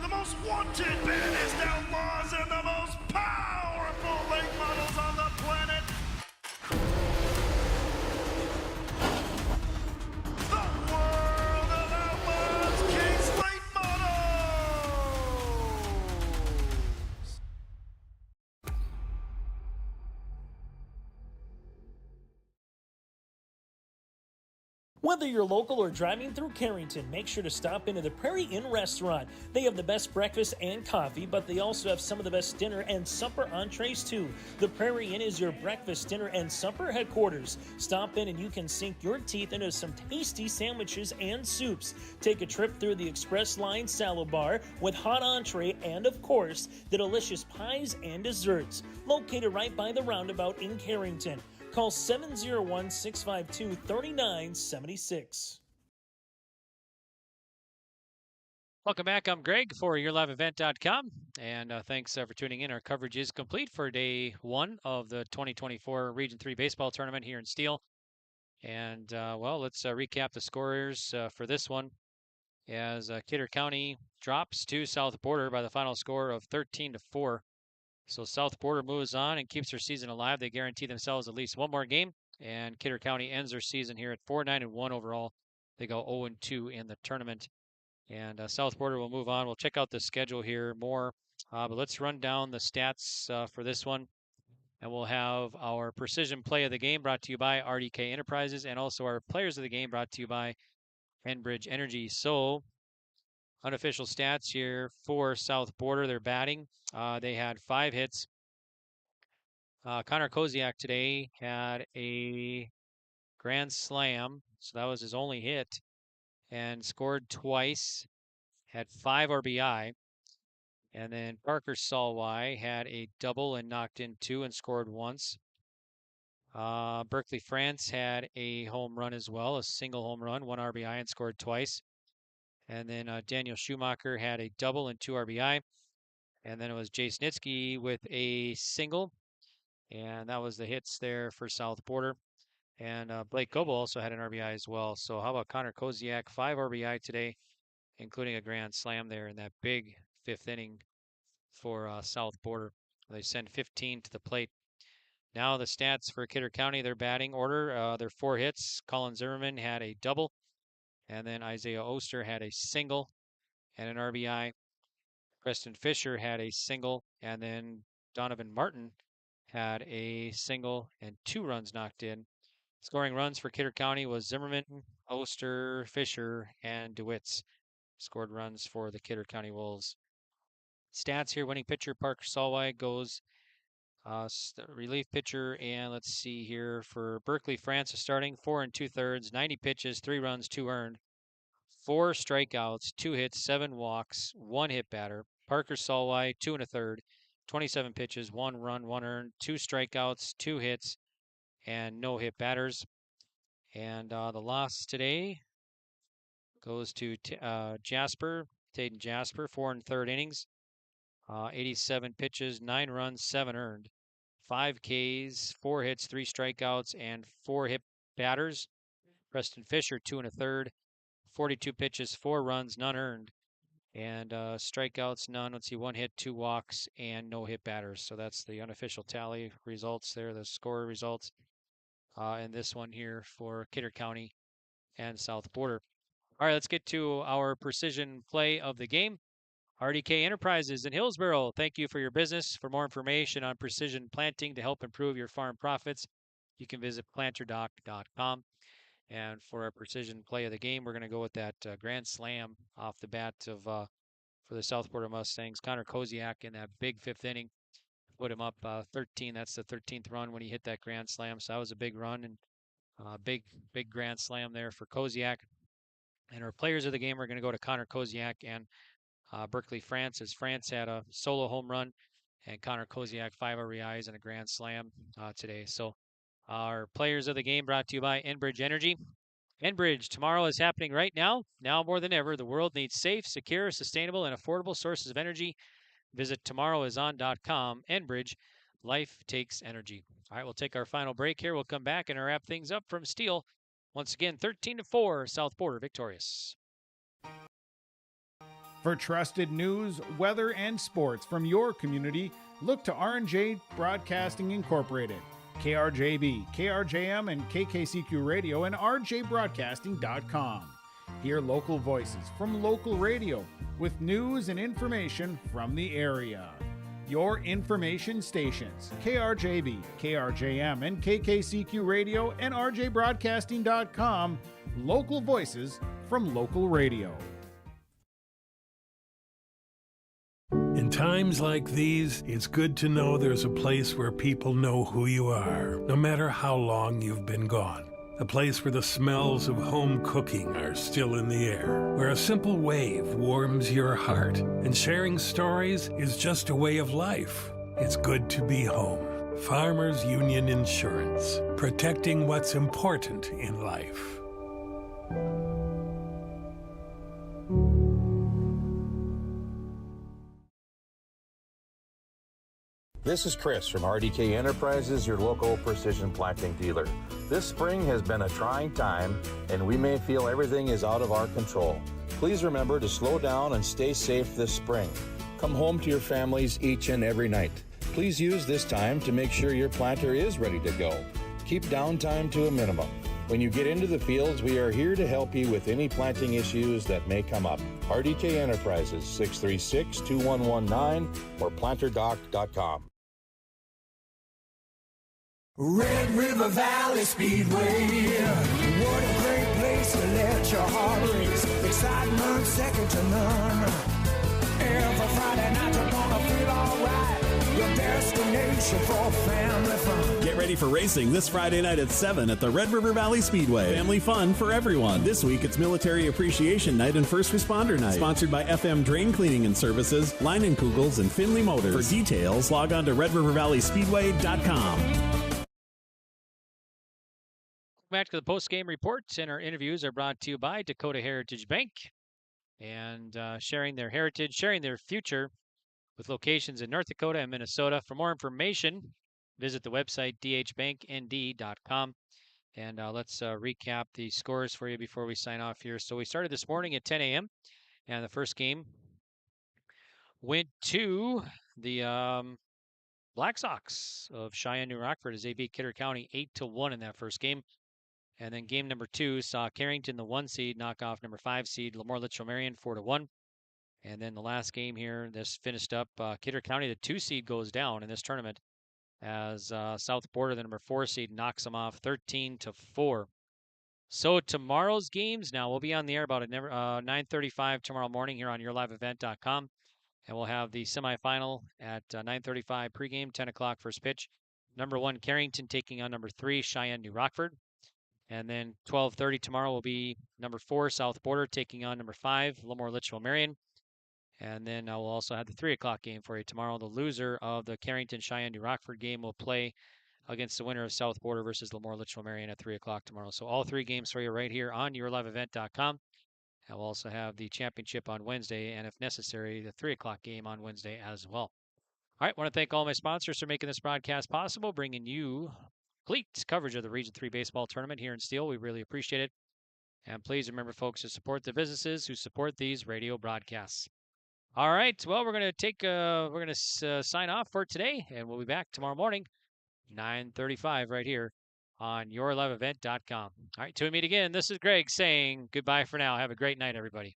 The most wanted, baddest outlaws, and the most powerful late models on the planet. The world of outlaws, King's Late Models. Whether you're local or driving through Carrington, make sure to stop into the Prairie Inn restaurant. They have the best breakfast and coffee, but they also have some of the best dinner and supper entrees too. The Prairie Inn is your breakfast, dinner, and supper headquarters. Stop in and you can sink your teeth into some tasty sandwiches and soups. Take a trip through the Express Line Salad Bar with hot entree and, of course, the delicious pies and desserts. Located right by the roundabout in Carrington. Call 701-652-3976. Welcome back. I'm Greg for YourLiveEvent.com, and thanks for tuning in. Our coverage is complete for day one of the 2024 Region 3 Baseball Tournament here in Steele. And, well, let's recap the scorers for this one as Kidder County drops to South Border by the final score of 13-4. So South Border moves on and keeps their season alive. They guarantee themselves at least one more game, and Kidder County ends their season here at 4-9-1 overall. They go 0-2 in the tournament. And South Border will move on. We'll check out the schedule here more, but let's run down the stats for this one. And we'll have our precision play of the game brought to you by RDK Enterprises, and also our players of the game brought to you by Enbridge Energy. So unofficial stats here for South Border. They're batting. They had 5 hits. Connor Koziak today had a grand slam, so that was his only hit, and scored twice, had 5 RBI. And then Parker Salwai had a double and knocked in 2 and scored once. Berkeley France had a home run as well, a single home run, 1 RBI, and scored twice. And then Daniel Schumacher had a double and 2 RBI. And then it was Jay Snitsky with a single. And that was the hits there for South Border. And Blake Coble also had an RBI as well. So how about Connor Koziak? 5 RBI today, including a grand slam there in that big 5th inning for South Border. They send 15 to the plate. Now the stats for Kidder County, their batting order, their 4 hits. Colin Zimmerman had a double. And then Isaiah Oster had a single and an RBI. Preston Fisher had a single. And then Donovan Martin had a single and 2 runs knocked in. Scoring runs for Kidder County was Zimmerman, Oster, Fisher, and DeWitts. Scored runs for the Kidder County Wolves. Stats here, winning pitcher Parker Salwai goes relief pitcher, and let's see here for Berkeley France is starting 4 2/3, 90 pitches, 3 runs, 2 earned, 4 strikeouts, 2 hits, 7 walks, 1 hit batter. Parker Salwai 2 1/3, 27 pitches, 1 run, 1 earned, 2 strikeouts, 2 hits, and no hit batters. And the loss today goes to Jasper, Taden Jasper, 4 1/3 innings, 87 pitches, 9 runs, 7 earned, 5 Ks, 4 hits, 3 strikeouts, and 4 hit batters. Preston Fisher, 2 1/3, 42 pitches, 4 runs, none earned, and strikeouts, none. Let's see, 1 hit, 2 walks, and no hit batters. So that's the unofficial tally results there, the score results in this one here for Kidder County and South Border. All right, let's get to our precision play of the game. RDK Enterprises in Hillsboro, thank you for your business. For more information on precision planting to help improve your farm profits, you can visit planterdoc.com. And for our precision play of the game, we're going to go with that grand slam off the bat of for the South Border Mustangs. Connor Koziak in that big 5th inning put him up 13. That's the 13th run when he hit that grand slam. So that was a big run and big grand slam there for Koziak. And our players of the game are going to go to Connor Koziak and Berkeley, France, as France had a solo home run, and Connor Koziak 5 RBIs and a grand slam today. So our players of the game brought to you by Enbridge Energy. Enbridge, tomorrow is happening right now. Now more than ever, the world needs safe, secure, sustainable, and affordable sources of energy. Visit tomorrowison.com. Enbridge, life takes energy. All right, we'll take our final break here. We'll come back and wrap things up from Steel. Once again, 13-4, South Border victorious. For trusted news, weather, and sports from your community, look to R&J Broadcasting Incorporated. KRJB, KRJM, and KKCQ Radio and rjbroadcasting.com. Hear local voices from local radio with news and information from the area. Your information stations, KRJB, KRJM, and KKCQ Radio and rjbroadcasting.com. Local voices from local radio. In times like these, it's good to know there's a place where people know who you are, no matter how long you've been gone. A place where the smells of home cooking are still in the air, where a simple wave warms your heart, and sharing stories is just a way of life. It's good to be home. Farmers Union Insurance, protecting what's important in life. This is Chris from RDK Enterprises, your local precision planting dealer. This spring has been a trying time, and we may feel everything is out of our control. Please remember to slow down and stay safe this spring. Come home to your families each and every night. Please use this time to make sure your planter is ready to go. Keep downtime to a minimum. When you get into the fields, we are here to help you with any planting issues that may come up. RDK Enterprises, 636-2119 or planterdoc.com. Red River Valley Speedway, what a great place to let your heart race. Excitement second to none. Every Friday night you're gonna feel alright. Your destination for family fun. Get ready for racing this Friday night at 7 at the Red River Valley Speedway. Family fun for everyone. This week it's Military Appreciation Night and First Responder Night. Sponsored by FM Drain Cleaning and Services, Leinenkugels, and Finley Motors. For details, log on to redrivervalleyspeedway.com. Back to the post-game reports, and our interviews are brought to you by Dakota Heritage Bank, and sharing their heritage, sharing their future with locations in North Dakota and Minnesota. For more information, visit the website dhbanknd.com. And let's recap the scores for you before we sign off here. So we started this morning at 10 a.m., and the first game went to the Black Sox of Cheyenne, New Rockford, as they beat Kidder County 8-1 in that first game. And then game number 2 saw Carrington, the 1 seed, knock off number 5 seed Lemoore Litchfield Marion 4-1. And then the last game here, this finished up Kidder County, the 2 seed, goes down in this tournament as South Border, the number 4 seed, knocks them off 13-4. So tomorrow's games, now we'll be on the air about 9:35 tomorrow morning here on yourliveevent.com. And we'll have the semifinal at 9:35 pregame, 10 o'clock first pitch. Number 1 Carrington taking on number 3 Cheyenne, New Rockford. And then 12:30 tomorrow will be number 4 South Border taking on number 5 Lemoore Litchfield Marion. And then we'll also have the 3 o'clock game for you tomorrow. The loser of the Carrington Cheyenne New Rockford game will play against the winner of South Border versus Lemoore Litchfield Marion at 3 o'clock tomorrow. So all 3 games for you right here on yourliveevent.com. And we'll also have the championship on Wednesday, and if necessary, the 3 o'clock game on Wednesday as well. All right, I want to thank all my sponsors for making this broadcast possible, bringing you complete coverage of the Region 3 baseball tournament here in Steele. We really appreciate it. And please remember, folks, to support the businesses who support these radio broadcasts. All right, well, we're going to sign off for today, and we'll be back tomorrow morning, 9:35 right here on yourliveevent.com. All right, till we meet again, this is Greg saying goodbye for now. Have a great night, everybody.